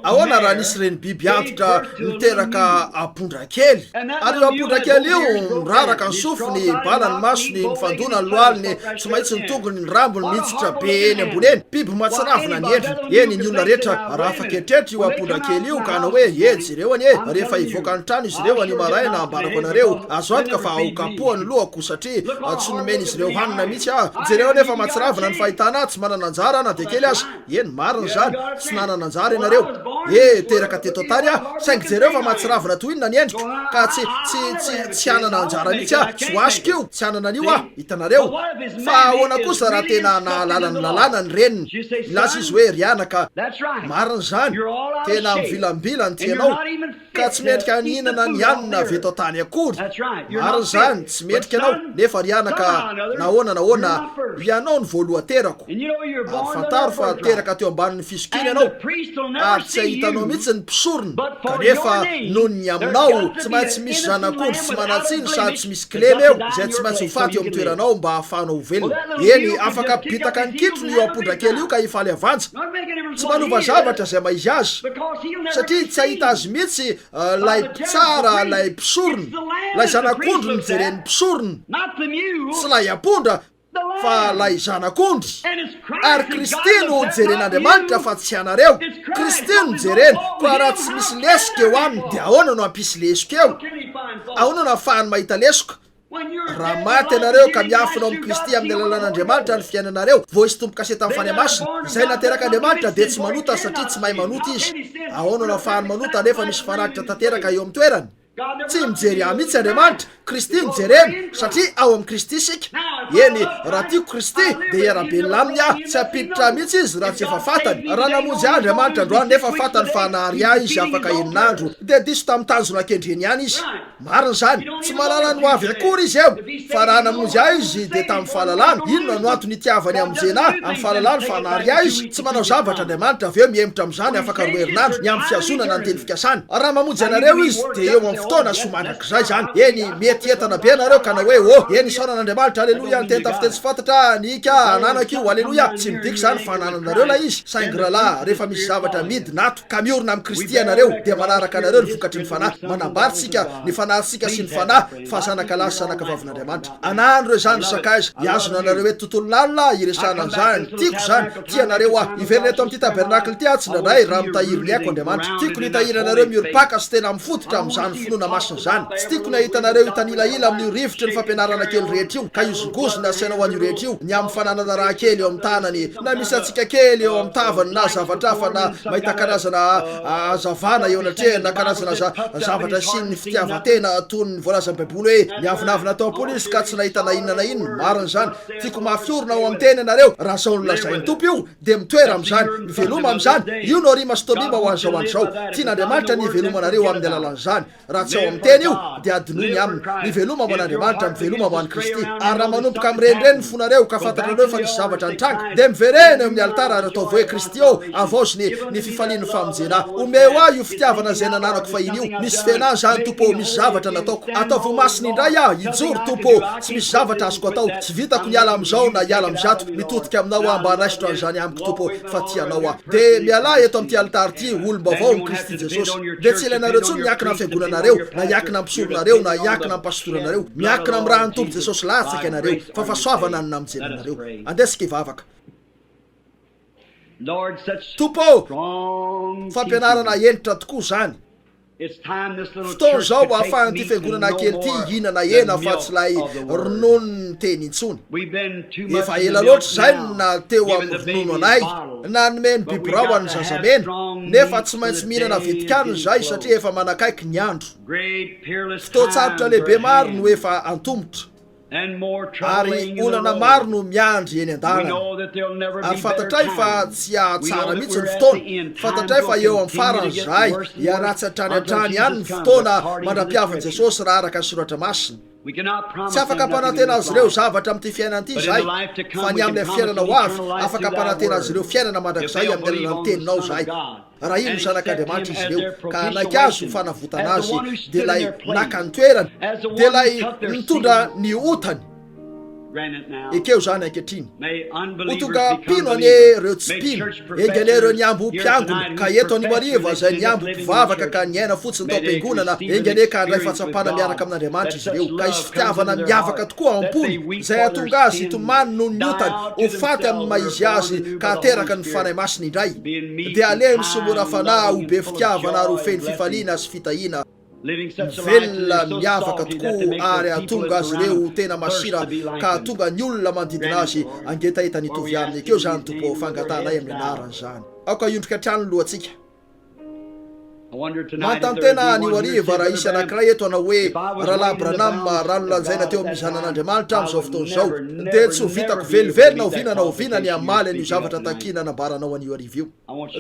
Ahoana raha nisy reny biby antitra miteraka apondra kely, ary io apondra kely io miraraka ny sofiny, bana ny masony, mifandona ny lohaliny, tsy maintsy ny tongony, ny rambony mihitsitra be eny ambony eny. Biby mahatsiravina ny endriny. Eny ny olona rehetra raha afaka etrehitra io apondra kely io ka na hoe edy ireo any rehefa hivoaka ny trano izy ireo any maraina ambarako anareo, azo antoka fa hokapohany lohako satria tsy nomeny izy ireo hanina mihitsy aho. Jereo nefa mahatsiravina ny fahitana tsy manana anjara na dia kely aza. Eny marina zany, tsy nanana anjara ianareo. Teraka teto tany aho, saingy jereo fa mahatsiravina toy inona ny endriko ka tsy hanana anjara mihitsy aho. Tsy hoasiko io, tsy hanana an'io aho, hitanareo. Fa ahoana kosa raha tena nahalala ny lalàna ny reniny, milaza izy hoe rianaka. Marina zany, tena mivilambila ny tianao ka tsy metrika nihinana ny hanina avy eto tany akory. Marina zany, tsy metrika ianao nefa rianaka nahoana ianao ny voaloha terako. Ary fantaro fa teraka teo ambanin'ny fisokiny ianao ary tsy ahitanao mihitsy ny mpisorona, kanefa noho ny aminao tsy maintsy misy zanak'ondry tsy manatsiny sady tsy misy kilema eo zay tsy maintsy ho faty eo amin'ny toeranao mba hahafahanao ho velona. Eny afaka bitaka ny kitrony io apondra kely io ka hifaly avanja, tsy manova zavatra zay maizy azy, satria tsy ahita azy mihitsy lay mpitsara, lay mpisorona. Lay zanak'ondry no jeren'ny mpisorona, tsy lay apondra fa lay zanak'ondry. Ary Kristy no jeren'Andriamanitra fa tsy anareo. Kristy no jerena. Koa raha tsy misy lesika eo aminy dia ahoana no hampisy lesoka eo? Ahoana no ahafahany mahita lesoka? Raha maty ianareo ka miafina amin'ny Kristy amin'ny alalan'Andriamanitra ny fiainanareo, vao hisy tompo-kasety amin'ny fanamasina, izay nateraka Andriamanitra dia tsy manota satria tsy mahay manota izy. Ahoana no ahafahany manota nefa misy fanatitra tanteraka eo amin'ny toerany? Tsy mijery ahy mihitsy Andriamanitra, Kristy no jerena satria ao amin'ny Kristy isika. Eny, raha tiako Kristy dia hiara-belona aminy aho, tsy hampiditra mihitsy izy raha tsy efa fatany. Raha namonjy ahy Andriamanitra androany nefa fatany fa nahary ahy izy afaka enin'andro dia diso tamin'ny tanjona an-kendreny ihany izy. Marina zany, tsy mahalala no avy akory izy eo, fa raha namonjy ahy izy dia tamin'ny fahalalana. Inona no antony itiavany hamonjena ahy amin'ny fahalalana fa nahary ahy izy? Tsy manao zavatra Andriamanitra avy eo mihemotra amin'izany afaka roa herinandro ny amin'ny fiazonana ny teny fikasana. Raha mamonjy anareo izy dia eo amin'ny fotoana somandrak'izay zany. Eny mety entana be anareo ka na hoe eny isaonan'Andriamanitra aleloia ny teny tafiteny tsy fantatra nika ananako io aleloia. Tsy midika zany fa anananareo la izy, saingy rahalahy rehefa misy zavatra midy nato ka miorona amin'ny Kristy anareo dia manaraka anareo ny vokatry ny fanahy. Manambaritsika ny fanahy fanahitsika sy ny fanahy fa zanakalahy sy zanakavavin'Andriamanitra. Anandro hoe zany sakaiza iazona anareo hoe tontolo lalina iresana zany tiako zany tianareo iverina eto amin'ity tabernakle ty tsy ndraindray raha mitahiry ny aiko Andriamanitra. Tiako nitahira anareo mioripaka sy tena mifototra amin'izany finoana masina zany. Tsy tiako nahita anareo hitanilaila amin'ny rivotry ny fampianarana kely rehetra io ka izongozona asiana ho an'io rehetra io ny amin'ny fananana raha kely eo amin'ny tanany na misy atsika kely eo amin'ny tavany na zavatra hafa na mahita karazana azavana eo anatrehany na karazana zavatra sy ny fitiavatena toy ny voalaza amin'ny baiboly hoe niavinavina tao polisy ka tsy nahita na inona na inona marina zany. Tiako mafiorina ao amin'ny teny anareo raha zao nolazainy tompo io de mitoera amin'izany miveloma amin'izany io no rima sy tolima ho an'izao andro zao tian'Andriamanitra ny veloma anareo amin'ny alalan'izany raha tsy ao amin'ny teny io de adinoiny aminy miveloma ho an'Andriamanitra miveloma ho an'i Kristy ary raha manomboka amin'ireny fonareo ka fantatrareo fa nisy zavatra nitranga de miverena eo amin'ny altara ary atao voe Kristy eo avaozy ny fifalian'ny famonjena omeo io fitiavana zay nananako fahiny io misy fenah zany tompo misy zavatra nataoko ataovy masiny indray ijoro tompo tsy misy zavatra azoko atao tsy vitako niala am'izao na iala am'zato mitodika aminao mba anaisitro an'izany amiko tompo fa tianao de miala eto amin'ty altara ty olombavao ny Kristy Jesosy de tsy ilainareo tsony miakina amin'ny fiangonanareo na iakina ampisoronareo na iakina amin'ny pastoranareo miakina amin'ny raha ny tompo Jesosy latsaka ianareo fa fahasoavana ny namonjenanareo andesika ivavaka. Tompo fampianarana enitra tokoa zany fotoana zao ahafahan'ity fiangonana kely ty hinana hena fa tsy lay ronono ny teny intsony efa ela loatra zay na teo amin'ny ronono anay na nomeny bibirao an'ny zazamena nefa tsy maintsy mihinana vetikaniny zay satria efa manakaiky ny andro fotoan-tsarotra lehibe maro no efa antomotra ary olana maro no miandry eny an-dalana ary fantatray fa tsy ahatsara mihitsy ny fotoana fantatray fa eo amin'ny farany zay iaratsy hatrany hatrany ihany ny fotoana mandra-piavan'i Jesosy raha araka ny soratra masina tsy afaka ampanantena azy ireo zavatra amin'ity fiainana ity zay fa ny amin'ilay fiainana ho avy afaka ampanantena azy ireo fiainana mandrakizay amin'ny alalany teninao zay raha ino zanak'Andriamanitra izy ireo ka anaiky azy ho fanavotana azy de lay naka ny toerany de lay mitondra ny otany ekeo zany ankehitriny otonga pino ane reo tsy pino engane reo niambo mpiangony ka eto any mariva zay niambo mpivavaka ka niaina fotsiny tao am-piangonana engane ka andray fahatsapana miaraka amin'Andriamanitra izy ireo ka izy fitiavana miavaka tokoa ampony zay atonga azy hitomany noho ny otany ho faty amin'ny maizy azy ka ateraka ny fanahy masina indray de alemy sy mora fanahy ho be fitiavana ary ho feny fifaliana sy fitahina velona miavaka tokoa ary atonga azy ireo tena masira ka atonga ny olona manodidina azy angetahita nitovy aminy ekeo zany tompo fangatanay amin'ny anarany zany aoka iondrika trano lohatsika mantany tena ny ariva raha isy anankiray eto anao hoe rahalahy Branham raha nolanjaina teo amin'ny zanan'Andriamanitra amin'izao fotoana zao de tsy ho vitako velivelona ovina na ovina ny amaly an'io zavatra takina nambaranao an'io ariva io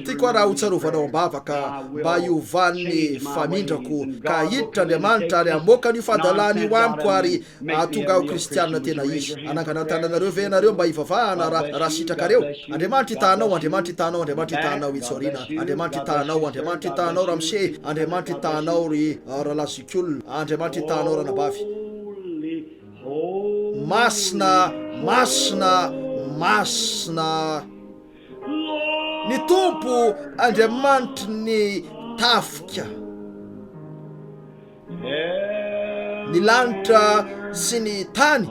tiako raha hotsarovanao ambavaka mba hiovan'ny famindrako ka hiditra Andriamanitra ary amoaka n'io fahadalana io amiko ary atonga ao kristianina tena izy ananganantananareo ve nareo mba hivavahana raha sitrakareo Andriamanitra hitanao Andriamanitra hitanao Andriamanitra hitanao itsorina Andriamanitra hitanao Andriamanitra hitanao Andriamanitra hitanao ry ralazik'olona Andriamanitra hitanao ranabavy masina masina masina ny tompo Andriamanitra ny tafika ny lanitra sy ny tany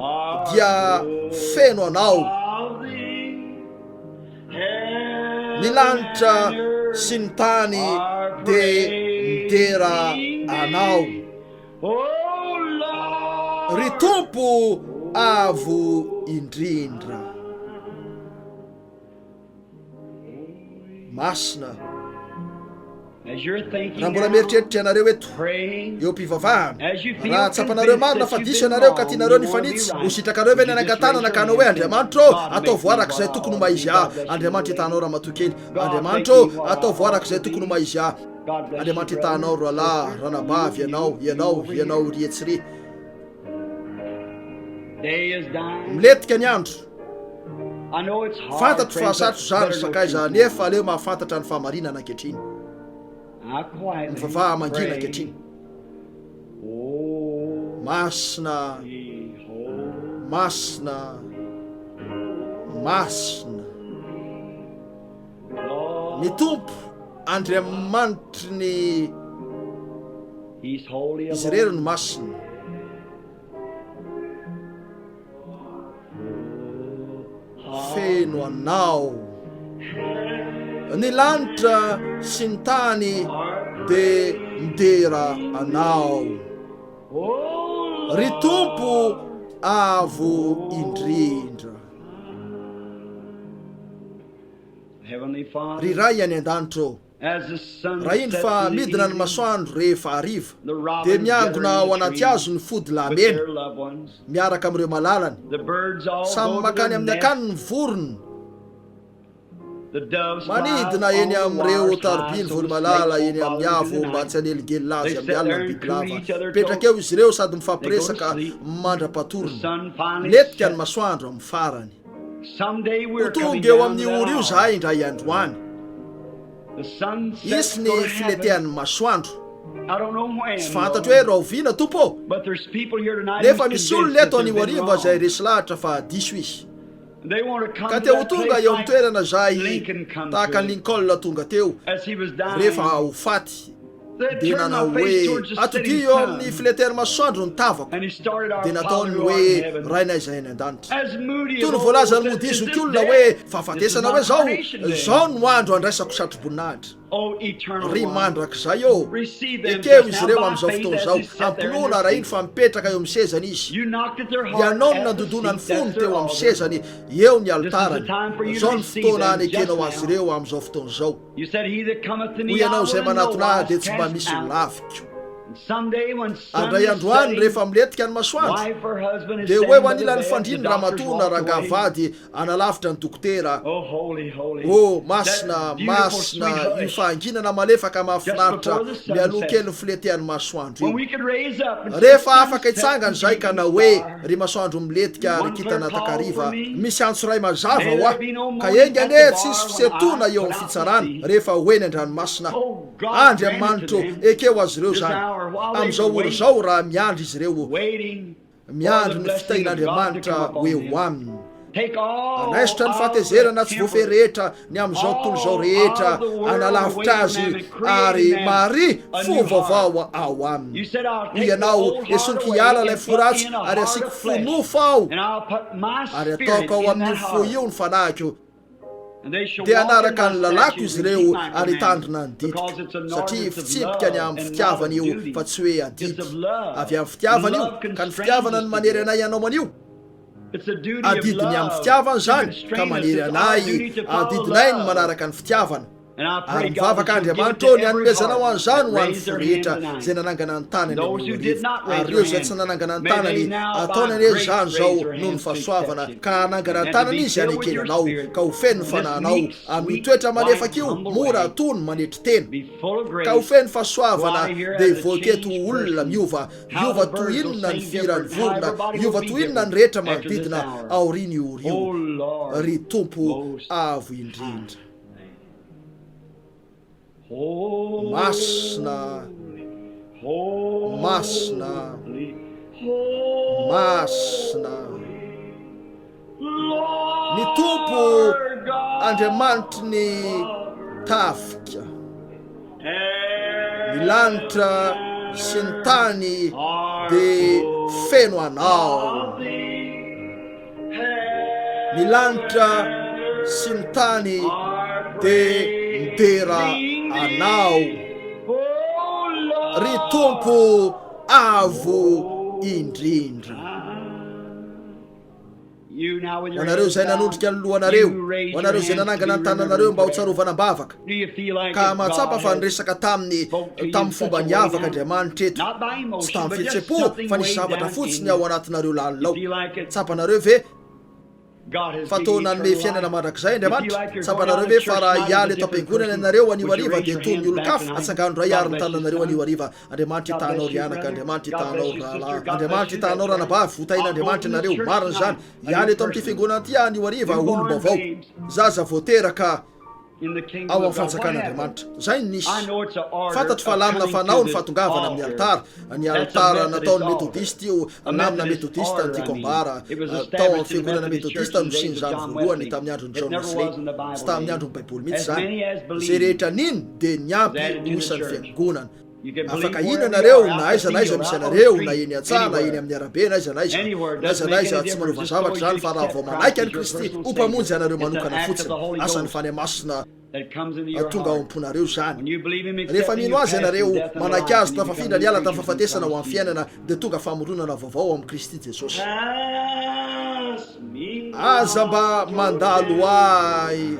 dia feno anao ny lanitra sy ny tany de midera anao ry tompo avo indrindra masina raha mbola mieritreritra ianareo eto eo mpivavahana raha tsapanareo marina fa diso ianareo ka tianareo nifanitsy ho sitrakareo ve ny anangatanana ka anao hoe Andriamanitra atao voarak'izay tokony ho maizy Andriamanitra hitanao raha matokely Andriamanitra atao voarak'izay tokony ho maizy Andriamanitra hitanao roalahy ranabavy ianao rietsire miletika ny andro fantatro fa sarotro zany sakaiza nefa aleo mahafantatra ny fahamarinana ankehitriny mivavaha mangina ankehitriny masina masina masina ny tompo Andriamanitra ny izy rery no masina. Feno anao, ny lanitra sy ny tany de midera anao, ry tompo avo indrindra. Ry ray any an-danitra raha iny fa midina ny masoandro rehefa hariva dia miangona ao anaty azo ny fody lamena miaraka amin'ireo malalany, samy makany amin'ny akany ny vorona manidina eny amin'ireo tarobiny volo malala eny amin'ny avo mba tsy haneligely azy amin'ny alina ny bibilava. Petraka eo izy ireo sady mifampiresaka mandra-patorona, letika ny masoandro amin'ny farany. Ho tonga eo amin'ny ora io zahay indray androany, isy ny filetehan'ny masoandro. Tsy fantatro hoe rahoviana tompo, nefa misy olona eto an'io hariva izay resy lahatra fa diso izy, ka te ho tonga eo amin'ny toerana zay tahaka ny Lincoln tonga teo rehefa ho faty, dia nanao hoe atodio eo amin'ny filetehan'ny masoandro ny tavako, dia nataony hoe rainay izay any an-danitra. Toy ny voalaza ny modizo kolona hoe fahafatesana hoe zao no andro andraisako satroboninahitra. Ry mandrak'izay eo, ekeo izy ireo amin'izao fotoana zao, ampinoana raha iny fa mipetraka eo amin'ny sezany izy. Ianao no nandodona ny fony teo amin'ny sezany, eo ny altarany. Zao ny fotoana anekenao azy ireo amin'izao fotoana zao. Hoy ianao izay manatona dia tsy mba misy laviko. Andray androany rehefa miletika ny masoandro dia hoe ho anilany fandriny raha matona rangavady analavitra ny dokotera. Masina masina io fahanginana malefaka mahafinaritra mialoha kely ny filetehan'ny masoandro io. Rehefa afaka itsangany zay ka na hoe ry masoandro miletika ry kitana takariva, misy antso ray mazava ho aho, ka enga ane tsisy fisetona eo amin'ny fitsarana rehefa hoeny an-dranomasina. Andriamanitro ekeo azy ireo zany. Amin'izao ora zao raha miandry izy ireo, miandry ny fitahin'Andriamanitra hoe ho aminy. Anaisitra ny fahatezerana tsy voafehy rehetra ny amin'izao tontolo zao rehetra, analavitra azy ary mary fo vaovao ao aminy. Hoy ianao esoniko hiala ilay foratsy ary asiako fonofo ao ary ataoko ao amin'ny fo io ny fanahiko, dia anaraka ny lalako izy ireo ary tandrina ny ditika, satria fitsipika ny amin'ny fitiavana io fa tsy hoe adidy. Avy amin'ny fitiavana io ka ny fitiavana ny manery anay ianao manio, adidiny amin'ny fitiavana zany ka manery anay, adidinay ny manaraka ny fitiavana. Ary mivavaka Andriamanitra ny hanomezanao an'izany ho an'ny rehetra izay nanangana ny tanany amin'ny arivo, ary ireo izay tsy nanangana ny tanany ataony ane zany zao noho ny fahasoavana, ka hanangana ny tanany izy hanekenanao, ka ho feno ny fanahinao amin'ny toetra malefaka io, mora atony manetry tena, ka ho feno fahasoavana dia voaketo olona miova toy inona ny firany vorona, miova toy inona ny rehetra manodidina aoriany ora io. Ry Tompo avo indrindra. Masina, masina, masina. Ny Tompo Andriamanitra ny tafika, ny lanitra sy ny tany dia feno anao, ny lanitra sy ny tany dia midera anao. Ry Tompo avo indrindra. Ho anareo izay nanondrika ny lohanareo, ho anareo izay nanangana ny tananareo mba ho tsarovana bavaka, ka mahatsapa fa niresaka tamin'ny fomba niavaka Andriamanitra eto, tsy tamin'ny fihetsem-po fa nisy zavatra fotsiny ao anatinareo lalilao. Tsapanareo ve fa tao nanome fiainana mandrakizay Andriamanitra? Tsapanareo ve fa raha hialy eto am-piangonana ianareo anio hariva dia toy ny olon-kafa atsangano ray ary ny tananareo anio hariva? Andriamanitra hitanao rianaka, Andriamanitra hitanao rahalahy, Andriamanitra hitanao ranabavy, votaina Andriamanitra ianareo. Marina zany, hialy eto amin'ity fiangonana ity anio hariva olo-baovao, zaza voateraka ao amin'ny fanjakan'Andriamanitra. Zay ny nisy. Fantatro fa lamina fanao ny fahatongavana amin'ny altara. Ny altara nataon'ny metodista io, namina metodista ny tiako ambara, tao amin'ny fiangonana metodista no siny zany voalohany tamin'ny andron'ny John Wesley, tsy tamin'ny andron'ny Baiboly mihitsy zany. Zay rehetra niny dia niampy ho isan'ny fiangonana. afaka ino ianareo na aiza na aiza misy anareo na eny an-tsaha na eny amin'ny arabe na aiza na aiza tsy manova zavatra zany fa raha vao manaiky any Kristy ho mpamonjy anareo manokana fotsiny asan'ny fanamasina tonga ao amponareo zany rehefa mino azy ianareo manaiky azy tafafindra ny ala tafafatesana ho amin'ny fiainana dia tonga famoronana vaovao amin'ny Kristy Jesosy. Aza mba mandalo ahy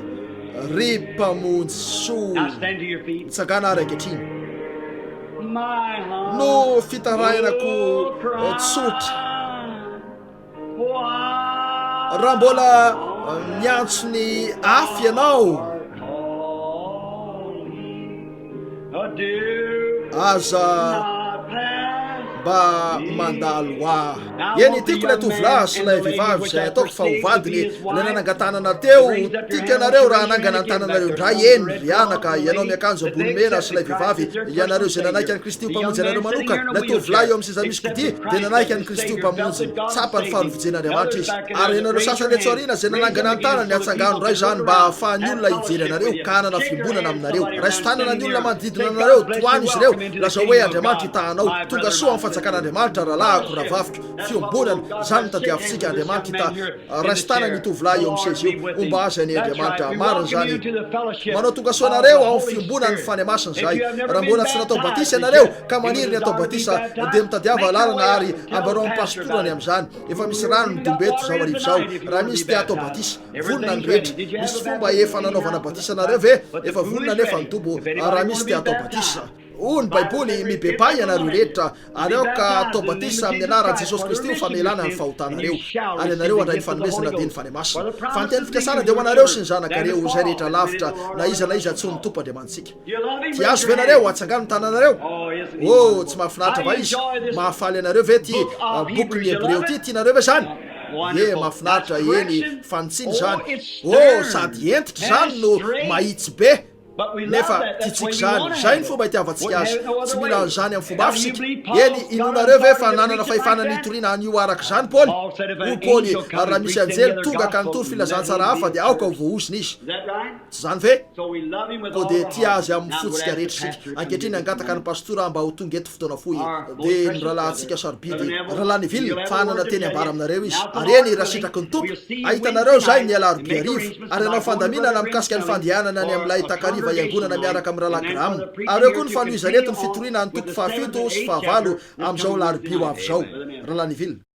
ry mpamonjy soa mitsangana ary ankehitriny no fitarainako tsotra raha mbola miantso ny afy ianao aza mba mandalo ahy. Eny tiako ilay tovolahy sy ilay vehivavy zay ataoko fa hovadiny ilay nanangatanana teo tiako ianareo raha nangana ny tananareo indray eny ry anaka ianao miakanjo ambony mena sy ilay vehivavy ianareo zay nanaiky any Kristy ho mpamonjy anareo manokana ilay tovolahy eo amin'ny seza misy gidi dia nanaiky any Kristy ho mpamonjy tsapa ny faharovijen'Andriamanitra izy ary ianareo sasany etsoarina zay nanangana ny tanany atsangano ray zany mba ahafahany olona hijery anareo ka hanana fimbonana aminareo raiso tanana ny olona manodidina anareo toany izy ireo laza hoe Andriamanitra hitahanao tonga soa amin'ny fanjakan'Andriamanitra rahalahako rahavaviko fiombonana zany nitadiavintsika Andriamanitra hita raiso tanana ny tovolahy eo amin'ny seza io omba azy any Andriamanitra marina zany manao tonga soa anareo ao fiombonana ny fanamasina zay raha mbola tsy natao batisa ianareo ka maniry ny atao batisa dia mitadiava lalana ary ambarao amin'ny pastorany amin'izany efa misy rano ny dombeto zao arivo zao raha misy tia atao batisa vonona ny rehetra misy fomba efa nanaovana batisa anareo ve efa vonona nefa nitombo raha misy tia atao batisa ny baiboly mibeba ianareo rehetra areo ka atao batisa amin'ny anaran'i Jesosy Kristy ho famelana ny fahotanareo ary ianareo andray ny fanomezana dia ny fanemasina fa ny teny fikasana dia ho anareo sy ny zanakareo zay rehetra lavitra na iza tsy ny tompo Andriamantsika ty azo ve nareo atsangano ny tananareo tsy mahafinaritra va izy mahafaly anareo ve ty boky ny Hebreo ty tianareo ve zany mahafinaritra eny fanitsiny zany sady entitra zany no mahitsy be nefa tiatsika zany zay ny fomba hitiavantsika azy tsy mila zany amin'ny fomba hafa sika eny inonareo ve fa nanana fahefana nitoriana an'io araka zany Paoly ho Paoly ary raha misy anjely tonga ka nitory filazantsara hafa dia aoka ho voaozina izy tsy zany ve ko dia tia azy amin'ny fotsika rehetra sika ankehitriny angataka ny pastora mba ho tonga eto fotoana fohy dia ny rahalahntsika sarobidy rahalahy Neville fa hanana teny ambara aminareo izy ary eny raha sitraky ny tompo ahitanareo zay ny alarobia arivo ary anao fandaminana mikasika ny fandehanana ny amin'ilay takariva iangonana miaraka amin'ny rahalahy Graham areo koa ny fanohizana eto ny fitoriana ny toko 7 sy 9 amin'izao larobia ho avy zao rahalahy Neville.